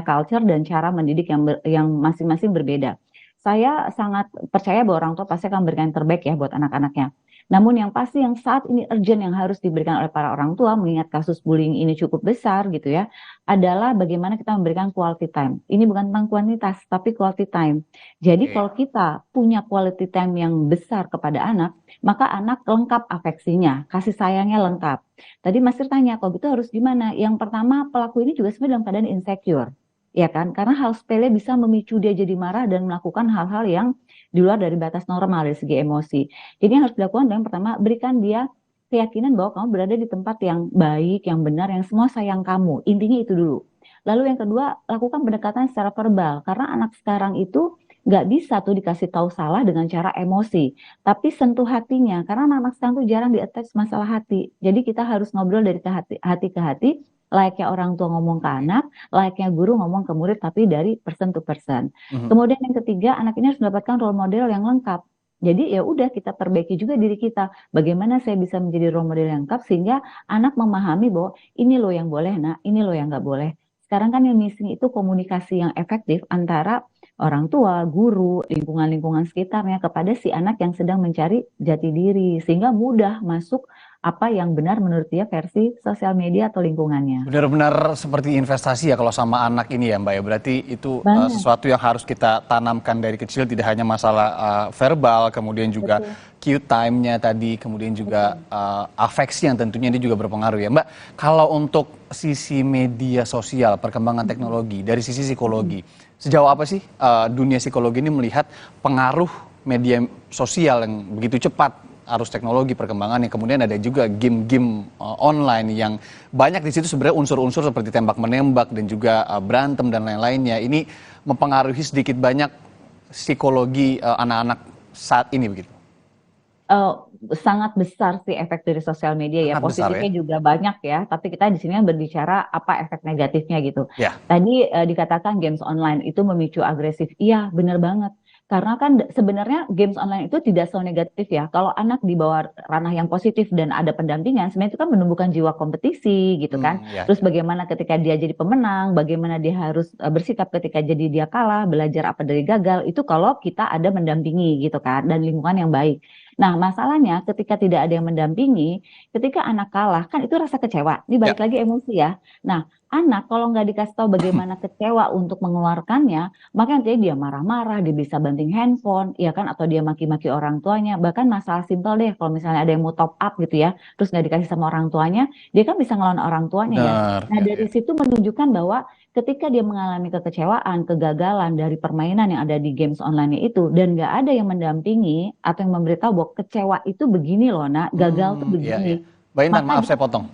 culture dan cara mendidik yang masing-masing berbeda. Saya sangat percaya bahwa orang tua pasti akan memberikan yang terbaik ya buat anak-anaknya. Namun yang pasti yang saat ini urgent yang harus diberikan oleh para orang tua mengingat kasus bullying ini cukup besar gitu ya, adalah bagaimana kita memberikan quality time. Ini bukan tentang kuantitas, tapi quality time. Jadi kalau kita punya quality time yang besar kepada anak, maka anak lengkap afeksinya, kasih sayangnya lengkap. Tadi Mas Ir tanya, kalau gitu harus gimana? Yang pertama, pelaku ini juga sebenarnya dalam keadaan insecure. Ya kan, karena hal sepele bisa memicu dia jadi marah dan melakukan hal-hal yang di luar dari batas normal dari segi emosi. Jadi yang harus dilakukan yang pertama, berikan dia keyakinan bahwa kamu berada di tempat yang baik, yang benar, yang semua sayang kamu. Intinya itu dulu. Lalu yang kedua, lakukan pendekatan secara verbal. Karena anak sekarang itu nggak bisa tuh dikasih tahu salah dengan cara emosi. Tapi sentuh hatinya, karena anak sekarang tuh jarang di-attach masalah hati. Jadi kita harus ngobrol dari hati ke hati, layaknya orang tua ngomong ke anak, layaknya guru ngomong ke murid, tapi dari person to person. Kemudian yang ketiga, anak ini harus mendapatkan role model yang lengkap. Jadi ya udah kita perbaiki juga diri kita. Bagaimana saya bisa menjadi role model yang lengkap sehingga anak memahami bahwa ini loh yang boleh nak, ini loh yang nggak boleh. Sekarang kan yang missing itu komunikasi yang efektif antara orang tua, guru, lingkungan-lingkungan sekitarnya kepada si anak yang sedang mencari jati diri. Sehingga mudah masuk apa yang benar menurut dia versi sosial media atau lingkungannya. Benar-benar seperti investasi ya kalau sama anak ini ya Mbak ya. Berarti itu sesuatu yang harus kita tanamkan dari kecil, tidak hanya masalah verbal, kemudian juga cue time-nya tadi, kemudian juga afeksi yang tentunya ini juga berpengaruh ya Mbak. Kalau untuk sisi media sosial, perkembangan teknologi, dari sisi psikologi, sejauh apa sih dunia psikologi ini melihat pengaruh media sosial yang begitu cepat, arus teknologi perkembangannya, kemudian ada juga game-game online yang banyak di situ sebenarnya unsur-unsur seperti tembak menembak dan juga berantem dan lain-lainnya. Ini mempengaruhi sedikit banyak psikologi anak-anak saat ini begitu. Sangat besar sih efek dari sosial media ya. Sangat Positifnya besar, ya? juga banyak ya, tapi kita di sini berbicara apa efek negatifnya gitu. Ya. Tadi dikatakan games online itu memicu agresif. Iya, benar banget. Karena kan sebenarnya games online itu tidak selalu negatif ya. Kalau anak di bawah ranah yang positif dan ada pendampingan, sebenarnya itu kan menumbuhkan jiwa kompetisi gitu kan. Terus bagaimana ketika dia jadi pemenang, bagaimana dia harus bersikap ketika jadi dia kalah, belajar apa dari gagal, itu kalau kita ada mendampingi gitu kan, dan lingkungan yang baik. Nah masalahnya ketika tidak ada yang mendampingi, ketika anak kalah kan itu rasa kecewa, ini balik lagi emosi ya. Nah anak kalau nggak dikasih tahu bagaimana kecewa untuk mengeluarkannya, maka nanti dia marah-marah, dia bisa banting handphone, ya kan, atau dia maki-maki orang tuanya. Bahkan masalah simpel deh, kalau misalnya ada yang mau top up gitu ya, terus nggak dikasih sama orang tuanya, dia kan bisa ngelawan orang tuanya ya. Nah dari situ menunjukkan bahwa ketika dia mengalami kekecewaan, kegagalan dari permainan yang ada di games online itu, dan nggak ada yang mendampingi atau yang memberitahu bahwa kecewa itu begini loh nak, gagal tuh begini. Mbak Intan, maaf saya potong.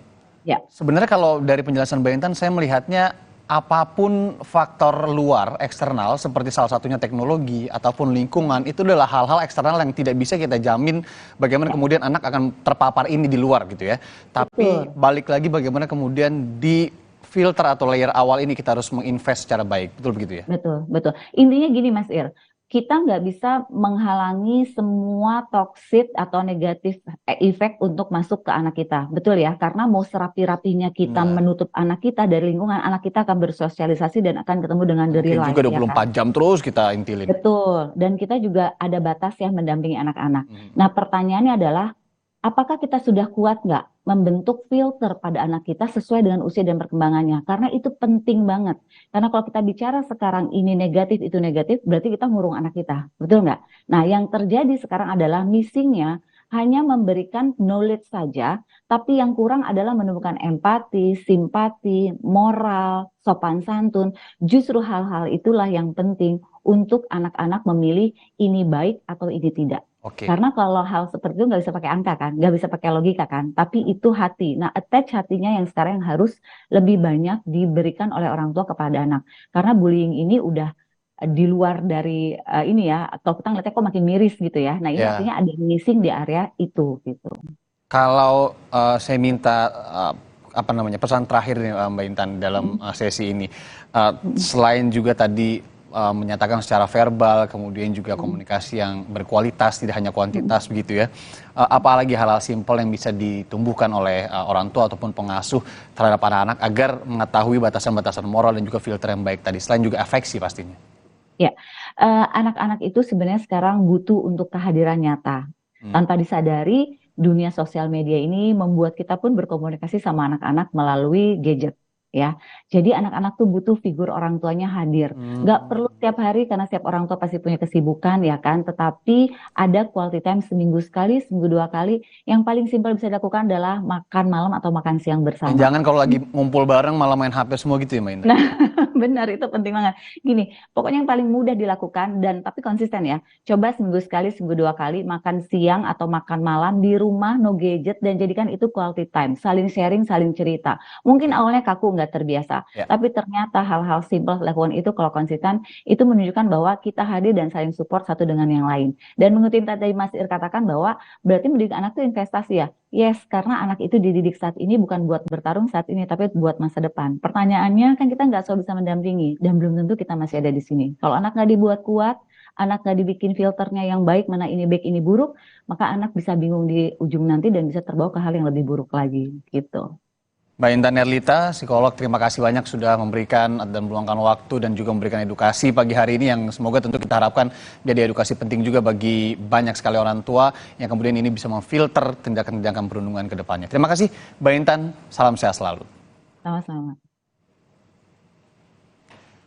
Ya. Sebenarnya kalau dari penjelasan Mbak Intan, saya melihatnya apapun faktor luar, eksternal, seperti salah satunya teknologi ataupun lingkungan, itu adalah hal-hal eksternal yang tidak bisa kita jamin bagaimana kemudian anak akan terpapar ini di luar gitu ya. Tapi balik lagi bagaimana kemudian di filter atau layer awal ini kita harus menginvest secara baik, betul begitu ya? Betul, betul. Intinya gini Mas Ir, kita nggak bisa menghalangi semua toksik atau negatif efek untuk masuk ke anak kita. Betul ya? Karena mau serapi-rapinya kita menutup anak kita dari lingkungan, anak kita akan bersosialisasi dan akan ketemu dengan the real life. Juga 24 jam terus kita intilin. Betul. Dan kita juga ada batas ya mendampingi anak-anak. Nah, pertanyaannya adalah, apakah kita sudah kuat nggak membentuk filter pada anak kita sesuai dengan usia dan perkembangannya? Karena itu penting banget. Karena kalau kita bicara sekarang ini negatif, itu negatif, berarti kita ngurung anak kita. Betul nggak? Nah, yang terjadi sekarang adalah missingnya hanya memberikan knowledge saja, tapi yang kurang adalah menemukan empati, simpati, moral, sopan santun. Justru hal-hal itulah yang penting untuk anak-anak memilih ini baik atau ini tidak. Karena kalau hal seperti itu nggak bisa pakai angka kan, nggak bisa pakai logika kan, tapi itu hati. Nah, attach hatinya yang sekarang harus lebih banyak diberikan oleh orang tua kepada anak. Karena bullying ini udah di luar dari ini ya, atau kita ngeliatnya kok makin miris gitu ya. Nah, ini artinya ada missing di area itu gitu. Kalau saya minta pesan terakhir nih Mbak Intan dalam sesi ini, selain juga tadi menyatakan secara verbal, kemudian juga komunikasi yang berkualitas, tidak hanya kuantitas begitu ya. Apalagi hal-hal simpel yang bisa ditumbuhkan oleh orang tua ataupun pengasuh terhadap anak-anak agar mengetahui batasan-batasan moral dan juga filter yang baik tadi, selain juga afeksi pastinya. Ya, anak-anak itu sebenarnya sekarang butuh untuk kehadiran nyata. Tanpa disadari, dunia sosial media ini membuat kita pun berkomunikasi sama anak-anak melalui gadget. Ya, jadi anak-anak tuh butuh figur orang tuanya hadir. Nggak perlu setiap hari karena setiap orang tua pasti punya kesibukan ya kan. Tetapi ada quality time seminggu sekali, seminggu 2 kali. Yang paling simpel bisa dilakukan adalah makan malam atau makan siang bersama. Jangan kalau lagi ngumpul bareng malah main HP semua gitu ya Mbak Intan. Nah, benar itu penting banget. Gini, pokoknya yang paling mudah dilakukan dan tapi konsisten ya. Coba seminggu sekali, seminggu 2 kali makan siang atau makan malam di rumah, no gadget, dan jadikan itu quality time. Saling sharing, saling cerita. Mungkin awalnya kaku nggak terbiasa. Tapi ternyata hal-hal simpel lakukan itu kalau konsisten itu menunjukkan bahwa kita hadir dan saling support satu dengan yang lain. Dan mengutip tadi Mas Ir katakan bahwa berarti mendidik anak itu investasi ya. Yes, karena anak itu dididik saat ini bukan buat bertarung saat ini, tapi buat masa depan. Pertanyaannya kan kita nggak selalu bisa mendampingi dan belum tentu kita masih ada di sini. Kalau anak nggak dibuat kuat, anak nggak dibikin filternya yang baik, mana ini baik ini buruk, maka anak bisa bingung di ujung nanti dan bisa terbawa ke hal yang lebih buruk lagi gitu. Mbak Intan Erlita, psikolog, terima kasih banyak sudah memberikan dan meluangkan waktu dan juga memberikan edukasi pagi hari ini yang semoga tentu kita harapkan jadi edukasi penting juga bagi banyak sekali orang tua yang kemudian ini bisa memfilter tindakan-tindakan perundungan ke depannya. Terima kasih Mbak Intan, salam sehat selalu. Sama-sama.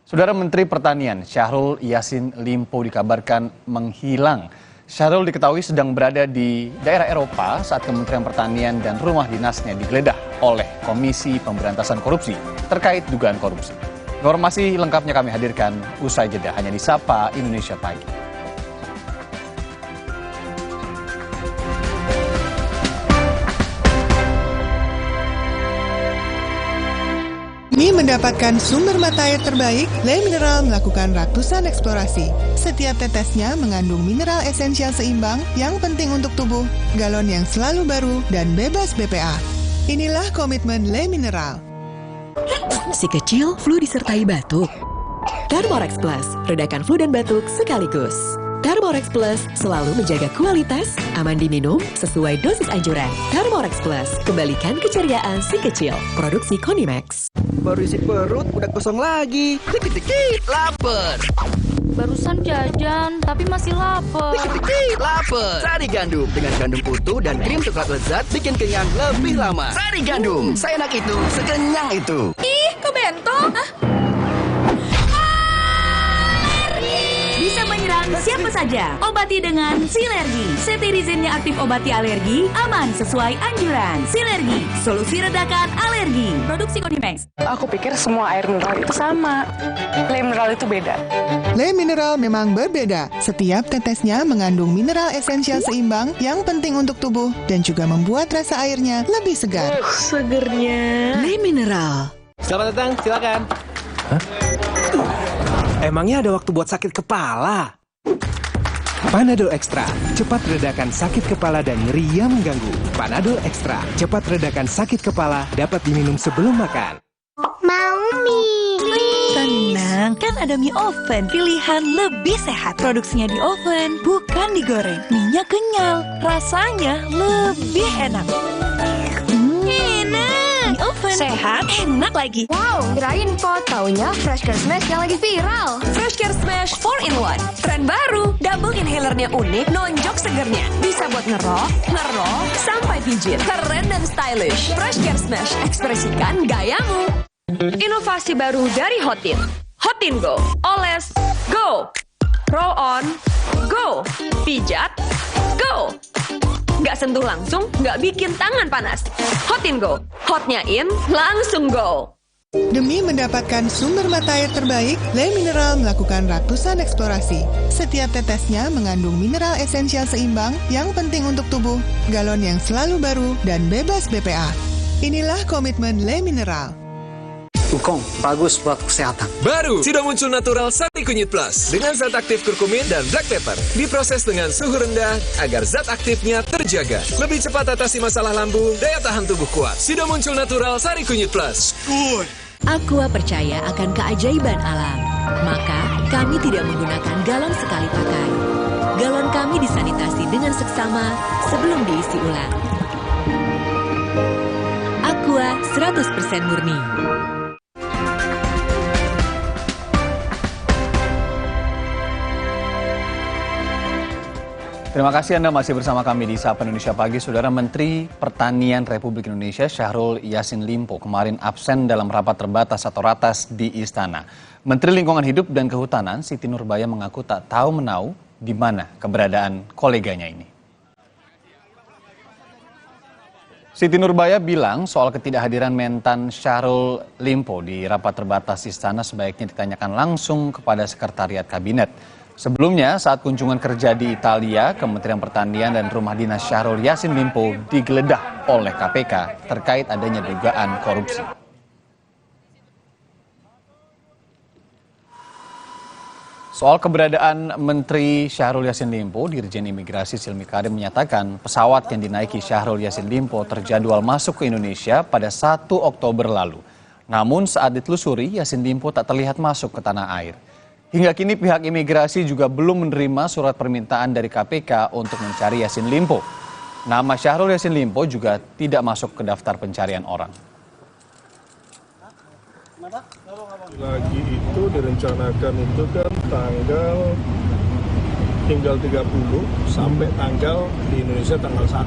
Saudara Menteri Pertanian Syahrul Yassin Limpo dikabarkan menghilang. Syahrul diketahui sedang berada di daerah Eropa saat Kementerian Pertanian dan rumah dinasnya digeledah oleh Komisi Pemberantasan Korupsi terkait dugaan korupsi. Informasi lengkapnya kami hadirkan usai jeda hanya di Sapa Indonesia Pagi. Demi mendapatkan sumber mata air terbaik, Le Mineral melakukan ratusan eksplorasi. Setiap tetesnya mengandung mineral esensial seimbang yang penting untuk tubuh, galon yang selalu baru, dan bebas BPA. Inilah komitmen Le Mineral. Si kecil flu disertai batuk. Thermorex Plus, redakan flu dan batuk sekaligus. Thermorex Plus selalu menjaga kualitas, aman diminum, sesuai dosis anjuran. Thermorex Plus, kembalikan keceriaan si kecil. Produksi Konimax. Baru isi perut, udah kosong lagi. Dikit-dikit, lapar. Barusan jajan, tapi masih lapar. Dikit-dikit, lapar. Sari Gandum dengan gandum utuh dan krim coklat lezat bikin kenyang lebih lama. Sari Gandum, seenak itu, sekenyang itu. Ih, kok bento? Bisa menyerang siapa saja. Obati dengan Silergi. Cetirizine-nya aktif obati alergi, aman sesuai anjuran. Silergi, solusi redakan alergi. Produksi Konimax. Aku pikir semua air mineral itu sama. Le Mineral itu beda. Le Mineral memang berbeda. Setiap tetesnya mengandung mineral esensial seimbang yang penting untuk tubuh dan juga membuat rasa airnya lebih segar. Segernya. Le Mineral. Selamat datang, silakan. Hah? Emangnya ada waktu buat sakit kepala? Panadol Extra, cepat redakan sakit kepala dan nyeri yang mengganggu. Panadol Extra, cepat redakan sakit kepala, dapat diminum sebelum makan. Mau mie. Tenang. tenang, kan ada mie oven. Pilihan lebih sehat. Produksinya di oven, bukan digoreng. Mie-nya kenyal, rasanya lebih enak. Enak. Mie oven, sehat, enak lagi. Wow, kirain pot. Taunya Fresh Care Smash yang lagi viral. Fresh Care Smash 4-in-1. Tren baru, double inhalernya unik, nonjok segernya. Bisa buat ngerok, sampai pijit. Keren dan stylish. Fresh Care Smash, ekspresikan gayamu. Inovasi baru dari Hotin. Hotin Go. Oles, go. Roll on, go. Pijat, go. Nggak sentuh langsung, nggak bikin tangan panas. Hotin Go. Hotnya in, langsung go. Demi mendapatkan sumber mata air terbaik, Le Mineral melakukan ratusan eksplorasi. Setiap tetesnya mengandung mineral esensial seimbang yang penting untuk tubuh, galon yang selalu baru, dan bebas BPA. Inilah komitmen Le Mineral. Wukong, bagus buat kesehatan. Baru, sudah muncul natural Sari Kunyit Plus dengan zat aktif kurkumin dan black pepper. Diproses dengan suhu rendah agar zat aktifnya terjaga. Lebih cepat atasi masalah lambung, daya tahan tubuh kuat. Sudah muncul natural Sari Kunyit Plus. Aqua percaya akan keajaiban alam. Maka, kami tidak menggunakan galon sekali pakai. Galon kami disanitasi dengan seksama sebelum diisi ulang. Aqua 100% murni. Terima kasih Anda masih bersama kami di Sapa Indonesia Pagi. Saudara Menteri Pertanian Republik Indonesia Syahrul Yassin Limpo kemarin absen dalam rapat terbatas atau ratas di Istana. Menteri Lingkungan Hidup dan Kehutanan Siti Nurbaya mengaku tak tahu menau di mana keberadaan koleganya ini. Siti Nurbaya bilang soal ketidakhadiran Mentan Syahrul Limpo di rapat terbatas Istana sebaiknya ditanyakan langsung kepada Sekretariat Kabinet. Sebelumnya, saat kunjungan kerja di Italia, Kementerian Pertanian dan Rumah Dinas Syahrul Yassin Limpo digeledah oleh KPK terkait adanya dugaan korupsi. Soal keberadaan Menteri Syahrul Yassin Limpo, Dirjen Imigrasi Silmi Karim menyatakan pesawat yang dinaiki Syahrul Yassin Limpo terjadwal masuk ke Indonesia pada 1 Oktober lalu. Namun saat ditelusuri, Yassin Limpo tak terlihat masuk ke tanah air. Hingga kini pihak imigrasi juga belum menerima surat permintaan dari KPK untuk mencari Yassin Limpo. Nama Syahrul Yassin Limpo juga tidak masuk ke daftar pencarian orang. Lagi itu direncanakan itu kan tinggal 30 sampai tanggal di Indonesia tanggal 1.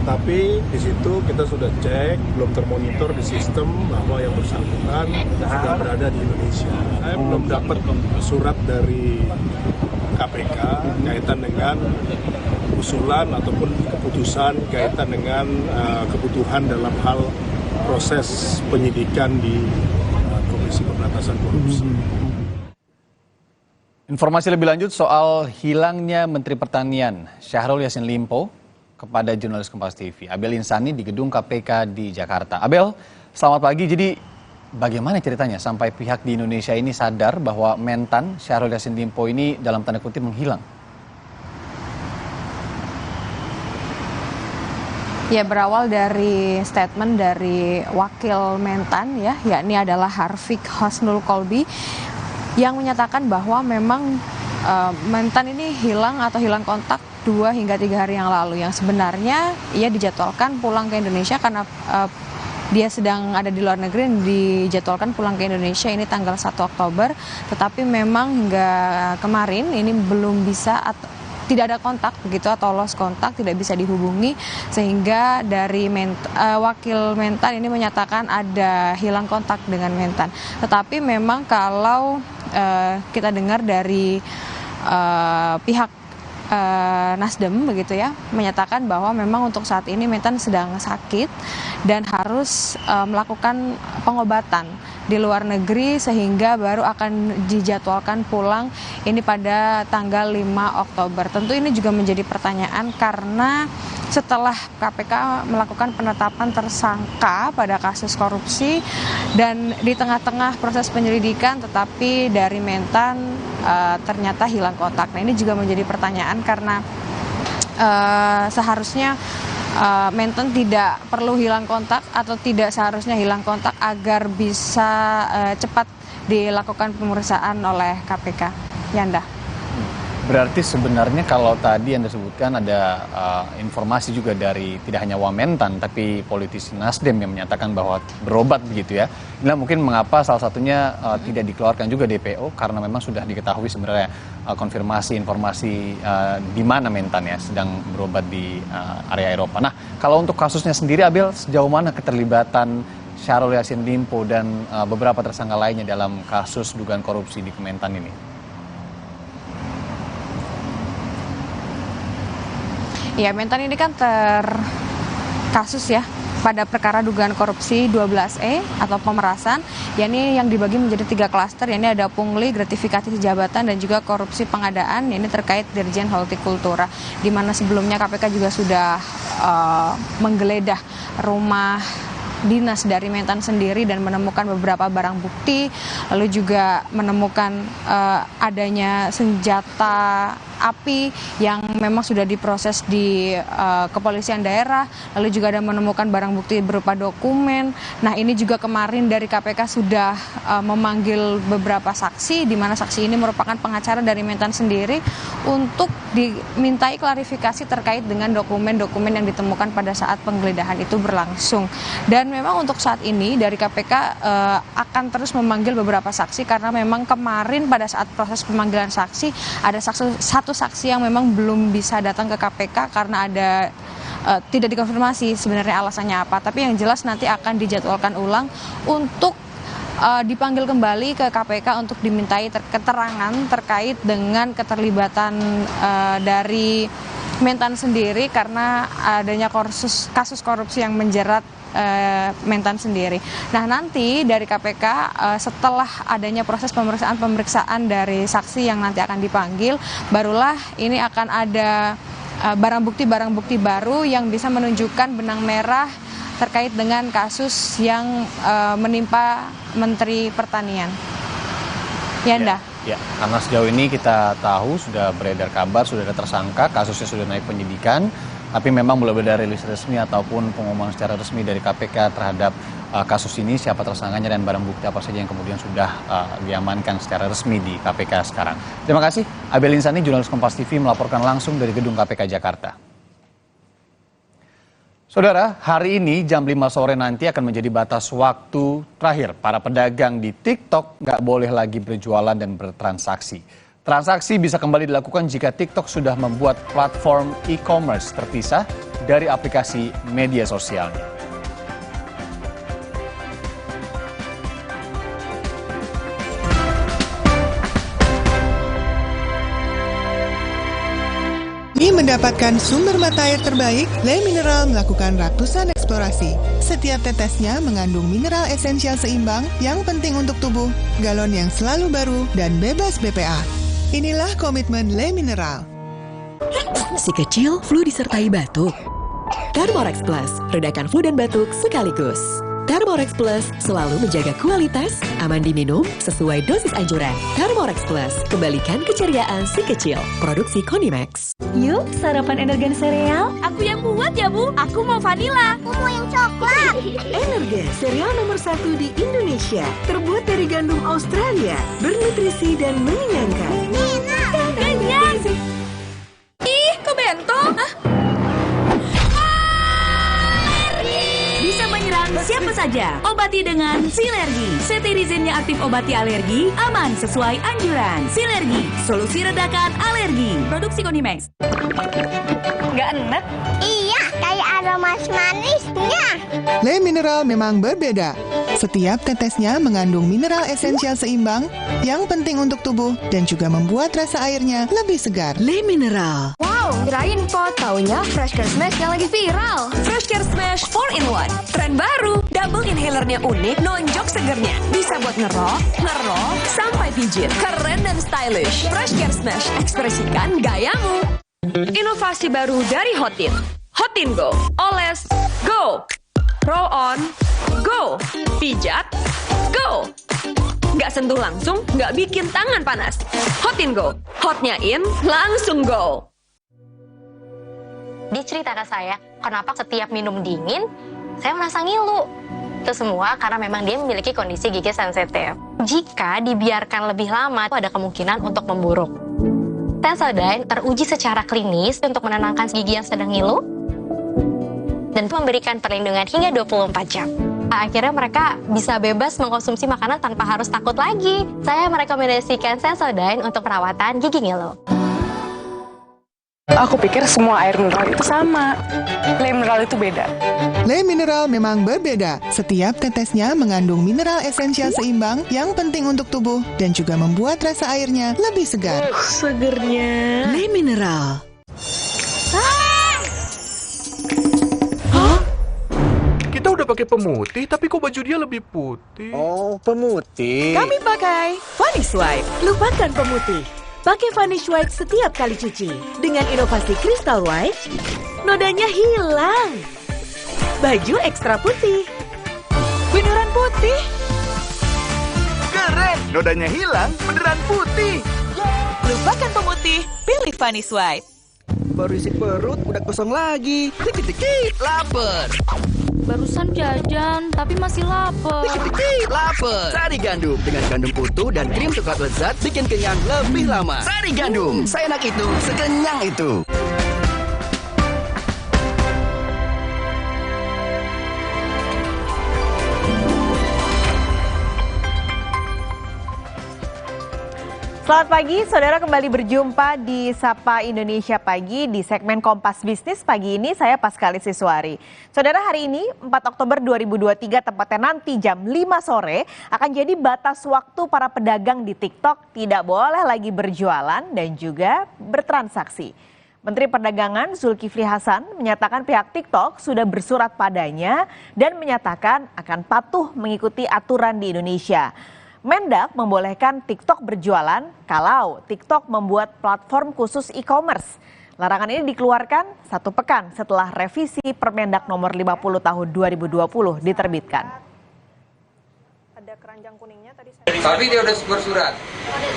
Tapi di situ kita sudah cek, belum termonitor di sistem bahwa yang bersangkutan sudah berada di Indonesia. Saya belum dapat surat dari KPK kaitan dengan usulan ataupun keputusan kaitan dengan kebutuhan dalam hal proses penyidikan di Komisi Pemberantasan Korupsi. Informasi lebih lanjut soal hilangnya Menteri Pertanian Syahrul Yassin Limpo kepada jurnalis Kompas TV, Abel Insani di gedung KPK di Jakarta. Abel, selamat pagi. Jadi bagaimana ceritanya sampai pihak di Indonesia ini sadar bahwa Mentan Syahrul Yassin Limpo ini dalam tanda kutip menghilang? Ya, berawal dari statement dari wakil Mentan ya, yakni adalah Harfiq Husnul Kolbi yang menyatakan bahwa memang Mentan ini hilang atau hilang kontak 2 hingga 3 hari yang lalu, yang sebenarnya ia dijadwalkan pulang ke Indonesia karena dia sedang ada di luar negeri, dijadwalkan pulang ke Indonesia ini tanggal 1 Oktober, tetapi memang hingga kemarin ini belum bisa tidak ada kontak begitu atau lost kontak, tidak bisa dihubungi, sehingga dari wakil Mentan ini menyatakan ada hilang kontak dengan Mentan. Tetapi memang kalau kita dengar dari pihak Nasdem begitu ya, menyatakan bahwa memang untuk saat ini Mentan sedang sakit dan harus melakukan pengobatan di luar negeri sehingga baru akan dijadwalkan pulang ini pada tanggal 5 Oktober. Tentu ini juga menjadi pertanyaan karena setelah KPK melakukan penetapan tersangka pada kasus korupsi dan di tengah-tengah proses penyelidikan tetapi dari Mentan ternyata hilang kontak. Nah, ini juga menjadi pertanyaan karena seharusnya Mentan tidak perlu hilang kontak atau tidak seharusnya hilang kontak agar bisa cepat dilakukan pemeriksaan oleh KPK. Yanda. Berarti sebenarnya kalau tadi Anda sebutkan ada informasi juga dari tidak hanya Wamentan tapi politisi Nasdem yang menyatakan bahwa berobat begitu ya. Inilah mungkin mengapa salah satunya tidak dikeluarkan juga DPO karena memang sudah diketahui sebenarnya konfirmasi informasi di mana Mentan ya sedang berobat di area Eropa. Nah, kalau untuk kasusnya sendiri Abel sejauh mana keterlibatan Syahrul Yassin Limpo dan beberapa tersangka lainnya dalam kasus dugaan korupsi di Kementan ini? Ya, Mentan ini kan kasus ya pada perkara dugaan korupsi 12E atau pemerasan, yakni yang dibagi menjadi 3 klaster, yakni ada pungli, gratifikasi jabatan dan juga korupsi pengadaan, yakni terkait Dirjen Hortikultura, di mana sebelumnya KPK juga sudah menggeledah rumah dinas dari Mentan sendiri dan menemukan beberapa barang bukti, lalu juga menemukan adanya senjata api yang memang sudah diproses di kepolisian daerah, lalu juga ada menemukan barang bukti berupa dokumen. Nah, ini juga kemarin dari KPK sudah memanggil beberapa saksi, di mana saksi ini merupakan pengacara dari Mentan sendiri untuk dimintai klarifikasi terkait dengan dokumen-dokumen yang ditemukan pada saat penggeledahan itu berlangsung. Dan memang untuk saat ini dari KPK akan terus memanggil beberapa saksi karena memang kemarin pada saat proses pemanggilan saksi ada satu saksi yang memang belum bisa datang ke KPK karena ada tidak dikonfirmasi sebenarnya alasannya apa. Tapi yang jelas nanti akan dijadwalkan ulang untuk dipanggil kembali ke KPK untuk dimintai keterangan terkait dengan keterlibatan dari Mentan sendiri karena adanya kasus korupsi yang menjerat Mentan sendiri. Nah, nanti dari KPK setelah adanya proses pemeriksaan dari saksi yang nanti akan dipanggil, barulah ini akan ada barang bukti baru yang bisa menunjukkan benang merah terkait dengan kasus yang menimpa Menteri Pertanian. Yanda. Ya, karena sejauh ini kita tahu sudah beredar kabar, sudah ada tersangka, kasusnya sudah naik penyidikan, tapi memang belum ada rilis resmi ataupun pengumuman secara resmi dari KPK terhadap kasus ini, siapa tersangkanya dan barang bukti apa saja yang kemudian sudah diamankan secara resmi di KPK sekarang. Terima kasih, Abel Insani, jurnalis Kompas TV melaporkan langsung dari gedung KPK Jakarta. Saudara, hari ini jam 5 sore nanti akan menjadi batas waktu terakhir para pedagang di TikTok nggak boleh lagi berjualan dan bertransaksi. Transaksi bisa kembali dilakukan jika TikTok sudah membuat platform e-commerce terpisah dari aplikasi media sosialnya. Demi mendapatkan sumber mata air terbaik, Le Mineral melakukan ratusan eksplorasi. Setiap tetesnya mengandung mineral esensial seimbang yang penting untuk tubuh, galon yang selalu baru, dan bebas BPA. Inilah komitmen Le Mineral. Si kecil flu disertai batuk. Thermorex Plus, redakan flu dan batuk sekaligus. Thermorex Plus selalu menjaga kualitas, aman diminum, sesuai dosis anjuran. Thermorex Plus, kembalikan keceriaan si kecil. Produksi Konimax. Yuk, sarapan Energen sereal. Aku yang buat ya, Bu. Aku mau vanila. Aku mau yang coklat. Energen, sereal nomor 1 di Indonesia. Terbuat dari gandum Australia, bernutrisi dan mengenyangkan. Kenyang. Ih, kok bento? Hah? Bisa menyerang siapa saja. Obati dengan Silergi. Cetirizine-nya aktif obati alergi, aman sesuai anjuran. Silergi, solusi redakan alergi. Produksi Konimax. Nggak enak? Iya, kayak aroma manisnya. Le Mineral memang berbeda. Setiap tetesnya mengandung mineral esensial seimbang yang penting untuk tubuh dan juga membuat rasa airnya lebih segar. Le Mineral. Wow, kirain pot. Taunya Fresh Care Smash yang lagi viral. Fresh Care Smash 4-in-1. Tren baru. Double inhalernya unik, nonjok segernya. Bisa buat ngerok, sampai pijit. Keren dan stylish. Fresh Care Smash, ekspresikan gayamu. Inovasi baru dari Hotin. Hotin Go. Oles, go. Roll on, go. Pijat, go. Nggak sentuh langsung, nggak bikin tangan panas. Hotin Go. Hotnya in, langsung go. Dia cerita ke saya, kenapa setiap minum dingin, saya merasa ngilu. Itu semua karena memang dia memiliki kondisi gigi sensitif. Jika dibiarkan lebih lama, itu ada kemungkinan untuk memburuk. Sensodyne teruji secara klinis untuk menenangkan gigi yang sedang ngilu dan memberikan perlindungan hingga 24 jam. Akhirnya mereka bisa bebas mengkonsumsi makanan tanpa harus takut lagi. Saya merekomendasikan Sensodyne untuk perawatan gigi ngilu. Aku pikir semua air mineral itu sama. Le mineral itu beda. Le mineral memang berbeda. Setiap tetesnya mengandung mineral esensial seimbang yang penting untuk tubuh dan juga membuat rasa airnya lebih segar. Segernya. Le mineral. Kita udah pakai pemutih, tapi kok baju dia lebih putih? Oh, pemutih. Kami pakai Vanish White. Lupakan pemutih. Pakai Vanish White setiap kali cuci. Dengan inovasi Crystal White, nodanya hilang. Baju ekstra putih. Beneran putih. Keren, nodanya hilang, beneran putih. Lupakan pemutih, pilih Vanish White. Baru isi perut, udah kosong lagi. Dikit-dikit, lapar. Barusan jajan, tapi masih lapar. Dikit-dikit, lapar. Sari Gandum dengan gandum utuh dan krim coklat lezat bikin kenyang lebih lama. Sari Gandum, seenak itu, sekenyang itu. Selamat pagi, saudara, kembali berjumpa di Sapa Indonesia Pagi di segmen Kompas Bisnis. Pagi ini saya Paskalis Siswari. Saudara, hari ini 4 Oktober 2023 tepatnya nanti jam 5 sore akan jadi batas waktu para pedagang di TikTok tidak boleh lagi berjualan dan juga bertransaksi. Menteri Perdagangan Zulkifli Hasan menyatakan pihak TikTok sudah bersurat padanya dan menyatakan akan patuh mengikuti aturan di Indonesia. Mendak membolehkan TikTok berjualan kalau TikTok membuat platform khusus e-commerce. Larangan ini dikeluarkan 1 pekan setelah revisi Permendak nomor 50 tahun 2020 diterbitkan. Ada keranjang kuningnya tadi saya... Tapi dia udah bersurat.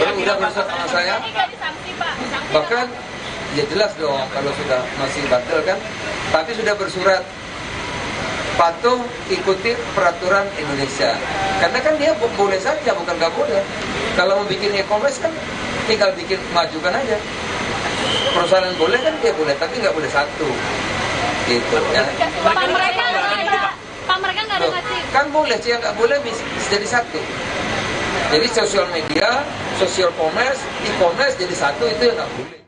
Udah bersurat sama saya. Bahkan ya jelas dong kalau sudah masih batal kan. Tapi sudah bersurat. Patuh ikuti peraturan Indonesia. Karena kan dia boleh saja, bukan nggak boleh. Kalau mau bikin e-commerce kan tinggal bikin majukan aja. Perusahaan boleh kan dia boleh, tapi nggak boleh satu. Gitu ya. Pak mereka nggak ada ngasih. Kan boleh sih, yang nggak boleh bisa jadi satu. Jadi sosial media, social commerce, e-commerce jadi satu itu yang nggak boleh.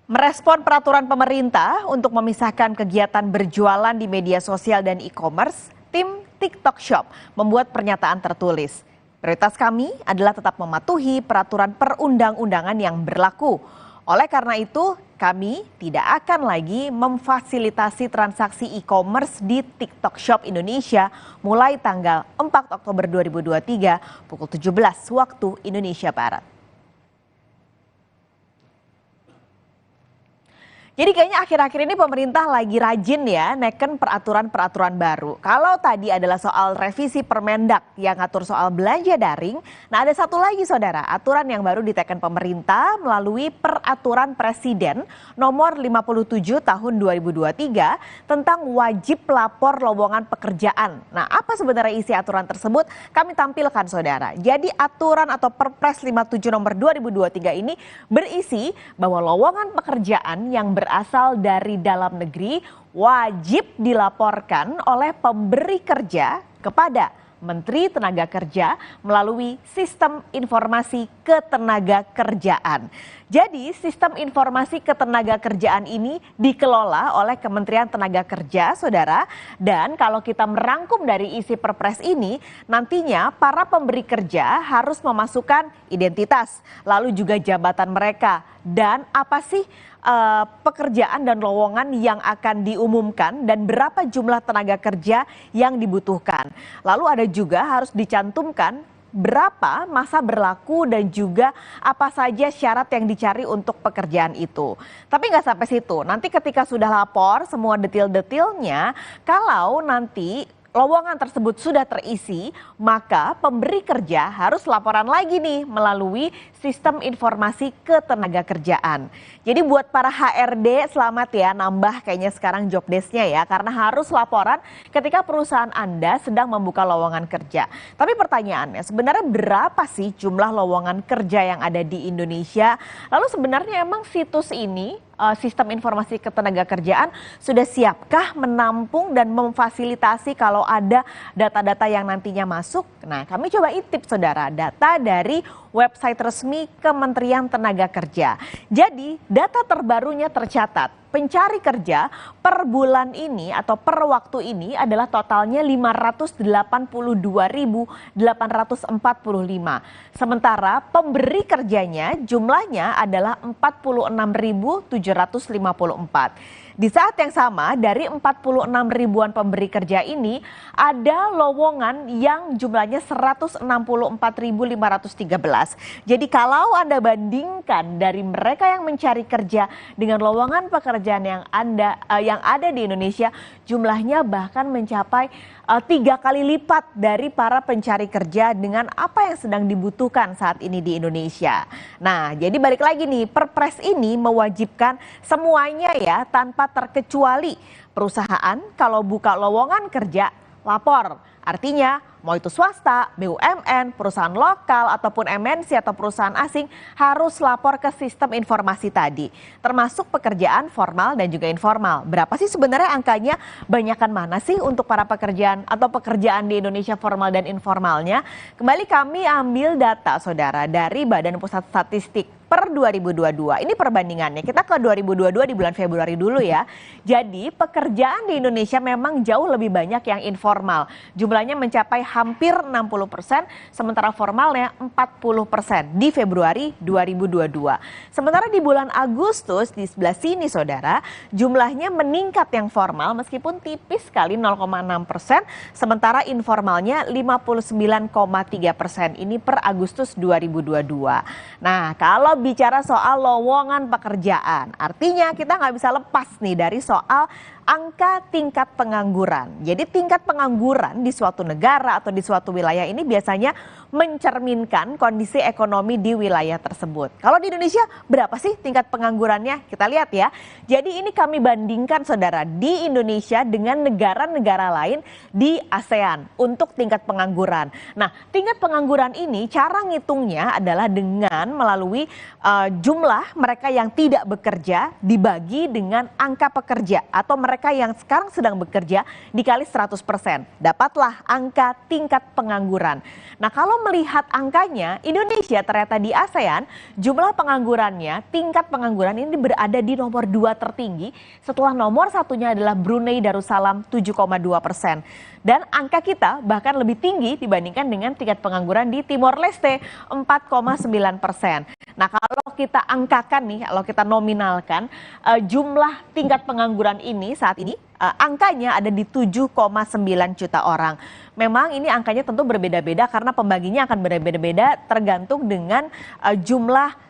Merespon peraturan pemerintah untuk memisahkan kegiatan berjualan di media sosial dan e-commerce, tim TikTok Shop membuat pernyataan tertulis. Prioritas kami adalah tetap mematuhi peraturan perundang-undangan yang berlaku. Oleh karena itu, kami tidak akan lagi memfasilitasi transaksi e-commerce di TikTok Shop Indonesia mulai tanggal 4 Oktober 2023 pukul 17 waktu Indonesia Barat. Jadi kayaknya akhir-akhir ini pemerintah lagi rajin ya neken peraturan-peraturan baru. Kalau tadi adalah soal revisi Permendak yang ngatur soal belanja daring, nah ada satu lagi saudara, aturan yang baru diteken pemerintah melalui Peraturan Presiden nomor 57 tahun 2023 tentang wajib lapor lowongan pekerjaan. Nah apa sebenarnya isi aturan tersebut? Kami tampilkan saudara. Jadi aturan atau Perpres 57 nomor 2023 ini berisi bahwa lowongan pekerjaan yang berasal dari dalam negeri wajib dilaporkan oleh pemberi kerja kepada Menteri Tenaga Kerja melalui Sistem Informasi Ketenagakerjaan. Jadi Sistem Informasi Ketenagakerjaan ini dikelola oleh Kementerian Tenaga Kerja, saudara. Dan kalau kita merangkum dari isi Perpres ini, nantinya para pemberi kerja harus memasukkan identitas, lalu juga jabatan mereka, dan apa sih pekerjaan dan lowongan yang akan diumumkan dan berapa jumlah tenaga kerja yang dibutuhkan. Lalu ada juga harus dicantumkan berapa masa berlaku dan juga apa saja syarat yang dicari untuk pekerjaan itu. Tapi nggak sampai situ. Nanti ketika sudah lapor semua detail-detailnya, kalau nanti lowongan tersebut sudah terisi, maka pemberi kerja harus laporan lagi nih melalui Sistem Informasi Ketenagakerjaan. Jadi buat para HRD selamat ya, nambah kayaknya sekarang job desk-nya ya, karena harus laporan ketika perusahaan Anda sedang membuka lowongan kerja. Tapi pertanyaannya, sebenarnya berapa sih jumlah lowongan kerja yang ada di Indonesia? Lalu sebenarnya emang situs ini, Sistem Informasi Ketenagakerjaan, sudah siapkah menampung dan memfasilitasi kalau ada data-data yang nantinya masuk? Nah, kami coba intip saudara, data dari website resmi Kementerian Tenaga Kerja. Jadi, data terbarunya tercatat, pencari kerja per bulan ini atau per waktu ini adalah totalnya 582.845. Sementara pemberi kerjanya jumlahnya adalah 46.754. Di saat yang sama, dari 46 ribuan pemberi kerja ini, ada lowongan yang jumlahnya 164.513. Jadi kalau Anda bandingkan dari mereka yang mencari kerja dengan lowongan pekerjaan yang ada di Indonesia, jumlahnya bahkan mencapai 3 kali lipat dari para pencari kerja dengan apa yang sedang dibutuhkan saat ini di Indonesia. Nah, jadi balik lagi nih, Perpres ini mewajibkan semuanya ya, tanpa terkecuali perusahaan kalau buka lowongan kerja lapor. Artinya mau itu swasta, BUMN, perusahaan lokal ataupun MNC atau perusahaan asing harus lapor ke sistem informasi tadi. Termasuk pekerjaan formal dan juga informal. Berapa sih sebenarnya angkanya? Banyakan mana sih untuk para pekerjaan atau pekerjaan di Indonesia formal dan informalnya? Kembali kami ambil data saudara dari Badan Pusat Statistik per 2022. Ini perbandingannya. Kita ke 2022 di bulan Februari dulu ya. Jadi pekerjaan di Indonesia memang jauh lebih banyak yang informal. Jumlahnya mencapai hampir 60%, sementara formalnya 40% di Februari 2022. Sementara di bulan Agustus di sebelah sini saudara, jumlahnya meningkat yang formal meskipun tipis sekali 0,6%, sementara informalnya 59,3%. Ini per Agustus 2022. Nah, kalau bicara soal lowongan pekerjaan, artinya kita nggak bisa lepas nih dari soal angka tingkat pengangguran. Jadi tingkat pengangguran di suatu negara atau di suatu wilayah ini biasanya mencerminkan kondisi ekonomi di wilayah tersebut. Kalau di Indonesia berapa sih tingkat penganggurannya? Kita lihat ya. Jadi ini kami bandingkan saudara di Indonesia dengan negara-negara lain di ASEAN untuk tingkat pengangguran. Nah, tingkat pengangguran ini cara ngitungnya adalah dengan melalui jumlah mereka yang tidak bekerja dibagi dengan angka pekerja atau mereka yang sekarang sedang bekerja dikali 100%. Dapatlah angka tingkat pengangguran. Nah, kalau melihat angkanya, Indonesia ternyata di ASEAN jumlah penganggurannya, tingkat pengangguran ini berada di nomor 2 tertinggi setelah nomor satunya adalah Brunei Darussalam 7,2%. Dan angka kita bahkan lebih tinggi dibandingkan dengan tingkat pengangguran di Timor Leste 4,9%. Nah, kalau kita angkakan nih, kalau kita nominalkan jumlah tingkat pengangguran ini saat ini angkanya ada di 7,9 juta orang. Memang ini angkanya tentu berbeda-beda karena pembaginya akan berbeda-beda tergantung dengan jumlah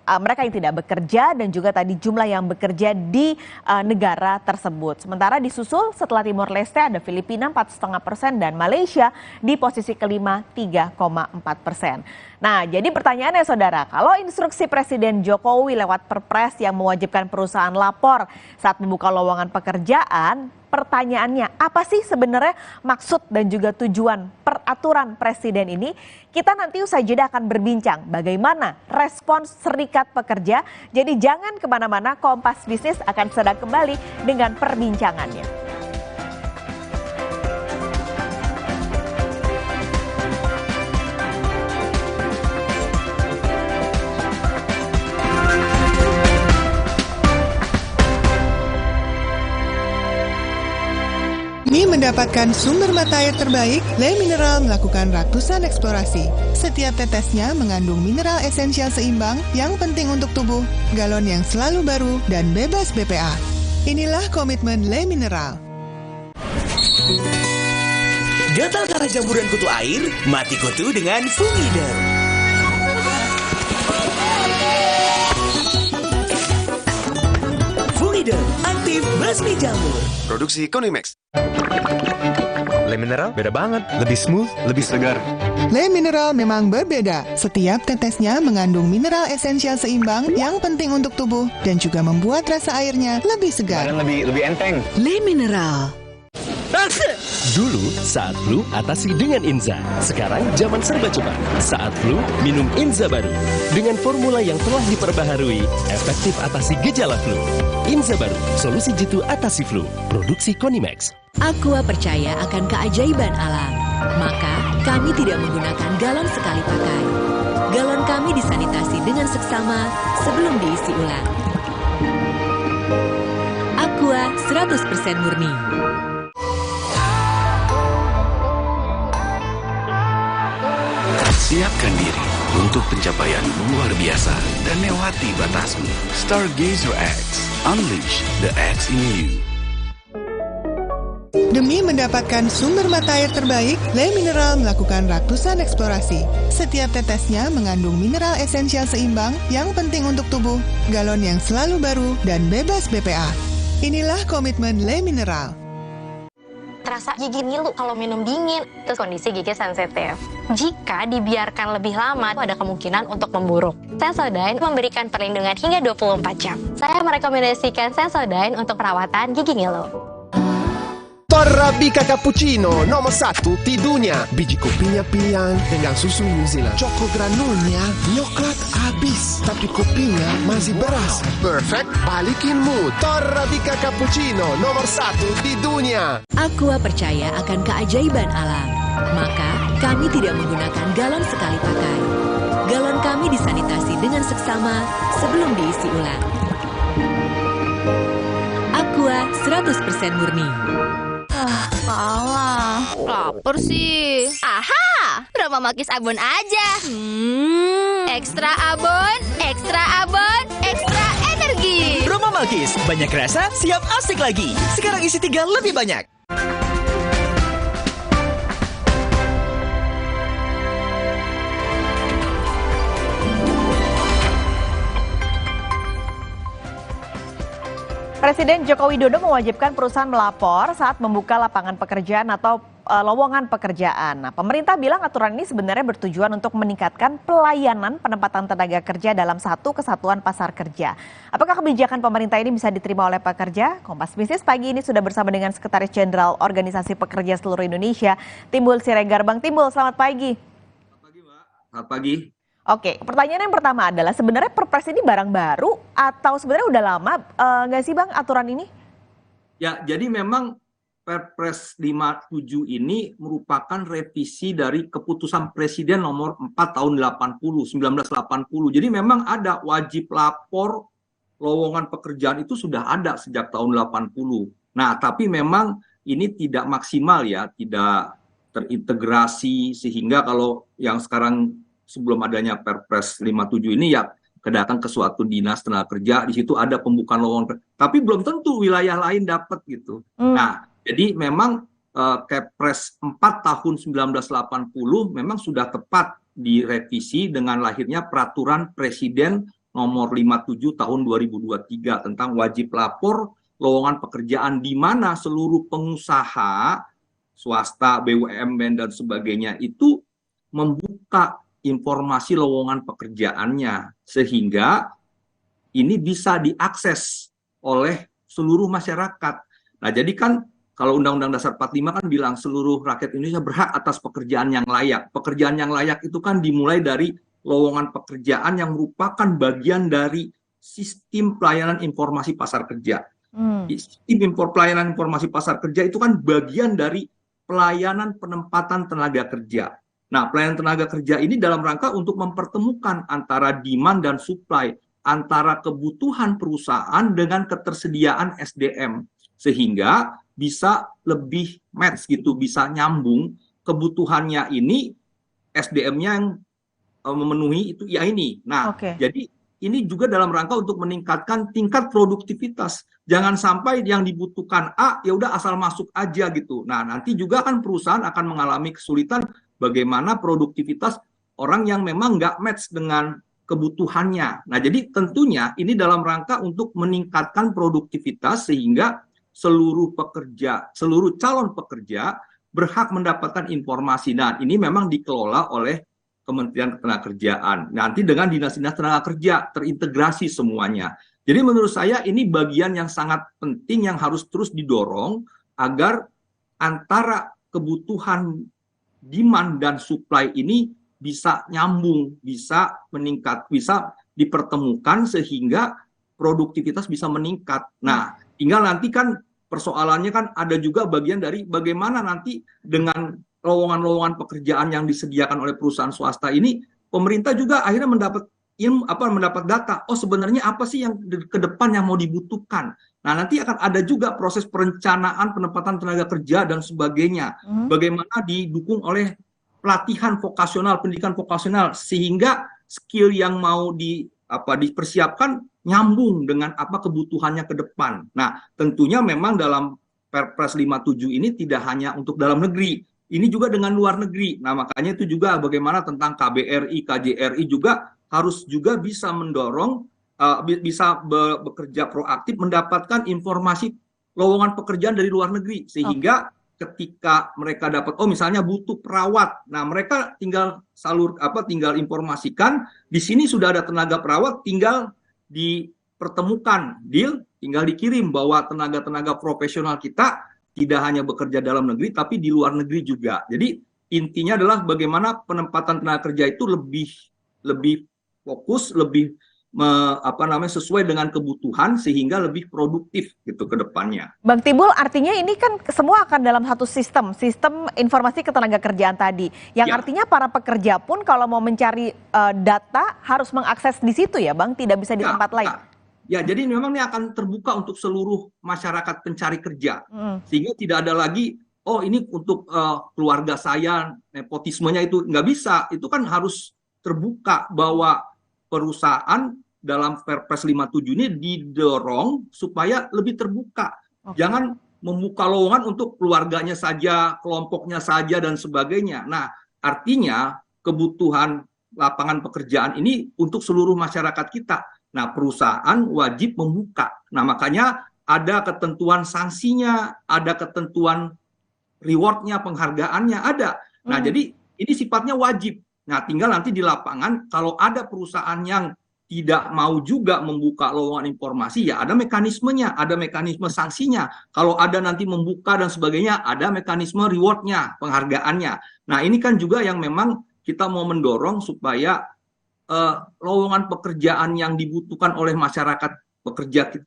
mereka yang tidak bekerja dan juga tadi jumlah yang bekerja di negara tersebut. Sementara disusul setelah Timor Leste ada Filipina 4,5% dan Malaysia di posisi kelima 3,4%. Nah, jadi pertanyaannya saudara, kalau instruksi Presiden Jokowi lewat Perpres yang mewajibkan perusahaan lapor saat membuka lowongan pekerjaan, pertanyaannya apa sih sebenarnya maksud dan juga tujuan peraturan Presiden ini? Kita nanti usai jeda akan berbincang bagaimana respons Serikat Pekerja. Jadi jangan kemana-mana, Kompas Bisnis akan sedang kembali dengan perbincangannya. Demi mendapatkan sumber mata air terbaik, Le Mineral melakukan ratusan eksplorasi. Setiap tetesnya mengandung mineral esensial seimbang yang penting untuk tubuh, galon yang selalu baru, dan bebas BPA. Inilah komitmen Le Mineral. Gatal karena jamburan kutu air? Mati kutu dengan Fungider. Fungider, aktif basmi jamur. Produksi Konimax. Le Mineral beda banget. Lebih smooth, lebih segar. Le Mineral memang berbeda. Setiap tetesnya mengandung mineral esensial seimbang yang penting untuk tubuh dan juga membuat rasa airnya lebih segar. Dan lebih enteng. Le Mineral. Dulu saat flu atasi dengan Inza. Sekarang zaman serba cepat. Saat flu minum Inza baru dengan formula yang telah diperbaharui, efektif atasi gejala flu. Inza baru, solusi jitu atasi flu. Produksi Konimax. Aqua percaya akan keajaiban alam. Maka kami tidak menggunakan galon sekali pakai. Galon kami disanitasi dengan seksama sebelum diisi ulang. Aqua 100% murni. Siapkan diri untuk pencapaian luar biasa dan lewati batasmu. Stargazer X. Unleash the X in you. Demi mendapatkan sumber mata air terbaik, Le Mineral melakukan ratusan eksplorasi. Setiap tetesnya mengandung mineral esensial seimbang yang penting untuk tubuh, galon yang selalu baru, dan bebas BPA. Inilah komitmen Le Mineral. Terasa gigi ngilu kalau minum dingin, terus kondisi gigi sensitif. Jika dibiarkan lebih lama, ada kemungkinan untuk memburuk. Sensodyne memberikan perlindungan hingga 24 jam. Saya merekomendasikan Sensodyne untuk perawatan gigi ngilu. Torabika Cappuccino nomor 1 di dunia. Biji kopinya pilihan dengan susu New Zealand. Choco granulnya nyoklat habis, tapi kopinya masih beras. Perfect balikin mood. Torabika Cappuccino nomor 1 di dunia. Aqua percaya akan keajaiban alam. Maka kami tidak menggunakan galon sekali pakai. Galon kami disanitasi dengan seksama sebelum diisi ulang. Aqua 100% murni. Kalah. Lapar sih. Aha, Roma Makis Abon aja. Ekstra abon, ekstra abon, ekstra energi. Roma Malkis, banyak rasa, siap asik lagi. Sekarang isi 3 lebih banyak. Presiden Joko Widodo mewajibkan perusahaan melapor saat membuka lapangan pekerjaan atau lowongan pekerjaan. Nah, pemerintah bilang aturan ini sebenarnya bertujuan untuk meningkatkan pelayanan penempatan tenaga kerja dalam satu kesatuan pasar kerja. Apakah kebijakan pemerintah ini bisa diterima oleh pekerja? Kompas Bisnis pagi ini sudah bersama dengan Sekretaris Jenderal Organisasi Pekerja Seluruh Indonesia, Timbul Siregar. Bang Timbul, selamat pagi. Selamat pagi. Oke, pertanyaan yang pertama adalah sebenarnya Perpres ini barang baru atau sebenarnya udah lama nggak sih Bang aturan ini? Ya, jadi memang Perpres 57 ini merupakan revisi dari keputusan Presiden nomor 4 tahun 1980. Jadi memang ada wajib lapor lowongan pekerjaan itu sudah ada sejak tahun 80. Nah, tapi memang ini tidak maksimal ya, tidak terintegrasi sehingga kalau yang sekarang sebelum adanya Perpres 57 ini ya kedatang ke suatu dinas tenaga kerja, di situ ada pembukaan lowongan, tapi belum tentu wilayah lain dapat gitu. Nah, jadi memang Kepres 4 tahun 1980 memang sudah tepat direvisi dengan lahirnya Peraturan Presiden nomor 57 tahun 2023 tentang wajib lapor lowongan pekerjaan di mana seluruh pengusaha swasta, BUMN dan sebagainya itu membuka informasi lowongan pekerjaannya sehingga ini bisa diakses oleh seluruh masyarakat. Nah, jadi kan kalau Undang-Undang Dasar 45 kan bilang seluruh rakyat Indonesia berhak atas pekerjaan yang layak. Pekerjaan yang layak itu kan dimulai dari lowongan pekerjaan yang merupakan bagian dari sistem pelayanan informasi pasar kerja. Sistem pelayanan informasi pasar kerja itu kan bagian dari pelayanan penempatan tenaga kerja. Nah, pelayanan tenaga kerja ini dalam rangka untuk mempertemukan antara demand dan supply, antara kebutuhan perusahaan dengan ketersediaan SDM, sehingga bisa lebih match gitu, bisa nyambung kebutuhannya ini, SDM-nya yang memenuhi itu ya ini. Nah, jadi ini juga dalam rangka untuk meningkatkan tingkat produktivitas. Jangan sampai yang dibutuhkan A, ya udah asal masuk aja gitu. Nah, nanti juga kan perusahaan akan mengalami kesulitan bagaimana produktivitas orang yang memang nggak match dengan kebutuhannya. Nah, jadi tentunya ini dalam rangka untuk meningkatkan produktivitas sehingga seluruh pekerja, seluruh calon pekerja berhak mendapatkan informasi. Nah, ini memang dikelola oleh Kementerian Ketenagakerjaan. Nanti dengan dinas-dinas tenaga kerja terintegrasi semuanya. Jadi menurut saya ini bagian yang sangat penting yang harus terus didorong agar antara kebutuhan demand dan supply ini bisa nyambung, bisa meningkat, bisa dipertemukan sehingga produktivitas bisa meningkat. Nah, tinggal nanti kan persoalannya kan ada juga bagian dari bagaimana nanti dengan lowongan-lowongan pekerjaan yang disediakan oleh perusahaan swasta ini, pemerintah juga akhirnya mendapat data. Oh, sebenarnya apa sih yang ke depan yang mau dibutuhkan? Nah, nanti akan ada juga proses perencanaan penempatan tenaga kerja dan sebagainya. Bagaimana didukung oleh pelatihan vokasional, pendidikan vokasional sehingga skill yang mau dipersiapkan nyambung dengan apa kebutuhannya ke depan. Nah, tentunya memang dalam Perpres 57 ini tidak hanya untuk dalam negeri, ini juga dengan luar negeri. Nah, makanya itu juga bagaimana tentang KBRI, KJRI juga harus juga bisa mendorong, bisa bekerja proaktif mendapatkan informasi lowongan pekerjaan dari luar negeri sehingga ketika mereka dapat misalnya butuh perawat, nah mereka tinggal tinggal informasikan di sini sudah ada tenaga perawat, tinggal dipertemukan deal, tinggal dikirim bahwa tenaga-tenaga profesional kita tidak hanya bekerja dalam negeri tapi di luar negeri juga. Jadi intinya adalah bagaimana penempatan tenaga kerja itu lebih fokus, lebih sesuai dengan kebutuhan sehingga lebih produktif gitu ke depannya. Bang Timbul, artinya ini kan semua akan dalam satu sistem informasi ketenaga kerjaan tadi. Yang artinya para pekerja pun kalau mau mencari data harus mengakses di situ ya Bang, tidak bisa di tempat lain. Ya, jadi memang ini akan terbuka untuk seluruh masyarakat pencari kerja. Sehingga tidak ada lagi, ini untuk keluarga saya, nepotismenya itu nggak bisa. Itu kan harus terbuka bahwa perusahaan dalam Perpres 57 ini didorong supaya lebih terbuka. Jangan membuka lowongan untuk keluarganya saja, kelompoknya saja, dan sebagainya. Nah, artinya kebutuhan lapangan pekerjaan ini untuk seluruh masyarakat kita. Nah, perusahaan wajib membuka. Nah, makanya ada ketentuan sanksinya, ada ketentuan rewardnya, penghargaannya, ada. Nah, jadi ini sifatnya wajib. Nah, tinggal nanti di lapangan, kalau ada perusahaan yang tidak mau juga membuka lowongan informasi, ya ada mekanismenya, ada mekanisme sanksinya. Kalau ada nanti membuka dan sebagainya, ada mekanisme rewardnya, penghargaannya. Nah, ini kan juga yang memang kita mau mendorong supaya lowongan pekerjaan yang dibutuhkan oleh masyarakat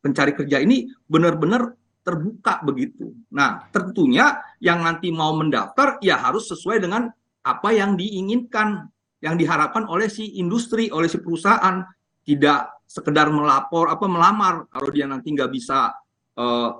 pencari kerja ini benar-benar terbuka begitu. Nah, tentunya yang nanti mau mendaftar ya harus sesuai dengan apa yang diinginkan, yang diharapkan oleh si industri, oleh si perusahaan. Tidak sekedar melamar. Kalau dia nanti nggak bisa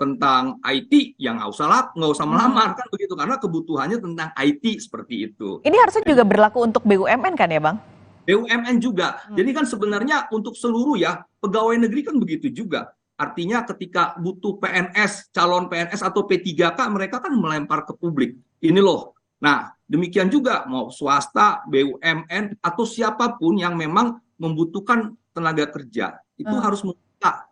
tentang IT, yang nggak usah melamar kan begitu, karena kebutuhannya tentang IT seperti itu. Ini harusnya juga berlaku untuk BUMN kan ya Bang? BUMN juga. Jadi kan sebenarnya untuk seluruh ya pegawai negeri kan begitu juga. Artinya ketika butuh PNS, calon PNS atau P3K, mereka kan melempar ke publik. Ini loh. Nah, demikian juga mau swasta, BUMN, atau siapapun yang memang membutuhkan tenaga kerja, itu harus membuka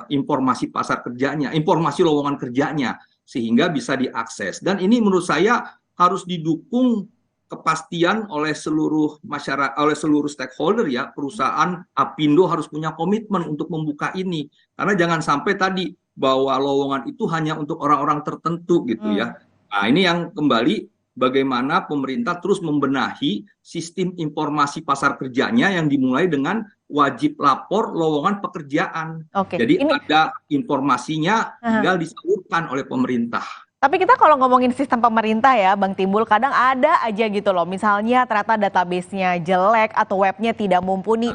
informasi pasar kerjanya, informasi lowongan kerjanya, sehingga bisa diakses. Dan ini menurut saya harus didukung kepastian oleh seluruh masyarakat, oleh seluruh stakeholder ya, perusahaan, Apindo harus punya komitmen untuk membuka ini. Karena jangan sampai tadi bahwa lowongan itu hanya untuk orang-orang tertentu gitu ya. Nah, ini yang kembali bagaimana pemerintah terus membenahi sistem informasi pasar kerjanya yang dimulai dengan wajib lapor lowongan pekerjaan. Jadi ada informasinya tinggal disalurkan oleh pemerintah. Tapi kita kalau ngomongin sistem pemerintah ya Bang Timbul, kadang ada aja gitu loh, misalnya ternyata database-nya jelek atau webnya tidak mumpuni.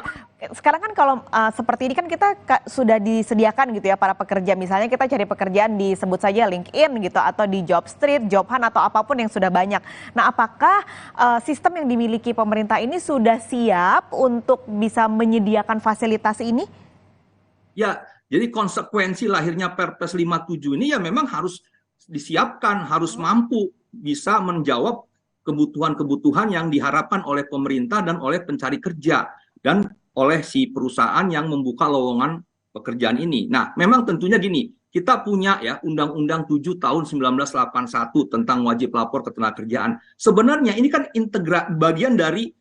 Sekarang kan kalau seperti ini kan kita sudah disediakan gitu ya para pekerja, misalnya kita cari pekerjaan disebut saja LinkedIn gitu atau di Jobstreet, Jobhan atau apapun yang sudah banyak. Nah, apakah sistem yang dimiliki pemerintah ini sudah siap untuk bisa menyediakan fasilitas ini? Ya, jadi konsekuensi lahirnya Perpres 57 ini ya memang harus disiapkan, harus mampu bisa menjawab kebutuhan-kebutuhan yang diharapkan oleh pemerintah dan oleh pencari kerja dan oleh si perusahaan yang membuka lowongan pekerjaan ini. Nah, memang tentunya gini, kita punya ya Undang-Undang 7 tahun 1981 tentang wajib lapor ketenagakerjaan. Sebenarnya ini kan bagian dari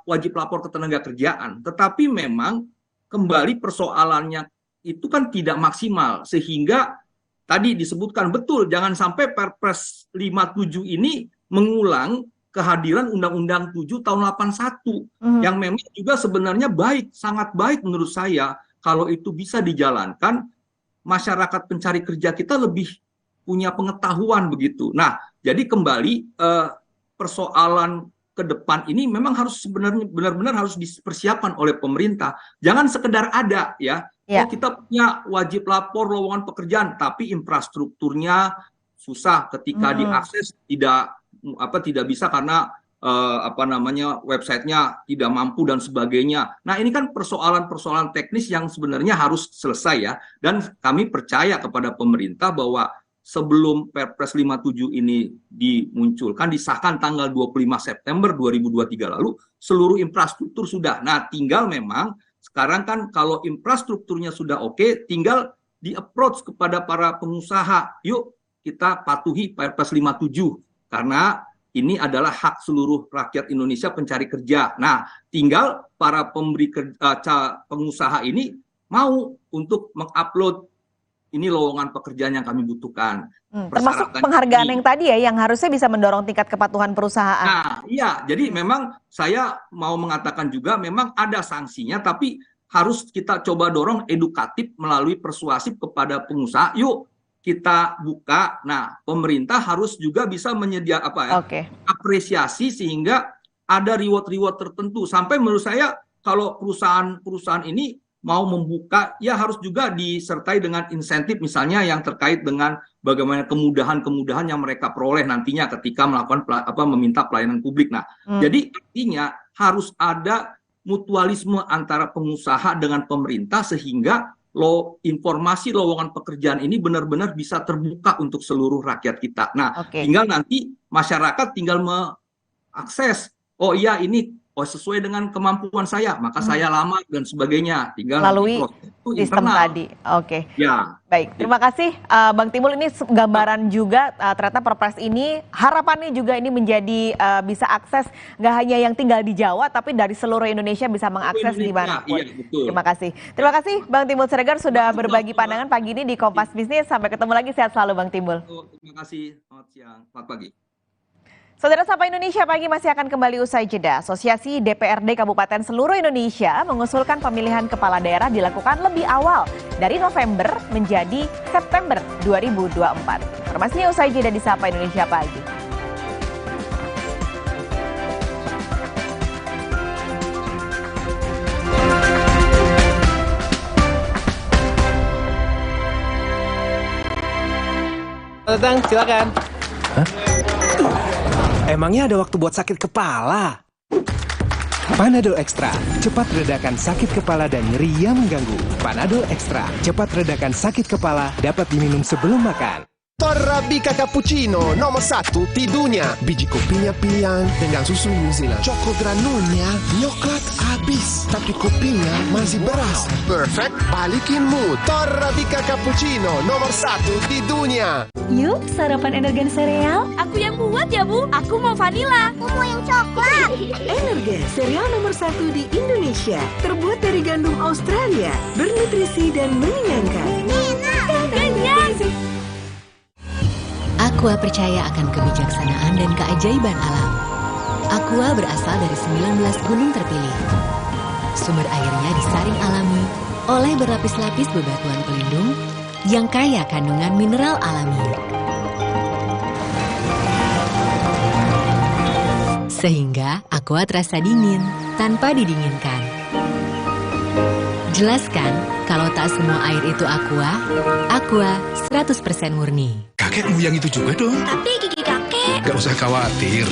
wajib lapor ketenagakerjaan, tetapi memang kembali persoalannya itu kan tidak maksimal, sehingga tadi disebutkan betul jangan sampai Perpres 57 ini mengulang kehadiran Undang-Undang 7 tahun 81 yang memang juga sebenarnya baik, sangat baik menurut saya kalau itu bisa dijalankan. Masyarakat pencari kerja kita lebih punya pengetahuan begitu. Nah, jadi kembali persoalan ke depan ini memang harus sebenarnya benar-benar harus dipersiapkan oleh pemerintah. Jangan sekedar ada ya. Oh, kita punya wajib lapor lowongan pekerjaan, tapi infrastrukturnya susah ketika diakses tidak bisa karena websitenya tidak mampu dan sebagainya. Nah, ini kan persoalan-persoalan teknis yang sebenarnya harus selesai ya. Dan kami percaya kepada pemerintah bahwa sebelum Perpres 57 ini dimunculkan, disahkan tanggal 25 September 2023 lalu, seluruh infrastruktur sudah. Nah, tinggal memang sekarang kan kalau infrastrukturnya sudah oke, tinggal di-approach kepada para pengusaha. Yuk kita patuhi Perpres 57 karena ini adalah hak seluruh rakyat Indonesia pencari kerja. Nah, tinggal para pengusaha ini mau untuk mengupload ini lowongan pekerjaan yang kami butuhkan. Termasuk penghargaan yang tadi ya, yang harusnya bisa mendorong tingkat kepatuhan perusahaan. Nah, iya. Jadi memang saya mau mengatakan juga memang ada sanksinya, tapi harus kita coba dorong edukatif melalui persuasif kepada pengusaha. Yuk kita buka. Nah, pemerintah harus juga bisa menyediakan apresiasi sehingga ada reward tertentu. Sampai menurut saya kalau perusahaan ini mau membuka ya harus juga disertai dengan insentif misalnya yang terkait dengan bagaimana kemudahan-kemudahan yang mereka peroleh nantinya ketika melakukan meminta pelayanan publik. Nah, jadi artinya harus ada mutualisme antara pengusaha dengan pemerintah sehingga informasi lowongan pekerjaan ini benar-benar bisa terbuka untuk seluruh rakyat kita. Nah, tinggal nanti masyarakat tinggal mengakses, oh iya ini sesuai dengan kemampuan saya, maka saya lamar dan sebagainya. Tinggal melalui sistem tadi. Ya. Baik, terima kasih Bang Timbul. Ini gambaran juga ternyata Perpres ini harapannya juga ini menjadi bisa akses nggak hanya yang tinggal di Jawa, tapi dari seluruh Indonesia bisa mengakses dimanapun. Iya, betul. Terima kasih Bang Timbul Siregar sudah berbagi pandangan pagi ini di Kompas Bisnis. Sampai ketemu lagi, sehat selalu Bang Timbul. Terima kasih, selamat siang, selamat pagi. Saudara Sapa Indonesia Pagi masih akan kembali usai jeda. Asosiasi DPRD Kabupaten seluruh Indonesia mengusulkan pemilihan kepala daerah dilakukan lebih awal dari November menjadi September 2024. Informasinya usai jeda di Sapa Indonesia Pagi. Datang, silakan. Emangnya ada waktu buat sakit kepala? Panadol Extra, cepat redakan sakit kepala dan nyeri yang mengganggu. Panadol Extra, cepat redakan sakit kepala, dapat diminum sebelum makan. Torabika Cappuccino nomor 1 di dunia. Biji kopinya pilihan dengan susu New Zealand. Choco granulnya coklat habis, tapi kopinya masih beras. Perfect, balikin mood. Torabika Cappuccino nomor 1 di dunia. Yuk sarapan Energen sereal. Aku yang buat ya Bu. Aku mau vanila. Aku mau yang coklat. Energen sereal nomor 1 di Indonesia. Terbuat dari gandum Australia, bernutrisi dan mengenyangkan. Kenyang. Aqua percaya akan kebijaksanaan dan keajaiban alam. Aqua berasal dari 19 gunung terpilih. Sumber airnya disaring alami oleh berlapis-lapis bebatuan pelindung yang kaya kandungan mineral alami. Sehingga Aqua terasa dingin tanpa didinginkan. Jelaskan kalau tak semua air itu Aqua 100% murni. Kakek mau yang itu juga dong. Tapi gigi kakek. Gak usah khawatir.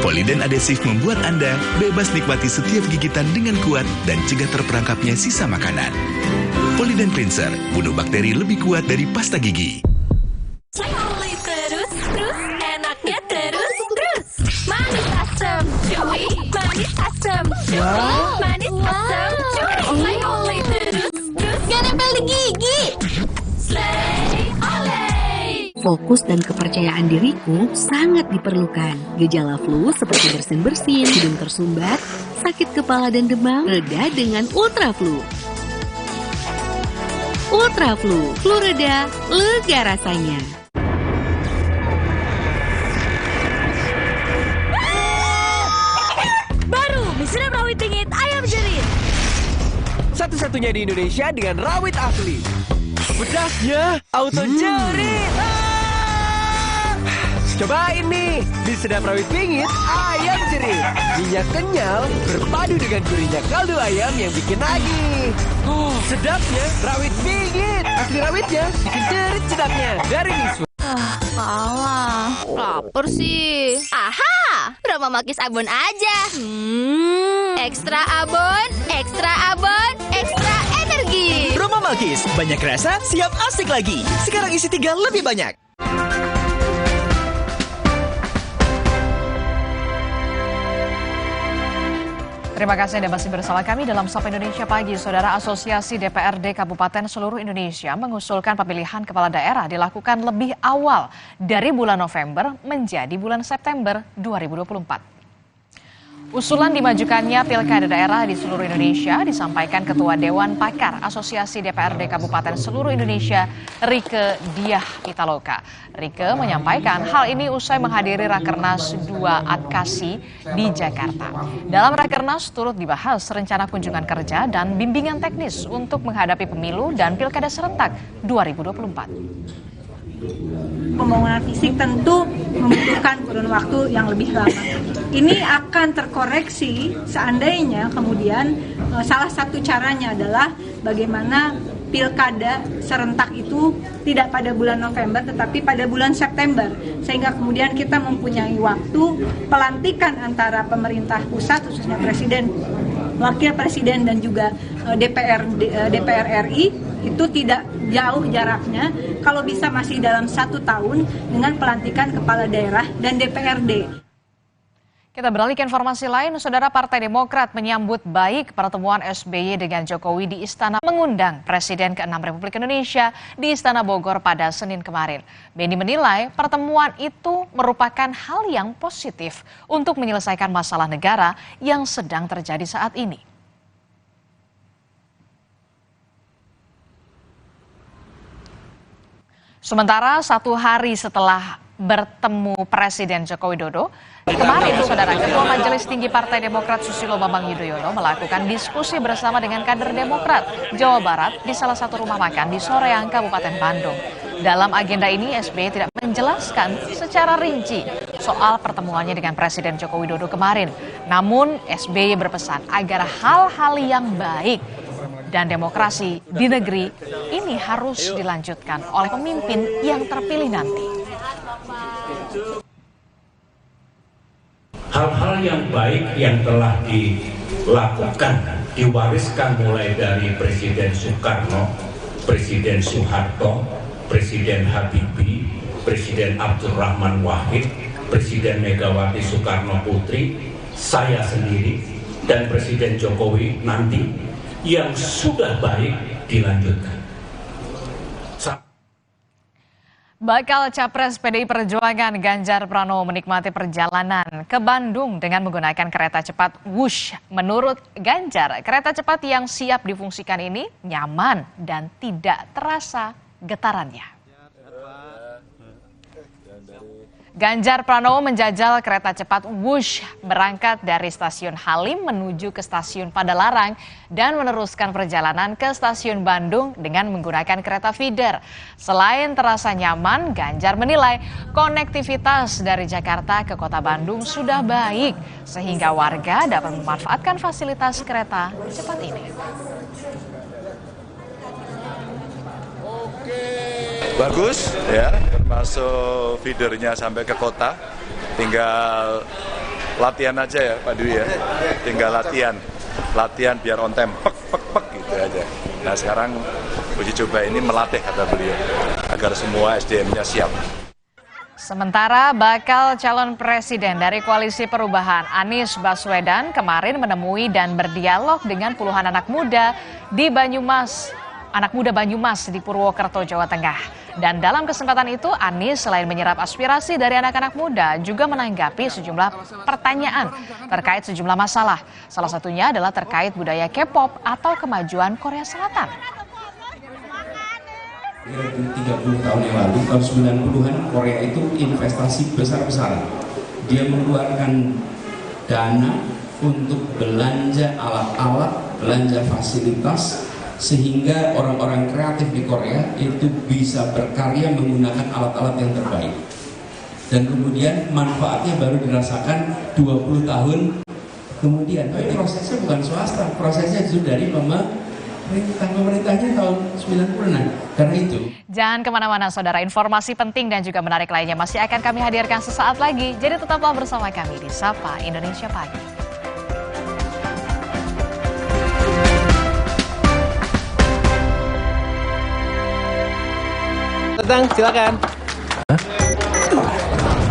Poliden Adhesive membuat Anda bebas nikmati setiap gigitan dengan kuat dan cegah terperangkapnya sisa makanan. Poliden Cleanser, bunuh bakteri lebih kuat dari pasta gigi. Terus, enaknya terus. Manis asam, cuy. Manis asam, cuy. Manis asam, cuy. Terus. Gak nempel di gigi. fokus dan kepercayaan diriku sangat diperlukan. Gejala flu seperti bersin-bersin, hidung tersumbat, sakit kepala dan demam reda dengan Ultra Flu. Ultra Flu, flu reda, lega rasanya. Baru, mie sedap rawit pingit ayam jerit. Satu-satunya di Indonesia dengan rawit asli. Pedasnya auto jerit. Cobain nih, mie sedap rawit pingit ayam jerit. Minyak kenyal berpadu dengan gurihnya kaldu ayam yang bikin nagih. Sedapnya rawit pingit. Asli rawitnya bikin jerit sedapnya dari Miswa. Alah, lapar sih. Aha, Roma Makis Abon aja. Ekstra abon, ekstra abon, ekstra energi. Roma Makis, banyak rasa, siap asik lagi. Sekarang isi 3 lebih banyak. Terima kasih Anda masih bersama kami dalam Sapa Indonesia Pagi. Saudara, Asosiasi DPRD Kabupaten seluruh Indonesia mengusulkan pemilihan kepala daerah dilakukan lebih awal dari bulan November menjadi bulan September 2024. Usulan dimajukannya pilkada daerah di seluruh Indonesia disampaikan Ketua Dewan Pakar Asosiasi DPRD Kabupaten seluruh Indonesia, Rike Diah Pitaloka. Rike menyampaikan hal ini usai menghadiri Rakernas 2 Adkasi di Jakarta. Dalam Rakernas turut dibahas rencana kunjungan kerja dan bimbingan teknis untuk menghadapi pemilu dan pilkada serentak 2024. Pembangunan fisik tentu membutuhkan kurun waktu yang lebih lama. Ini akan terkoreksi seandainya kemudian salah satu caranya adalah bagaimana pilkada serentak itu tidak pada bulan November tetapi pada bulan September, sehingga kemudian kita mempunyai waktu pelantikan antara pemerintah pusat khususnya presiden, wakil presiden dan juga DPR RI itu tidak jauh jaraknya, kalau bisa masih dalam 1 tahun dengan pelantikan kepala daerah dan DPRD. Kita beralih ke informasi lain, Saudara. Partai Demokrat menyambut baik pertemuan SBY dengan Jokowi di Istana, mengundang Presiden ke-6 Republik Indonesia di Istana Bogor pada Senin kemarin. Beni menilai pertemuan itu merupakan hal yang positif untuk menyelesaikan masalah negara yang sedang terjadi saat ini. Sementara 1 hari setelah bertemu Presiden Joko Widodo, kemarin Saudara, Ketua Majelis Tinggi Partai Demokrat Susilo Bambang Yudhoyono melakukan diskusi bersama dengan kader Demokrat Jawa Barat di salah satu rumah makan di Soreang, Kabupaten Bandung. Dalam agenda ini, SBY tidak menjelaskan secara rinci soal pertemuannya dengan Presiden Joko Widodo kemarin. Namun, SBY berpesan agar hal-hal yang baik dan demokrasi di negeri ini harus dilanjutkan oleh pemimpin yang terpilih nanti. Hal-hal yang baik yang telah dilakukan, diwariskan mulai dari Presiden Soekarno, Presiden Soeharto, Presiden Habibie, Presiden Abdurrahman Wahid, Presiden Megawati Soekarno Putri, saya sendiri, dan Presiden Jokowi nanti yang sudah baik dilanjutkan. Bakal Capres PDI Perjuangan Ganjar Pranowo menikmati perjalanan ke Bandung dengan menggunakan kereta cepat Wush. Menurut Ganjar, kereta cepat yang siap difungsikan ini nyaman dan tidak terasa getarannya. Ganjar Pranowo menjajal kereta cepat Wush berangkat dari stasiun Halim menuju ke stasiun Padalarang dan meneruskan perjalanan ke stasiun Bandung dengan menggunakan kereta feeder. Selain terasa nyaman, Ganjar menilai konektivitas dari Jakarta ke kota Bandung sudah baik sehingga warga dapat memanfaatkan fasilitas kereta cepat ini. Bagus ya, termasuk feedernya sampai ke kota, tinggal latihan aja ya Pak Dwi ya, tinggal latihan biar on time, pek gitu aja. Nah sekarang uji coba ini melatih kata beliau, agar semua SDM-nya siap. Sementara bakal calon presiden dari Koalisi Perubahan Anies Baswedan kemarin menemui dan berdialog dengan puluhan anak muda di Banyumas anak muda Banyumas di Purwokerto, Jawa Tengah. Dan dalam kesempatan itu, Anies selain menyerap aspirasi dari anak-anak muda, juga menanggapi sejumlah pertanyaan terkait sejumlah masalah. Salah satunya adalah terkait budaya K-pop atau kemajuan Korea Selatan. 30 tahun yang lalu, tahun 90-an, Korea itu investasi besar-besaran. Dia mengeluarkan dana untuk belanja alat-alat, belanja fasilitas, sehingga orang-orang kreatif di Korea itu bisa berkarya menggunakan alat-alat yang terbaik. Dan kemudian manfaatnya baru dirasakan 20 tahun kemudian. Tapi prosesnya bukan swasta, prosesnya itu dari pemerintahnya tahun 90-an. Karena itu. Jangan kemana-mana saudara, informasi penting dan juga menarik lainnya masih akan kami hadirkan sesaat lagi. Jadi tetaplah bersama kami di Sapa Indonesia Pagi. Datang, silakan. Hah?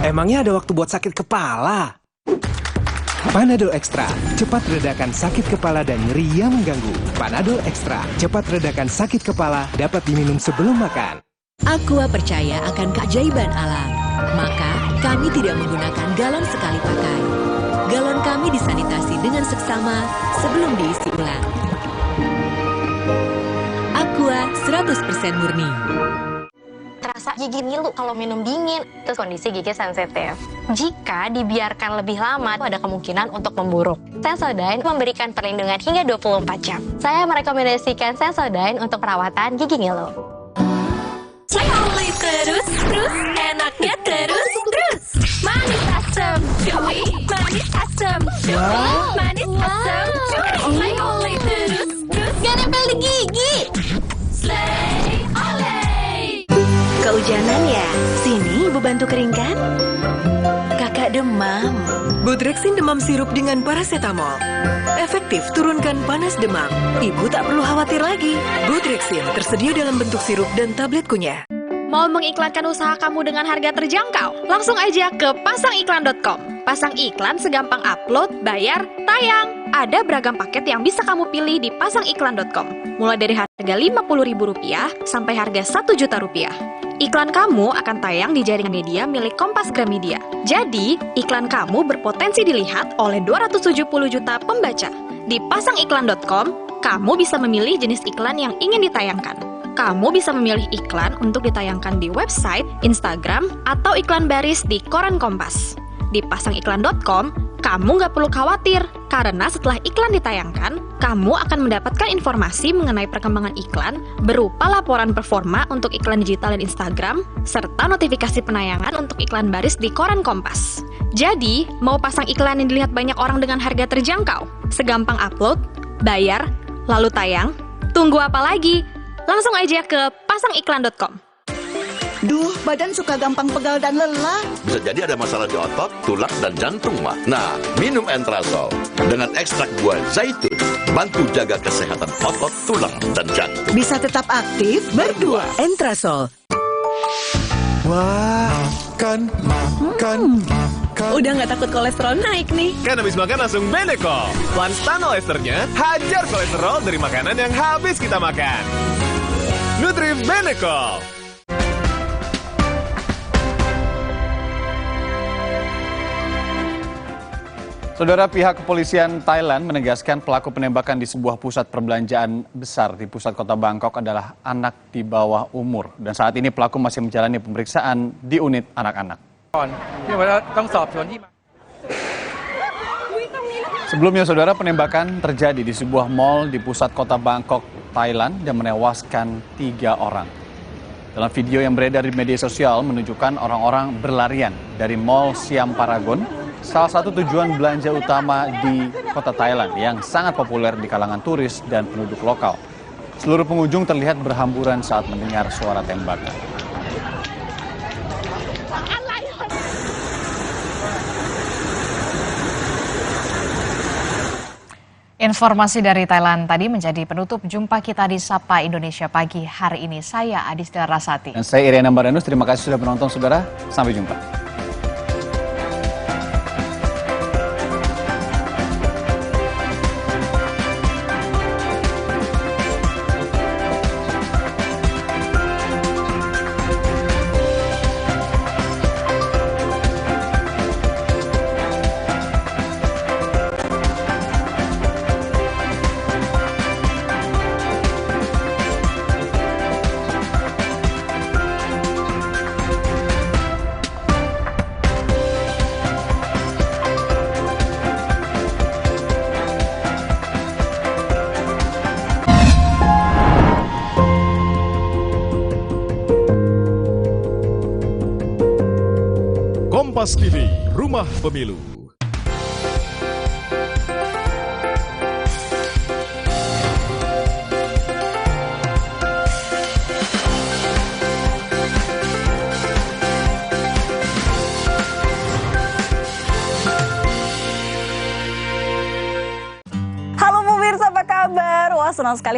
Emangnya ada waktu buat sakit kepala? Panadol Extra, cepat redakan sakit kepala dan nyeri yang mengganggu. Panadol Extra, cepat redakan sakit kepala, dapat diminum sebelum makan. Aqua percaya akan keajaiban alam, maka kami tidak menggunakan galon sekali pakai. Galon kami disanitasi dengan seksama sebelum diisi ulang. Aqua 100% murni. Terasa gigi ngilu kalau minum dingin, terus kondisi gigi sensitif. Jika dibiarkan lebih lama, ada kemungkinan untuk memburuk. Sensodyne memberikan perlindungan hingga 24 jam. Saya merekomendasikan Sensodyne untuk perawatan gigi ngilu. Cioli terus, enaknya terus. Manis asam, chewy, manis asam, chewy, manis asam, chewy. Cioli terus, gak nempel di gigi. Slay, olay. Kehujanan ya? Sini ibu bantu keringkan. Kakak demam. Butrexin demam sirup dengan paracetamol. Efektif turunkan panas demam. Ibu tak perlu khawatir lagi. Butrexin tersedia dalam bentuk sirup dan tablet kunyah. Mau mengiklankan usaha kamu dengan harga terjangkau? Langsung aja ke pasangiklan.com. Pasang iklan segampang upload, bayar, tayang. Ada beragam paket yang bisa kamu pilih di pasangiklan.com. Mulai dari harga Rp50.000 sampai harga Rp1.000.000. Iklan kamu akan tayang di jaringan media milik Kompas Gramedia. Jadi, iklan kamu berpotensi dilihat oleh 270 juta pembaca. Di pasangiklan.com, kamu bisa memilih jenis iklan yang ingin ditayangkan. Kamu bisa memilih iklan untuk ditayangkan di website, Instagram, atau iklan baris di koran Kompas. Di pasangiklan.com, kamu nggak perlu khawatir, karena setelah iklan ditayangkan, kamu akan mendapatkan informasi mengenai perkembangan iklan berupa laporan performa untuk iklan digital dan Instagram, serta notifikasi penayangan untuk iklan baris di koran Kompas. Jadi, mau pasang iklan yang dilihat banyak orang dengan harga terjangkau? Segampang upload, bayar, lalu tayang? Tunggu apa lagi? Langsung aja ke pasangiklan.com. Duh, badan suka gampang pegal dan lelah. Bisa jadi ada masalah di otot, tulang, dan jantung, mah. Nah, minum Entrasol dengan ekstrak buah zaitun. Bantu jaga kesehatan otot, tulang, dan jantung. Bisa tetap aktif berdua. Entrasol. Makan. Udah nggak takut kolesterol naik nih. Kan habis makan langsung Benecol. One Stanol Esternya hajar kolesterol dari makanan yang habis kita makan. Nutrif Benecol. Saudara, pihak kepolisian Thailand menegaskan pelaku penembakan di sebuah pusat perbelanjaan besar di pusat kota Bangkok adalah anak di bawah umur. Dan saat ini pelaku masih menjalani pemeriksaan di unit anak-anak. Sebelumnya, saudara, penembakan terjadi di sebuah mal di pusat kota Bangkok, Thailand, dan menewaskan 3 orang. Dalam video yang beredar di media sosial menunjukkan orang-orang berlarian dari Mall Siam Paragon, salah satu tujuan belanja utama di kota Thailand yang sangat populer di kalangan turis dan penduduk lokal. Seluruh pengunjung terlihat berhamburan saat mendengar suara tembakan. Informasi dari Thailand tadi menjadi penutup jumpa kita di Sapa Indonesia Pagi hari ini. Saya Adisda Rasati. Dan saya Iriana Baranus, terima kasih sudah menonton saudara. Sampai jumpa. Kompas TV, Rumah Pemilu. Halo pemirsa, apa kabar? Wah, senang sekali